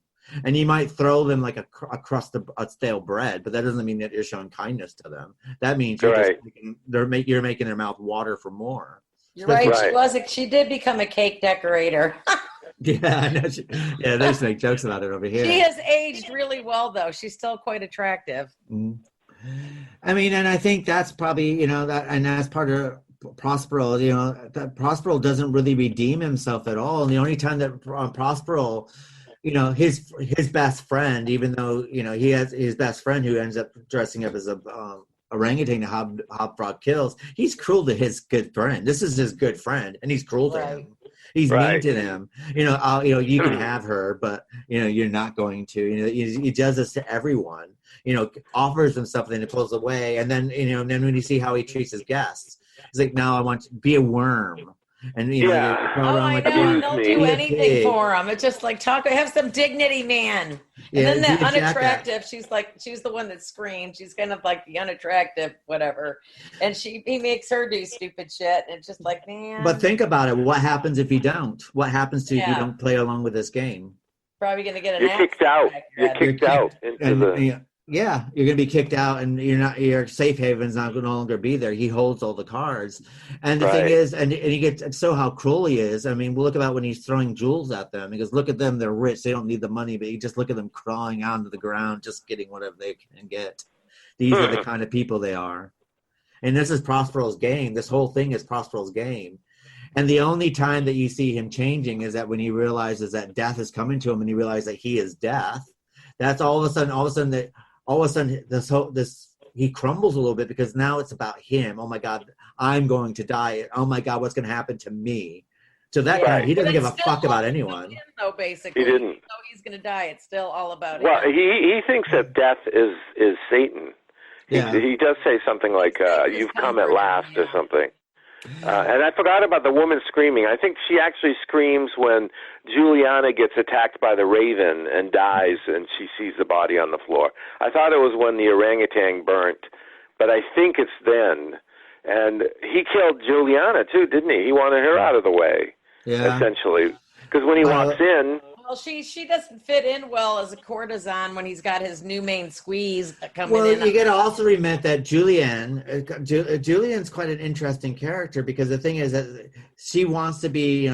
And you might throw them like a crust of stale bread, but that doesn't mean that you're showing kindness to them. That means you're making their mouth water for more. You're right. She did become a cake decorator. Yeah, I know. They used to make jokes about it over here. She has aged really well, though. She's still quite attractive. Mm-hmm. And I think that's probably, and that's part of Prospero, that Prospero doesn't really redeem himself at all. And the only time that Prospero, his best friend, even though, he has his best friend who ends up dressing up as a orangutan to Hopfrog kills, he's cruel to his good friend. This is his good friend, and he's cruel to him. He's mean to them. You can have her, but you're not going to. He does this to everyone. Offers them something and pulls away, and then then when you see how he treats his guests, he's like, "No, I want to be a worm." And I know. They'll do anything for him. It's just like have some dignity, man. And then the unattractive, she's the one that screams. She's kind of like the unattractive, whatever. And he makes her do stupid shit. And it's just like, man. But think about it. What happens if you don't? What happens to you if you don't play along with this game? Probably going to get You're kicked out. You're kicked out into the. Yeah, you're going to be kicked out, and your safe haven's not going to no longer be there. He holds all the cards, and the thing is, and you get how cruel he is. I mean, look about when he's throwing jewels at them. He goes, "Look at them; they're rich. They don't need the money." But you just look at them crawling onto the ground, just getting whatever they can get. These are the kind of people they are, and this is Prospero's game. This whole thing is Prospero's game. And the only time that you see him changing is that when he realizes that death is coming to him, and he realizes that he is death. That's all of a sudden he crumbles a little bit, because now it's about him. Oh my God, I'm going to die. Oh my God, what's going to happen to me? So that guy, he doesn't give a fuck about anyone. No, basically, he didn't. So he's going to die. It's still all about him. Well, he thinks that death is Satan. He does say something like, "You've come at last," or something. And I forgot about the woman screaming. I think she actually screams when Juliana gets attacked by the raven and dies, and she sees the body on the floor. I thought it was when the orangutan burnt, but I think it's then. And he killed Juliana too, didn't he? He wanted her out of the way, essentially, because when he walks in. Well, she doesn't fit in well as a courtesan when he's got his new main squeeze coming in. Well, you got to also remember that Julian's quite an interesting character, because the thing is that she wants to be,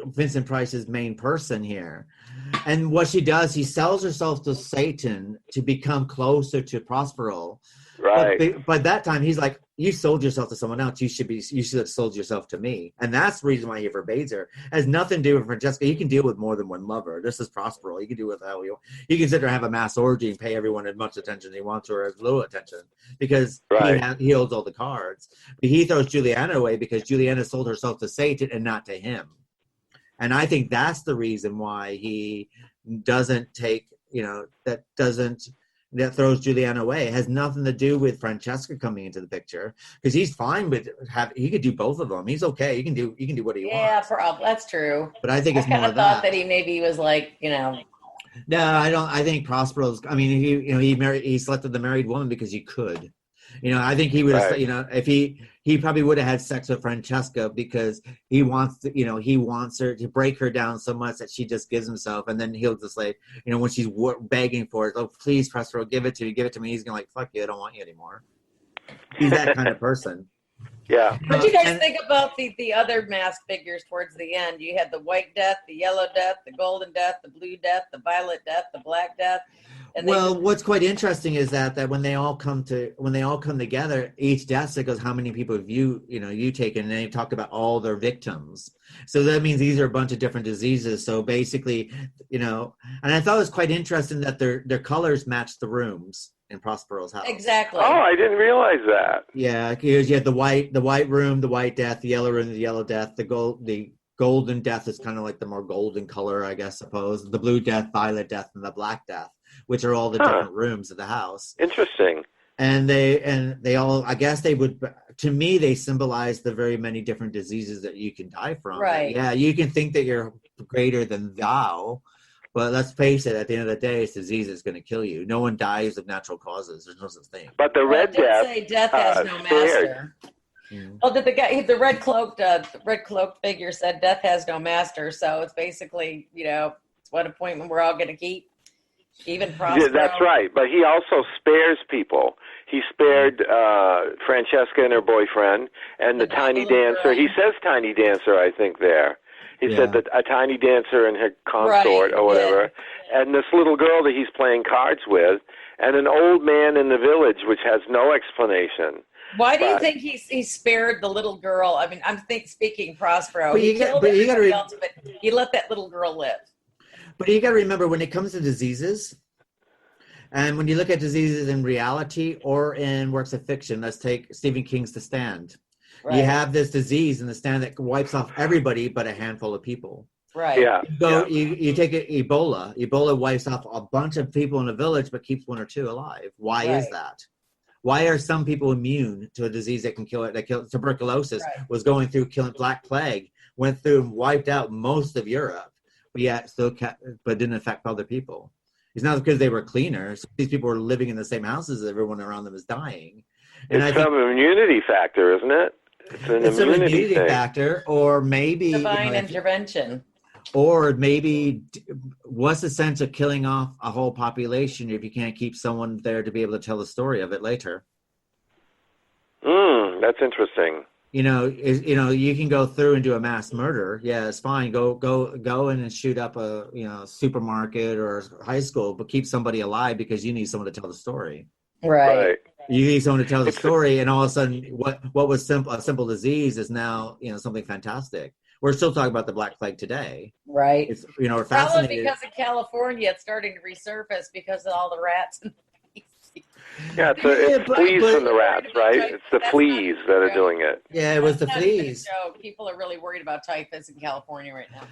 Vincent Price's main person here. And what she does, he sells herself to Satan to become closer to Prospero. Right. But that time he's like, you sold yourself to someone else. You should have sold yourself to me. And that's the reason why he forbids her. It has nothing to do with Francesca. He can deal with more than one lover. This is Prospero. He can do with how he can sit there and have a mass orgy and pay everyone as much attention as he wants or as little attention, because he holds all the cards. But he throws Juliana away because Juliana sold herself to Satan and not to him. And I think that's the reason why he doesn't take, that throws Juliana away. It has nothing to do with Francesca coming into the picture, because he's fine with he could do both of them. He's okay. He can do what he wants. Yeah, that's true. But I think it's more of thought that he maybe was like, No, I don't. I think Prospero's. I mean, he slept with the married woman because he could. I think he would have. If he probably would have had sex with Francesca because he wants her to break her down so much that she just gives himself, and then he'll just like, when she's begging for it, oh please, Prospero, give it to me. He's gonna like, fuck you, I don't want you anymore. He's that kind of person. Yeah. What do you guys think about the other masked figures towards the end? You had the white death, the yellow death, the golden death, the blue death, the violet death, the black death. And what's quite interesting is that when they all come together, each death goes, how many people have you taken, and they talk about all their victims. So that means these are a bunch of different diseases. So basically, and I thought it was quite interesting that their colors matched the rooms in Prospero's house. Exactly. Oh, I didn't realize that. Yeah, because you had the white room, the white death, the yellow room, the yellow death, the golden death is kind of like the more golden color, I guess, suppose. The blue death, violet death, and the black death, which are all the different rooms of the house. Interesting. And they all, I guess they would, to me, they symbolize the very many different diseases that you can die from. Right. Yeah, you can think that you're greater than thou, but let's face it, at the end of the day, it's disease that's going to kill you. No one dies of natural causes. There's no such thing. But the red death, say death has no master. Well, the red cloaked figure said death has no master. So it's basically, it's what appointment we're all going to keep. Even Prospero. Yeah, that's right. But he also spares people. He spared Francesca and her boyfriend and the tiny dancer. He says tiny dancer, I think, there. He said that a tiny dancer and her consort or whatever. Yeah. And this little girl that he's playing cards with. And an old man in the village, which has no explanation. Why do you think he spared the little girl? I mean, I'm speaking Prospero. But he killed everybody else, but he let that little girl live. But you got to remember, when it comes to diseases, and when you look at diseases in reality or in works of fiction, let's take Stephen King's The Stand. Right. You have this disease in The Stand that wipes off everybody but a handful of people. Right. Yeah. You take Ebola. Ebola wipes off a bunch of people in a village but keeps one or two alive. Why is that? Why are some people immune to a disease that can kill it? That killed tuberculosis was going through killing Black Plague, went through and wiped out most of Europe. But yet but didn't affect other people. It's not because they were cleaners. These people were living in the same houses. Everyone around them is dying. And it's some immunity factor, isn't it? It's an immunity factor, or maybe divine intervention. Or maybe, what's the sense of killing off a whole population if you can't keep someone there to be able to tell the story of it later? That's interesting. You can go through and do a mass murder. Yeah, it's fine. Go in and shoot up a supermarket or high school, but keep somebody alive because you need someone to tell the story. Right. You need someone to tell the story, and all of a sudden, what was a simple disease is now something fantastic. We're still talking about the Black Plague today. Right. It's, we're probably fascinated. because of California, it's starting to resurface because of all the rats. Yeah, it's fleas from the rats, right? It's the fleas that are doing it. Yeah, it was the fleas. People are really worried about typhus in California right now.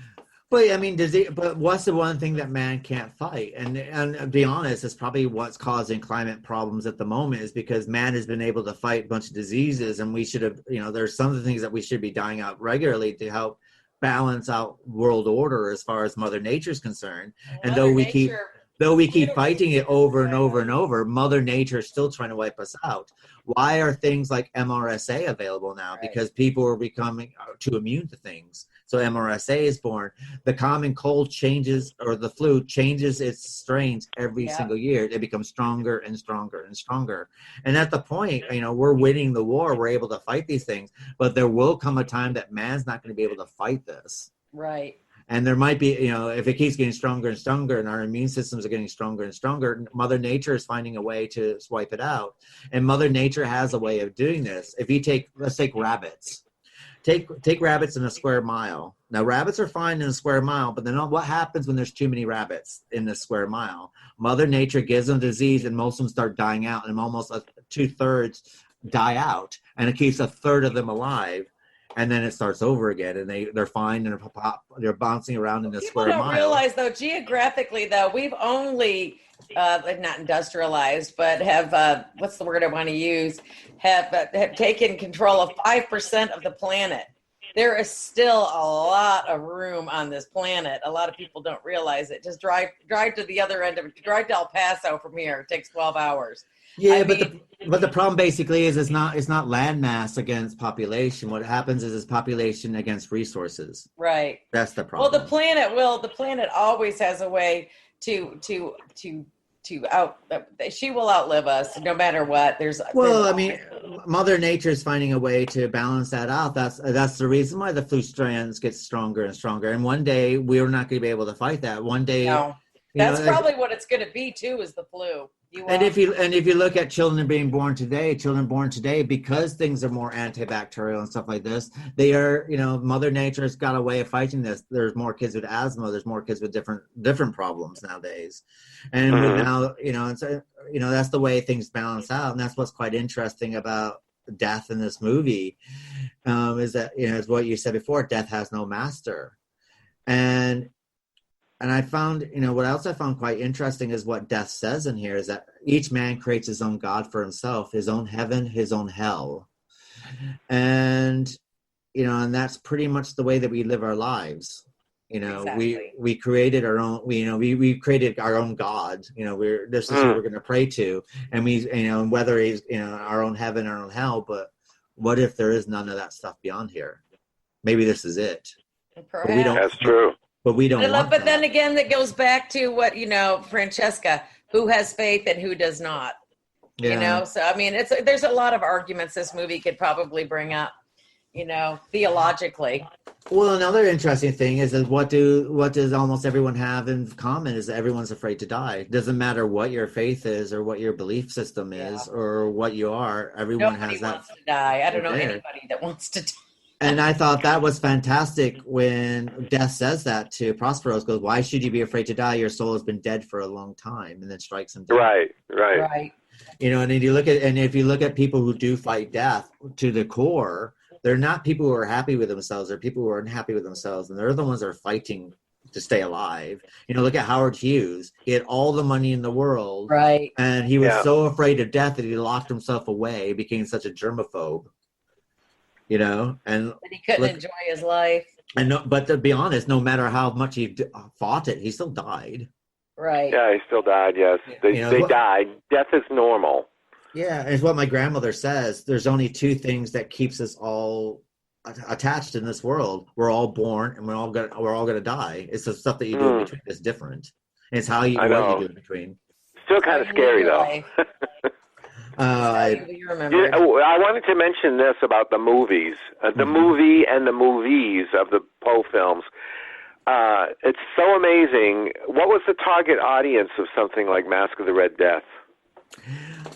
But I mean, but what's the one thing that man can't fight? And to be honest, it's probably what's causing climate problems at the moment, is because man has been able to fight a bunch of diseases, and we should have, there's some of the things that we should be dying out regularly to help balance out world order as far as Mother Nature is concerned. And though we keep fighting it over and over and over, Mother Nature is still trying to wipe us out. Why are things like MRSA available now? Right. Because people are becoming too immune to things. So MRSA is born. The common cold changes, or the flu changes its strains every single year. It becomes stronger and stronger and stronger. And at the point, we're winning the war. We're able to fight these things. But there will come a time that man's not going to be able to fight this. Right. And there might be, if it keeps getting stronger and stronger and our immune systems are getting stronger and stronger, Mother Nature is finding a way to swipe it out. And Mother Nature has a way of doing this. If you let's take rabbits. Take rabbits in a square mile. Now, rabbits are fine in a square mile, but then what happens when there's too many rabbits in the square mile? Mother Nature gives them disease, and most of them start dying out, and almost 2/3 die out, and it keeps 1/3 of them alive. And then it starts over again, and they're fine, and they're bouncing around in a square mile. People don't realize, though, geographically, though, we've only not industrialized, but have what's the word I want to use? Have taken control of 5% of the planet. There is still a lot of room on this planet. A lot of people don't realize it. Just drive to the other end of it. Drive to El Paso from here. It takes 12 hours. Yeah, but the problem basically is it's not land mass against population. What happens is population against resources. Right. That's the problem. Well, the planet always has a way to she will outlive us no matter what. Mother Nature is finding a way to balance that out. That's the reason why the flu strands get stronger and stronger. And one day we're not going to be able to fight that. One day, no. That's probably what it's going to be too, is the flu. And if you look at children born today, because things are more antibacterial and stuff like this, they are, Mother Nature has got a way of fighting this. There's more kids with asthma. There's more kids with different problems nowadays. And now, that's the way things balance out. And that's what's quite interesting about death in this movie, is that, is what you said before, death has no master. And I found, what else I found quite interesting is what death says in here, is that each man creates his own God for himself, his own heaven, his own hell. And, and that's pretty much the way that we live our lives. Exactly. We created our own, we created our own God. This is who we're going to pray to. And whether he's, our own heaven, our own hell, but what if there is none of that stuff beyond here? Maybe this is it. That's true. But we don't. But then again, that goes back to what, Francesca, who has faith and who does not. Yeah. So I mean, there's a lot of arguments this movie could probably bring up, theologically. Well, another interesting thing is that what does almost everyone have in common is that everyone's afraid to die. It doesn't matter what your faith is or what your belief system is or what you are. Everyone Nobody has that. wants to die. I don't know anybody that wants to die. And I thought that was fantastic when Death says that to Prosperos, goes, why should you be afraid to die? Your soul has been dead for a long time, and then strikes him down. Right. And if you look at people who do fight death to the core, they're not people who are happy with themselves. They're people who are unhappy with themselves, and they're the ones that are fighting to stay alive. Look at Howard Hughes. He had all the money in the world. Right. And he was so afraid of death that he locked himself away. He became such a germaphobe. And he couldn't enjoy his life. But to be honest, no matter how much he fought it, he still died. Right. Yeah, he still died. Yes, they died. Death is normal. Yeah, it's what my grandmother says. There's only two things that keeps us all attached in this world. We're all born, and we're all gonna die. It's the stuff that you do in between that's different. It's what you do in between. Still kind of scary though. I wanted to mention this about the movies, the movie and the movies of the Poe films. It's so amazing. What was the target audience of something like Masque of the Red Death?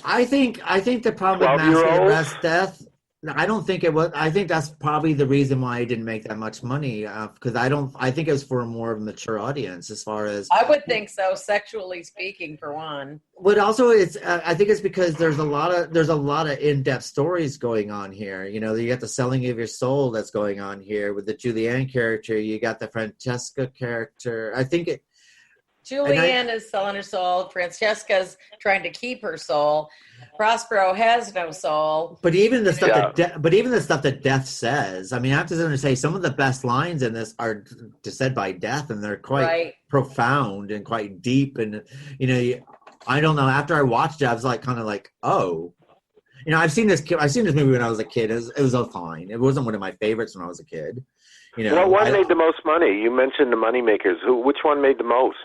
I think the problem with Masque of the Red Death, I don't think it was. I think that's probably the reason why it didn't make that much money, because I think it was for a more of a mature audience as far as. I would think so, sexually speaking, for one. But also, I think it's because there's a lot of in-depth stories going on here. You know, you got the selling of your soul that's going on here with the Julianne character. You got the Francesca character. I think it. Julianne is selling her soul. Francesca's trying to keep her soul. Prospero has no soul. But even the stuff that Death says, I mean, I have to say some of the best lines in this are said by Death, and they're quite profound and quite deep. And I don't know. After I watched it, I was kind of like, oh, I've seen this movie when I was a kid. It was fine. It wasn't one of my favorites when I was a kid. What one made the most money? You mentioned the money makers. Which one made the most?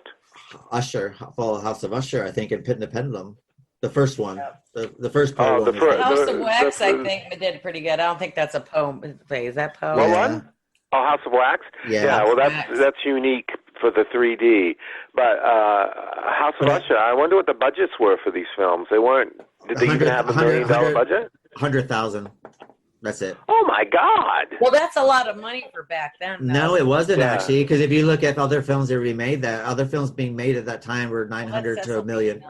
Usher, House of Usher, I think, and Pit and the Pendulum. The first one. The first Poe one. House of Wax, I think, did pretty good. I don't think that's a Poe. Is that Poe? What one? Oh, House of Wax? Yeah. Well, that's unique for the 3D. But House of Usher, I wonder what the budgets were for these films. Did they even have $1 million budget? 100,000. That's it. Oh my God! Well, that's a lot of money for back then. No, it wasn't actually, because if you look at other films that were remade, other films being made at that time were 900 to $1 million.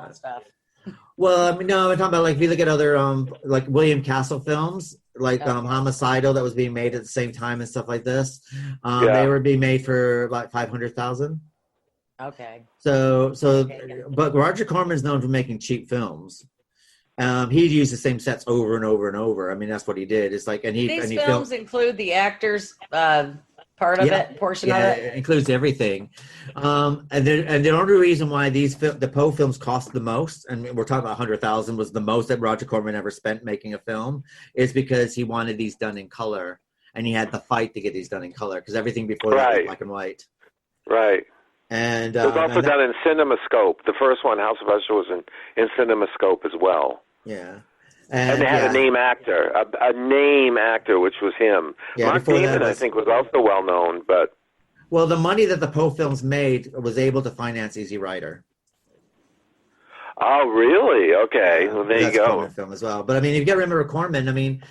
Well, I mean, no, I'm talking about if you look at other like William Castle films, like Homicidal, that was being made at the same time and stuff like this. They were being made for like 500,000. Okay. But Roger Corman is known for making cheap films. He'd use the same sets over and over and over. I mean, that's what he did. It's like, these films include the actors portion of it. It includes everything. And the only reason why the Poe films cost the most, and we're talking about 100,000 was the most that Roger Corman ever spent making a film, is because he wanted these done in color, and he had to fight to get these done in color because everything before that was black and white. Right. And it was also done in CinemaScope. The first one, House of Usher, was in CinemaScope as well. Yeah. And they had a name actor, which was him. Yeah, Mark Damon, I think, was also well known, but. Well, the money that the Poe films made was able to finance Easy Rider. Oh, really? Okay. Well, there you go. Corman film as well. But I mean, if you got to remember Corman, I mean,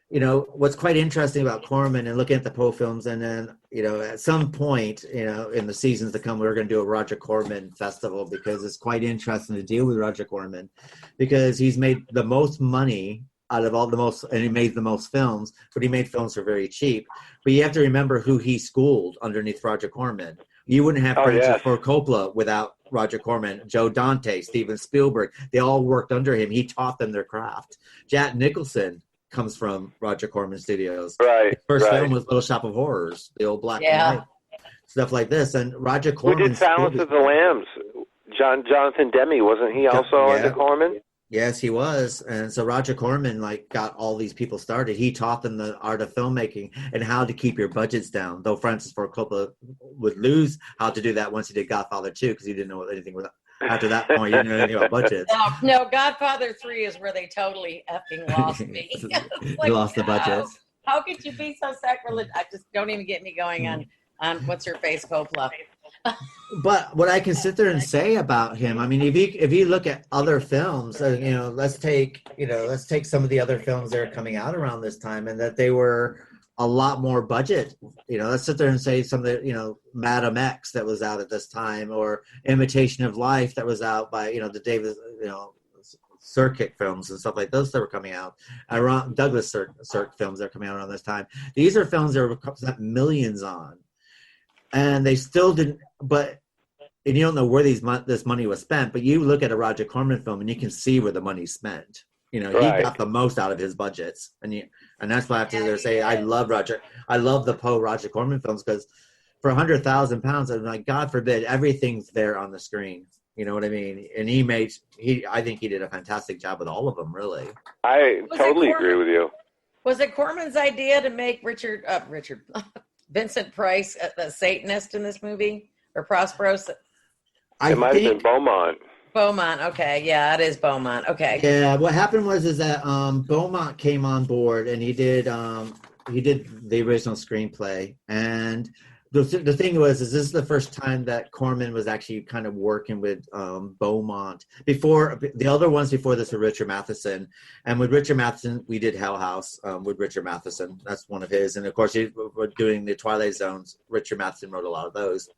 what's quite interesting about Corman and looking at the Poe films, and then, at some point, in the seasons to come, we're going to do a Roger Corman festival because it's quite interesting to deal with Roger Corman because he's made the most money out of and he made the most films, but he made films for very cheap. But you have to remember who he schooled underneath Roger Corman. You wouldn't have Francis Ford Coppola without Roger Corman, Joe Dante, Steven Spielberg. They all worked under him. He taught them their craft. Jack Nicholson comes from Roger Corman Studios. Right. His first film was Little Shop of Horrors, the old black and white stuff like this. And Roger Corman. Who did Silence of the Lambs? Jonathan Demme, wasn't he also under Corman? Yes, he was. And so Roger Corman got all these people started. He taught them the art of filmmaking and how to keep your budgets down. Though Francis Ford Coppola would lose how to do that once he did Godfather 2 because he didn't know anything with. After that point, you didn't know anything about budgets. No, Godfather 3 is where they totally effing lost me. Lost the budgets. How could you be so sacrilegious? I just don't even get me going on what's her face Coppola. But what I can sit there and say about him, I mean, if you look at other films, let's take some of the other films that are coming out around this time, and that they were a lot more budget. Let's sit there and say some of the, Madam X that was out at this time, or Imitation of Life that was out by, the David, Sirk films and stuff like those that were coming out. Douglas Sirk films that are coming out around this time. These are films that were spent millions on, and they still didn't. And you don't know where this money was spent, but you look at a Roger Corman film and you can see where the money's spent. He got the most out of his budgets, and that's why I have to say I love the Poe Roger Corman films, because for £100,000, I'm like, God forbid, everything's there on the screen. You know what I mean? And I think he did a fantastic job with all of them, really. I totally agree with you. Was it Corman's idea to make Vincent Price a Satanist in this movie, or Prosperos? It might have been Beaumont. Beaumont, okay, yeah, it is Beaumont, okay. Yeah, what happened was that Beaumont came on board, and he did the original screenplay, and the thing was, is this is the first time that Corman was actually kind of working with Beaumont. Before the other ones before this were Richard Matheson, and with Richard Matheson we did Hell House with Richard Matheson. That's one of his, and of course we're doing the Twilight Zones. Richard Matheson wrote a lot of those.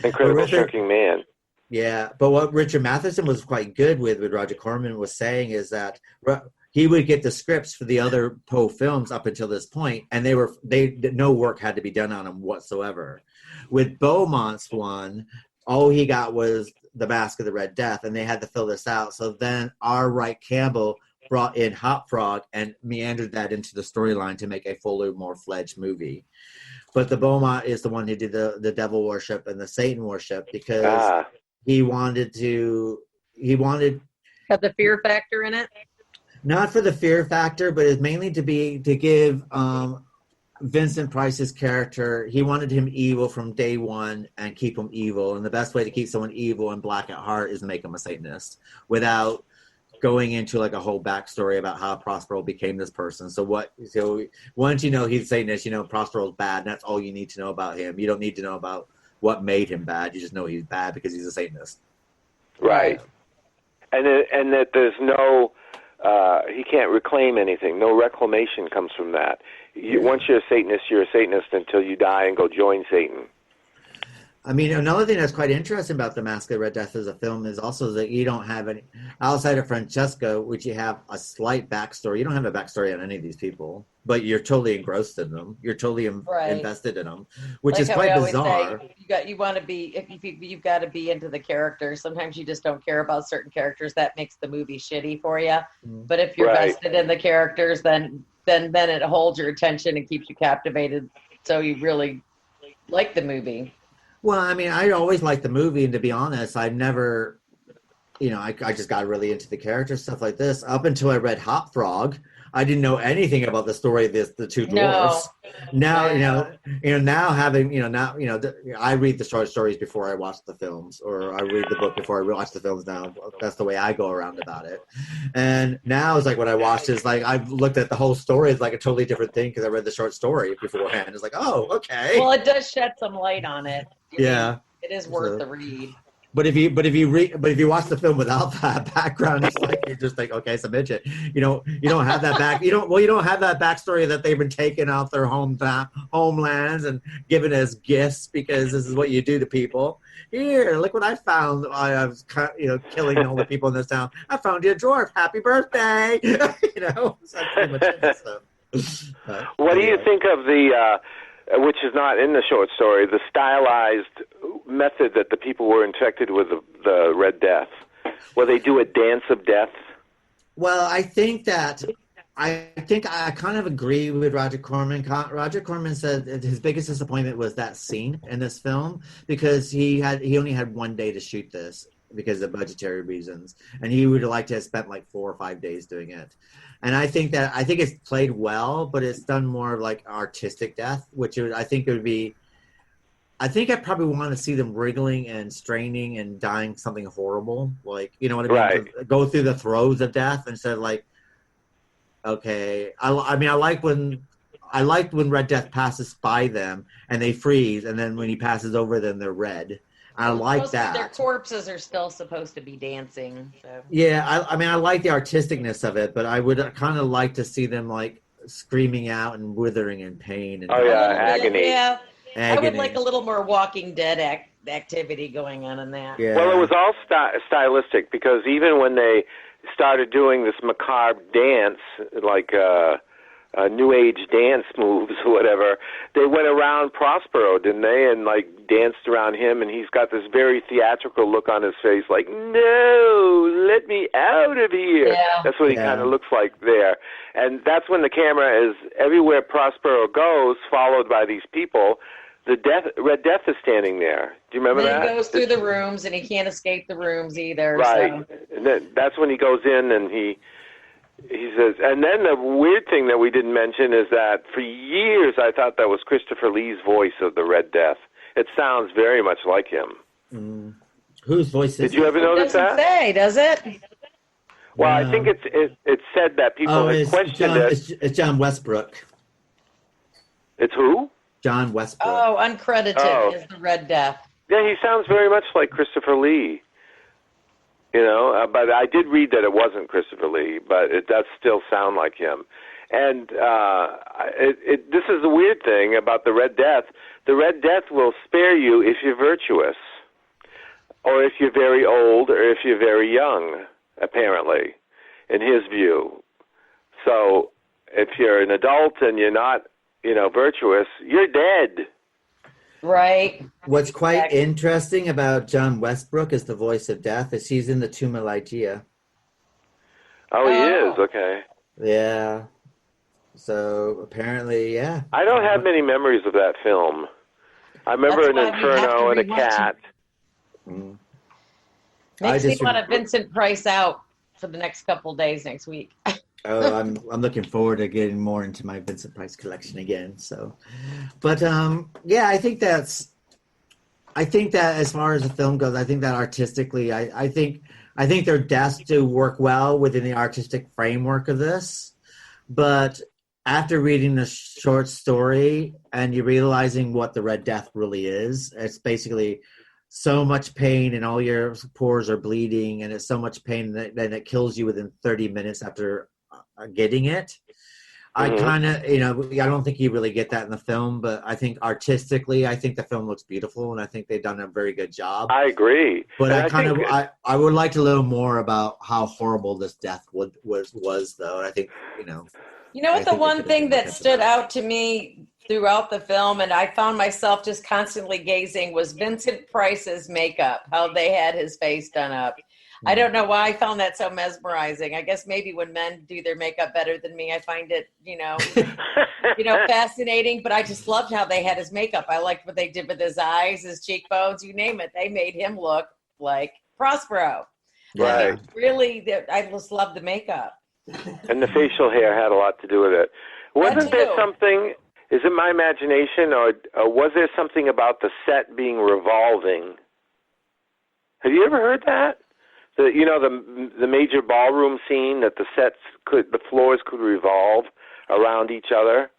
Incredible Shrinking Man. Yeah, but what Richard Matheson was quite good with Roger Corman was saying is that he would get the scripts for the other Poe films up until this point, and no work had to be done on them whatsoever. With Beaumont's one, all he got was the Masque of the Red Death, and they had to fill this out. So then R. Wright Campbell brought in Hot Frog and meandered that into the storyline to make a fuller, more fledged movie. But the Beaumont is the one who did the devil worship and the Satan worship because he wanted have the fear factor in it. Not for the fear factor, but it's mainly to give Vincent Price's character. He wanted him evil from day one and keep him evil. And the best way to keep someone evil and black at heart is to make him a Satanist without going into like a whole backstory about how Prospero became this person. So once you know he's a Satanist, you know Prospero's bad. And that's all you need to know about him. You don't need to know about what made him bad. You just know he's bad because he's a Satanist. Right. And that there's no, he can't reclaim anything. No reclamation comes from that. Once you're a Satanist until you die and go join Satan. I mean, another thing that's quite interesting about The Masque of the Red Death as a film is also that you don't have any, outside of Francesca, which you have a slight backstory. You don't have a backstory on any of these people, but you're totally engrossed in them. You're totally invested in them, which is quite bizarre. You've got to be into the characters. Sometimes you just don't care about certain characters. That makes the movie shitty for you. But if you're vested in the characters, then it holds your attention and keeps you captivated. So you really like the movie. Well, I mean, I always liked the movie, and to be honest, I never, I just got really into the characters, stuff like this. Up until I read Hot Frog, I didn't know anything about the story of the two dwarfs. Now, now having, I read the short stories before I watch the films, or I read the book before I watch the films now. That's the way I go around about it. And now it's like when I watched it's like I've looked at the whole story as like a totally different thing because I read the short story beforehand. It's like, oh, okay. Well, it does shed some light on it. Yeah. It is worth the read. But if you watch the film without that background, it's like you're just like, okay, it's a midget. You don't have that you don't have that backstory that they've been taken out their homelands and given as gifts because this is what you do to people. Here, look what I found. I was killing all the people in this town. I found you a dwarf. Happy birthday. So pretty much it, so. What do you think of the? Which is not in the short story, the stylized method that the people were infected with the Red Death. Well, they do a dance of death. Well, I think I kind of agree with Roger Corman. Roger Corman said that his biggest disappointment was that scene in this film because he only had 1 day to shoot this because of budgetary reasons, and he would have liked to have spent like 4 or 5 days doing it. And I think it's played well, but it's done more like artistic death, which I think I probably want to see them wriggling and straining and dying something horrible. Like, you know what I mean? Right. Go through the throes of death instead of like, okay. I like when Red Death passes by them and they freeze. And then when he passes over them, they're red. I like that. Their corpses are still supposed to be dancing. So. Yeah, I like the artisticness of it, but I would kind of like to see them like screaming out and withering in pain. And agony. Yeah, agony. I would like a little more Walking Dead activity going on in that. Yeah. Well, it was all stylistic because even when they started doing this macabre dance, like New Age dance moves or whatever, they went around Prospero, didn't they? And like danced around him, and he's got this very theatrical look on his face, like, no, let me out of here. Yeah. That's what he kind of looks like there. And that's when the camera is everywhere Prospero goes, followed by these people. The Red Death is standing there. Do you remember that? He goes through the rooms, and he can't escape the rooms either. Right. So. And that's when he goes in, and he says, and then the weird thing that we didn't mention is that for years I thought that was Christopher Lee's voice of the Red Death. It sounds very much like him. Mm. Whose voice is Did you ever notice that? It doesn't say, does it? Well, I think it said that people had questioned it. It's John Westbrook. It's who? John Westbrook. Oh, uncredited is the Red Death. Yeah, he sounds very much like Christopher Lee. You know, but I did read that it wasn't Christopher Lee, but it does still sound like him. And this is the weird thing about the Red Death. The Red Death will spare you if you're virtuous, or if you're very old, or if you're very young, apparently, in his view. So if you're an adult and you're not, virtuous, you're dead. Right. What's quite interesting about John Westbrook as the voice of death is he's in the Tomb of Lygia. Oh, he is? Okay. Yeah. So apparently, yeah. I don't have many memories of that film. I remember an inferno and a cat. Makes me want to Vincent Price out for the next couple days next week. Oh, I'm looking forward to getting more into my Vincent Price collection again. So, but yeah, I think that as far as the film goes, I think that artistically, I think their deaths do work well within the artistic framework of this. But after reading the short story and you realizing what the Red Death really is, it's basically so much pain and all your pores are bleeding, and it's so much pain that it kills you within 30 minutes after getting it. I kind of, I don't think you really get that in the film, but I think artistically, I think the film looks beautiful, and I think they've done a very good job. I agree. But I would like to know more about how horrible this death was though. And I think, You know what, the one thing that stood out to me throughout the film, and I found myself just constantly gazing, was Vincent Price's makeup, how they had his face done up. I don't know why I found that so mesmerizing. I guess maybe when men do their makeup better than me, I find it, fascinating. But I just loved how they had his makeup. I liked what they did with his eyes, his cheekbones, you name it. They made him look like Prospero. Right. Really, I just love the makeup. And the facial hair had a lot to do with it. Wasn't there something, is it my imagination, or was there something about the set being revolving? Have you ever heard that? The major ballroom scene, that the floors could revolve around each other.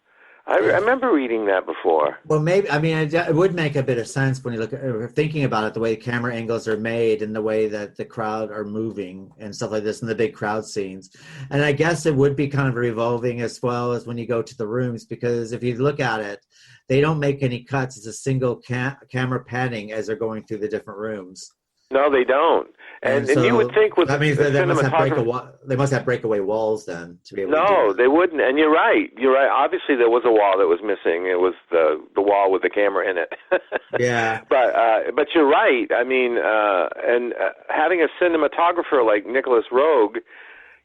I remember reading that before. Well, maybe, it would make a bit of sense when you look at thinking about it, the way camera angles are made and the way that the crowd are moving and stuff like this, and the big crowd scenes. And I guess it would be kind of revolving as well as when you go to the rooms, because if you look at it, they don't make any cuts. It's a single camera panning as they're going through the different rooms. No, they don't. And so, you would think with that means that they must have breakaway walls then to be able to do No, that. they wouldn't. And you're right. Obviously, there was a wall that was missing. It was the wall with the camera in it. Yeah. But you're right. Having a cinematographer like Nicholas Roeg,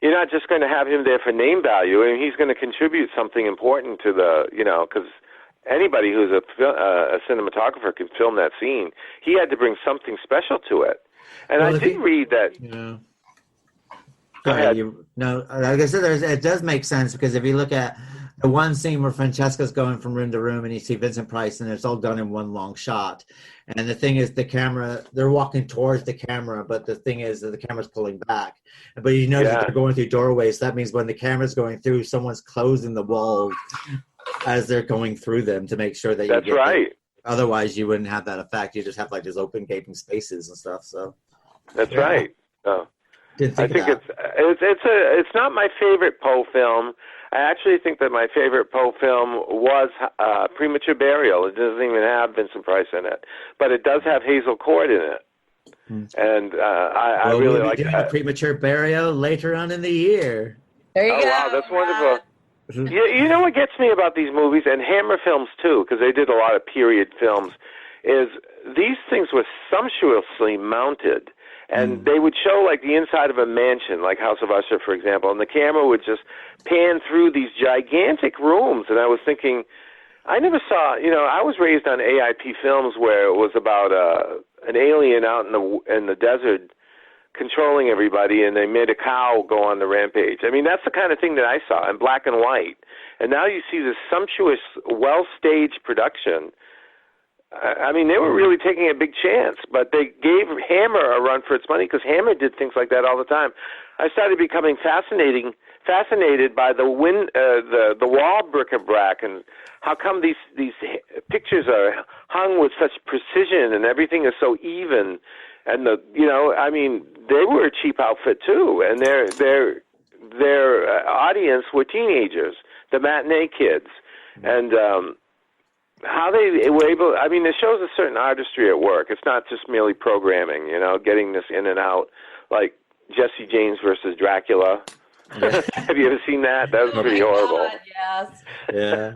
you're not just going to have him there for name value. I mean, he's going to contribute something important to because anybody who's a cinematographer can film that scene. He had to bring something special to it. And I did read that. Yeah. Go ahead. Like I said, it does make sense, because if you look at the one scene where Francesca's going from room to room and you see Vincent Price, and it's all done in one long shot. And the thing is, the camera, they're walking towards the camera, but the thing is that the camera's pulling back. But you know that they're going through doorways. So that means when the camera's going through, someone's closing the walls as they're going through them to make sure that you That's right. Otherwise, you wouldn't have that effect. You just have like these open gaping spaces and stuff. So that's right. So I think that. it's not my favorite Poe film. I actually think that my favorite Poe film was Premature Burial. It doesn't even have Vincent Price in it, but it does have Hazel Court in it. And I really like doing that. A Premature Burial later on in the year. There you go. Wow, that's wonderful. You know what gets me about these movies, and Hammer films too, because they did a lot of period films, is these things were sumptuously mounted. And they would show like the inside of a mansion, like House of Usher, for example, and the camera would just pan through these gigantic rooms. And I was thinking, I never saw, I was raised on AIP films where it was about an alien out in the desert controlling everybody, and they made a cow go on the rampage. I mean, that's the kind of thing that I saw in black and white. And now you see this sumptuous, well-staged production. I mean, they were really taking a big chance, but they gave Hammer a run for its money, because Hammer did things like that all the time. I started becoming fascinated fascinated by the wall bric-a-brac and how come these pictures are hung with such precision and everything is so even. And they were a cheap outfit too, and their audience were teenagers, the matinee kids, and how they were able. I mean, it shows a certain artistry at work. It's not just merely programming, getting this in and out, like Jesse James versus Dracula. Have you ever seen that? That was pretty horrible. God, yes. Yeah.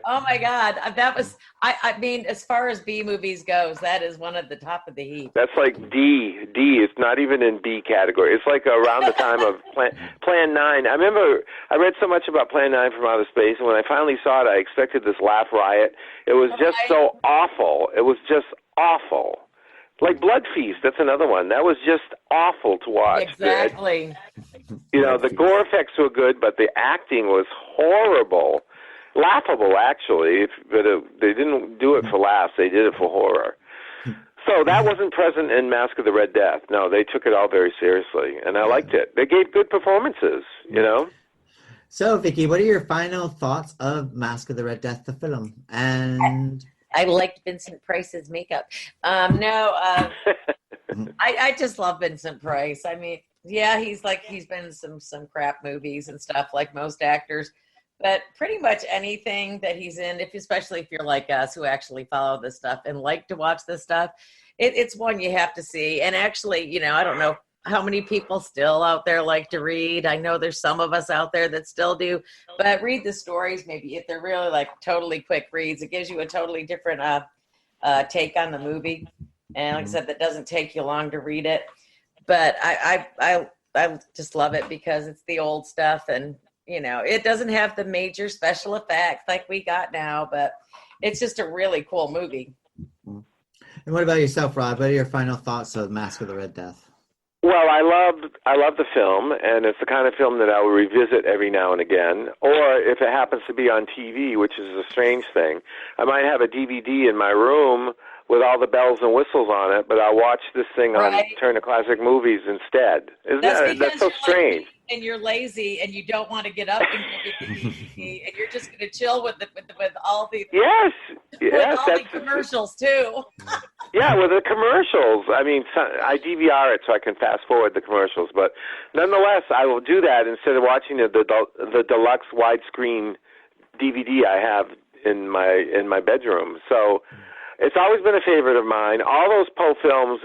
Oh my God, that was. I mean, as far as B movies goes, that is one of the top of the heap. That's like D. It's not even in B category. It's like around the time of Plan 9. I remember I read so much about Plan 9 from Outer Space, and when I finally saw it, I expected this laugh riot. It was just so awful. It was just awful. Like Blood Feast, that's another one. That was just awful to watch. Exactly. The gore effects were good, but the acting was horrible. Laughable, actually, but they didn't do it for laughs. They did it for horror. So that wasn't present in Masque of the Red Death. No, they took it all very seriously, and I liked it. They gave good performances, So, Vicky, what are your final thoughts of Masque of the Red Death, the film? And I liked Vincent Price's makeup. I just love Vincent Price. I mean, yeah, he's been in some crap movies and stuff like most actors, but pretty much anything that he's in, especially if you're like us who actually follow this stuff and like to watch this stuff, it's one you have to see. And actually, I don't know how many people still out there like to read. I know there's some of us out there that still do, but read the stories. Maybe if they're really like totally quick reads, it gives you a totally different take on the movie. And like I said, that doesn't take you long to read it. But I just love it because it's the old stuff, and it doesn't have the major special effects like we got now, but it's just a really cool movie. And what about yourself, Rod? What are your final thoughts of Masque of the Red Death? Well, I love the film, and it's the kind of film that I will revisit every now and again. Or if it happens to be on TV, which is a strange thing, I might have a DVD in my room with all the bells and whistles on it, but I'll watch this thing on Turner Classic Movies instead. That's so strange. And you're lazy, and you don't want to get up and go get the DVD, and you're just going to chill with all the the commercials too. Yeah, with the commercials. I mean, I DVR it so I can fast forward the commercials, but nonetheless, I will do that instead of watching the deluxe widescreen DVD I have in my bedroom. So it's always been a favorite of mine. All those Poe films,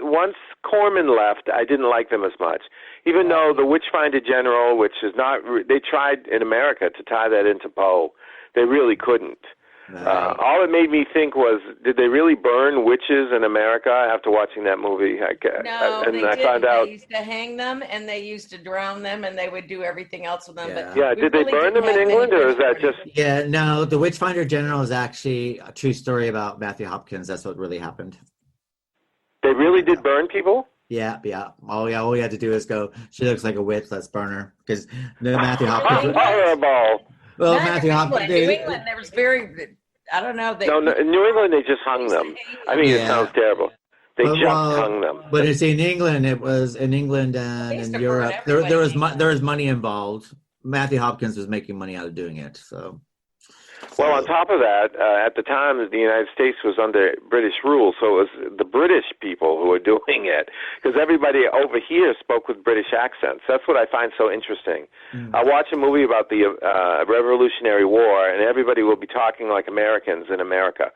once Corman left, I didn't like them as much. Even though the Witchfinder General, which is not, they tried in America to tie that into Poe, they really couldn't. All it made me think was, did they really burn witches in America after watching that movie? No, they didn't. They used to hang them, and they used to drown them, and they would do everything else with them. Yeah, did they burn them in England, or is that just... Yeah, no, the Witchfinder General is actually a true story about Matthew Hopkins. That's what really happened. They really did burn people? Yeah. All you had to do is go, she looks like a witch, let's burn her. Because Matthew Hopkins... Horrible! Well, Matthew Hopkins... New England, there was very... I don't know. No, in New England, they just hung them. I mean, it sounds terrible. They just hung them. But it's in England. It was in England and in Europe. There was money involved. Matthew Hopkins was making money out of doing it. So. Well, on top of that, at the time, the United States was under British rule, so it was the British people who were doing it, because everybody over here spoke with British accents. That's what I find so interesting. I watch a movie about the Revolutionary War, and everybody will be talking like Americans in America.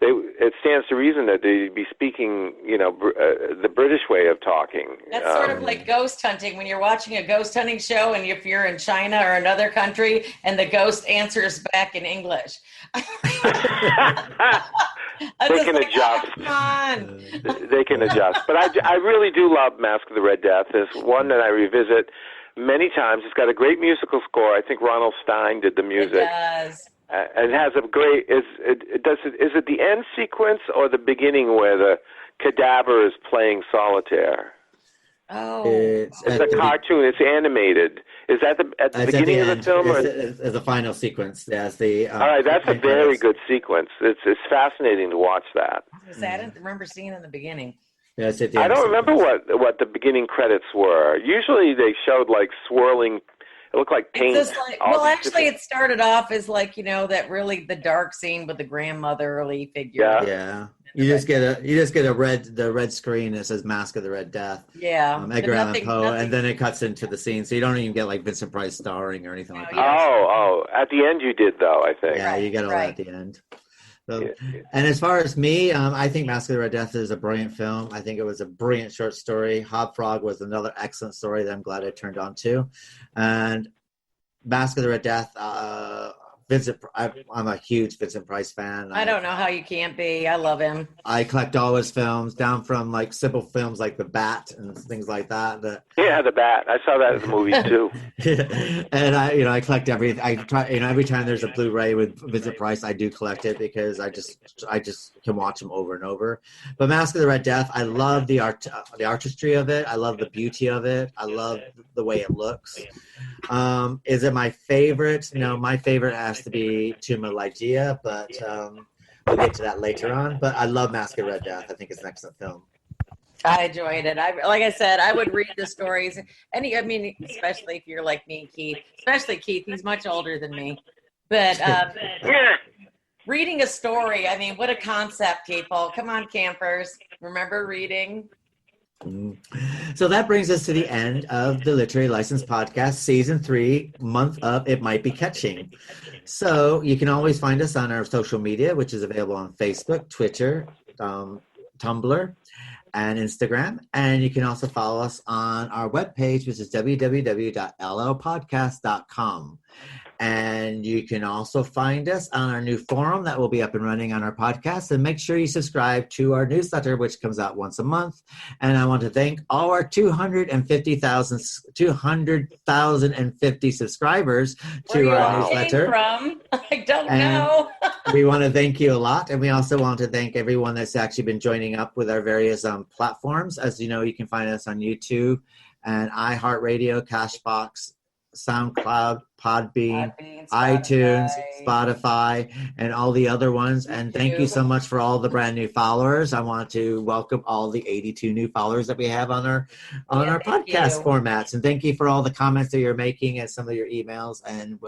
It stands to reason that they'd be speaking, the British way of talking. That's sort of like ghost hunting. When you're watching a ghost hunting show, and if you're in China or another country, and the ghost answers back in English. They can adjust. Come on. They can adjust. But I really do love Masque of the Red Death. It's one that I revisit many times. It's got a great musical score. I think Ronald Stein did the music. It does. And it has a great. Is it the end sequence or the beginning where the cadaver is playing solitaire? Oh, it's a cartoon. It's animated. Is that at the beginning of the film? It's the final sequence. Yes, all right, that's a very good sequence. It's fascinating to watch that. I didn't remember seeing it in the beginning. Yeah, it's at the I end don't sequence. remember what the beginning credits were. Usually they showed like swirling. It looked like paint. It's just like, well, actually, it started off as like that really the dark scene with the grandmotherly figure. Yeah. You just get the red screen that says "Masque of the Red Death." Yeah, Edgar Allan Poe, and then it cuts into the scene, so you don't even get like Vincent Price starring or anything like that. Oh, at the end you did though, I think. Yeah, you get all that at the end. So, and as far as me, I think Masque of the Red Death is a brilliant film. I think it was a brilliant short story. Hob Frog was another excellent story that I'm glad I turned on to, and Masque of the Red Death. I'm a huge Vincent Price fan. I don't know how you can't be. I love him. I collect all his films, down from like simple films like The Bat and things like that. Yeah, The Bat. I saw that in the movies too. And I collect everything. I try, every time there's a Blu-ray with Vincent Price, I do collect it because I just can watch him over and over. But Masque of the Red Death, I love the artistry of it. I love the beauty of it. I love the way it looks. Is it my favorite? No, my favorite has to be Tomb of Lygia, but we'll get to that later on. But I love Masque of Red Death. I think it's an excellent film. I enjoyed it. Like I said, I would read the stories. Especially if you're like me, Keith. Especially Keith. He's much older than me. But reading a story, what a concept, people. Come on, campers. Remember reading. So that brings us to the end of the Literary License Podcast, Season 3, month of It Might Be Catching. So you can always find us on our social media, which is available on Facebook, Twitter, Tumblr, and Instagram. And you can also follow us on our webpage, which is www.llpodcast.com. And you can also find us on our new forum that will be up and running on our podcast. And make sure you subscribe to our newsletter, which comes out once a month. And I want to thank all our 250 subscribers to our newsletter. From? I don't know. We want to thank you a lot. And we also want to thank everyone that's actually been joining up with our various platforms. As you know, you can find us on YouTube and iHeartRadio, Cashbox, SoundCloud, Podbean, iTunes, Spotify, and all the other ones. And thank you so much for all the brand new followers. I want to welcome all the 82 new followers that we have on our podcast formats. And thank you for all the comments that you're making and some of your emails. And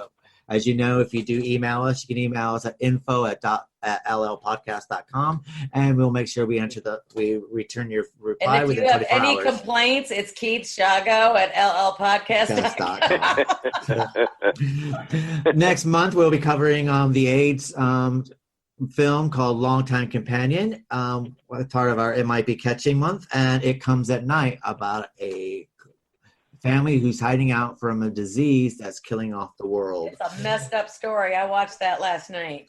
as you know, if you do email us, you can email us at info@llpodcast.com, and we'll make sure we return your reply within 24 hours. And if you have any complaints, it's Keith Shago at llpodcast.com. Next month, we'll be covering the AIDS film called Longtime Companion, part of our It Might Be Catching month, and it comes at night about a family who's hiding out from a disease that's killing off the world. It's a messed up story. I watched that last night.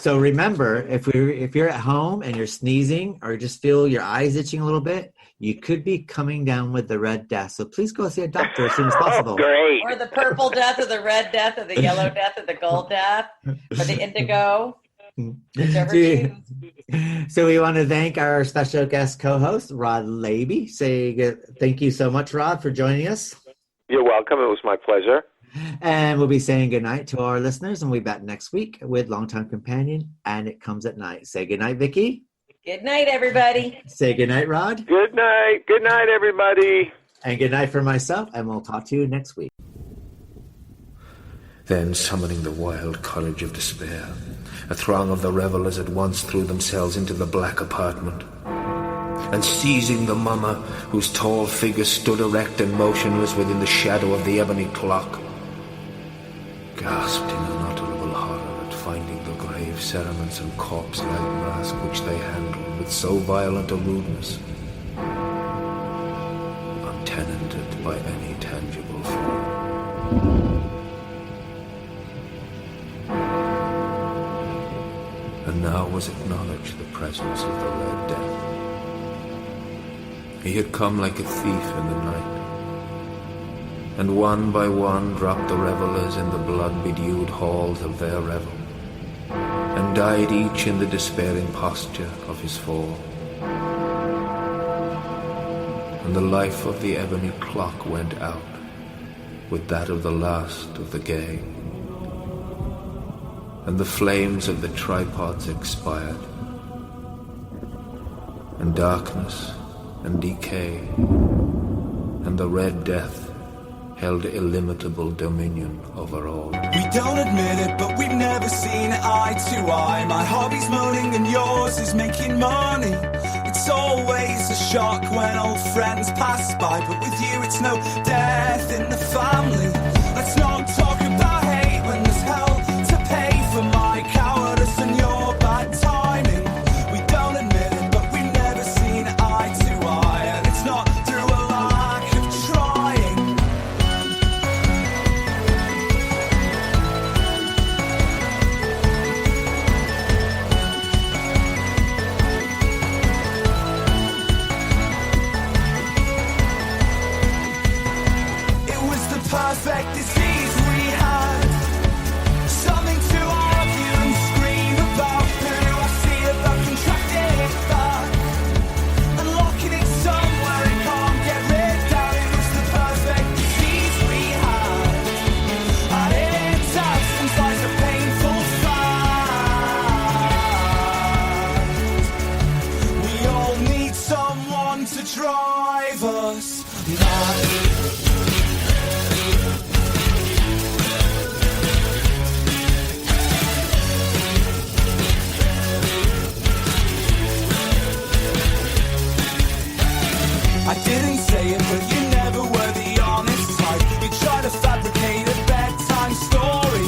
So remember, if you're at home and you're sneezing or just feel your eyes itching a little bit, you could be coming down with the Red Death. So please go see a doctor as soon as possible. Great. Or the purple death, or the red death, or the yellow death, or the gold death, or the indigo. So we want to thank our special guest co-host, Rod Laby. Thank you so much, Rod, for joining us. You're welcome. It was my pleasure. And we'll be saying goodnight to our listeners, and we'll be back next week with Longtime Companion, and It Comes at Night. Say goodnight, Vicky. Good night, everybody. Say goodnight, Rod. Good night. Good night, everybody. And good night for myself, and we'll talk to you next week. Then, summoning the wild courage of despair, a throng of the revelers at once threw themselves into the black apartment, and seizing the mummer, whose tall figure stood erect and motionless within the shadow of the ebony clock, gasped in unutterable horror at finding the grave cerements and corpse-like mask which they handled with so violent a rudeness, untenanted by any tangible form. And now was acknowledged the presence of the Red Death. He had come like a thief in the night, and one by one dropped the revelers in the blood-bedewed halls of their revel, and died each in the despairing posture of his fall. And the life of the ebony clock went out with that of the last of the gay, and the flames of the tripods expired, and darkness and decay, and the Red Death held illimitable dominion over all. We don't admit it, but we've never seen eye to eye. My hobby's moaning and yours is making money. It's always a shock when old friends pass by, but with you it's no death in the family. Let's not talk about hate when there's hell to pay for my cowardice and your bad timing. We don't admit it, but we've never seen eye to eye, and it's not through a lack of trying. Perfect disease we had, something to argue and scream about. Who do I see about contracting it back and locking it somewhere it can't get rid of? It was the perfect disease we had, and it has some size of painful fact. We all need someone to drive us mad. I didn't say it, but you never were the honest type. You tried to fabricate a bedtime story,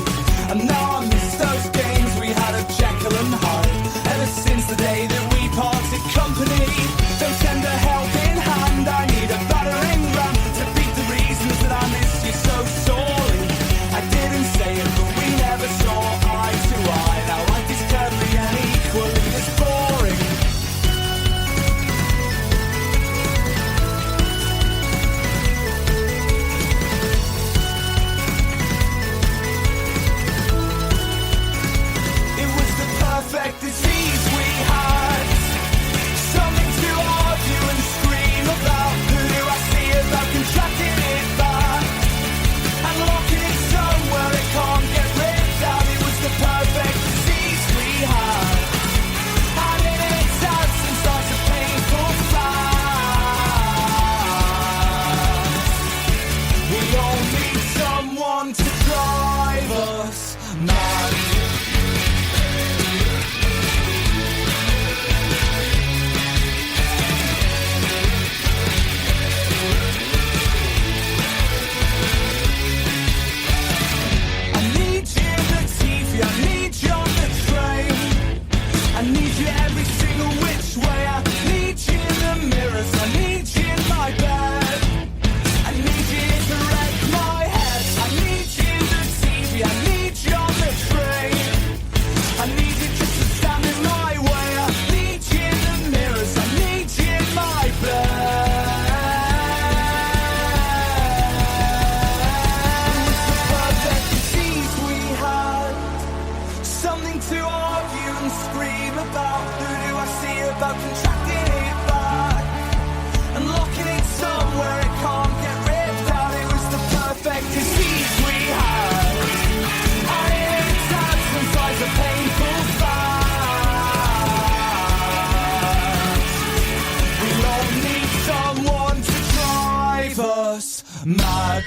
and now I miss those games we had of Jekyll and Hyde. Ever since the day that we parted company, don't send a helping hand. I need a battering ram to beat the reasons that I miss you so sorely. I didn't say it, but we never saw eye to eye. Now life is deadly and equally as boring. Perfect disease we had, something to argue and scream about. Who do I see about contracting it back and locking it somewhere it can't get rid of? It was the perfect disease we had, and in its absence starts a painful fact. We all need someone to drive us mad. I need you on the train. I need you every single which way. I need you in the mirrors. I need you in my bed. I need you to wreck my head. I need you in the TV. I need you on the train. I need you just to stand in my way. I need you in the mirrors. I need you in my bed. Something to argue and scream about. Who do I see about contracting it back and locking it somewhere it can't get ripped out? It was the perfect disease we had, and it's had some size of painful fact. We all need someone to drive us mad.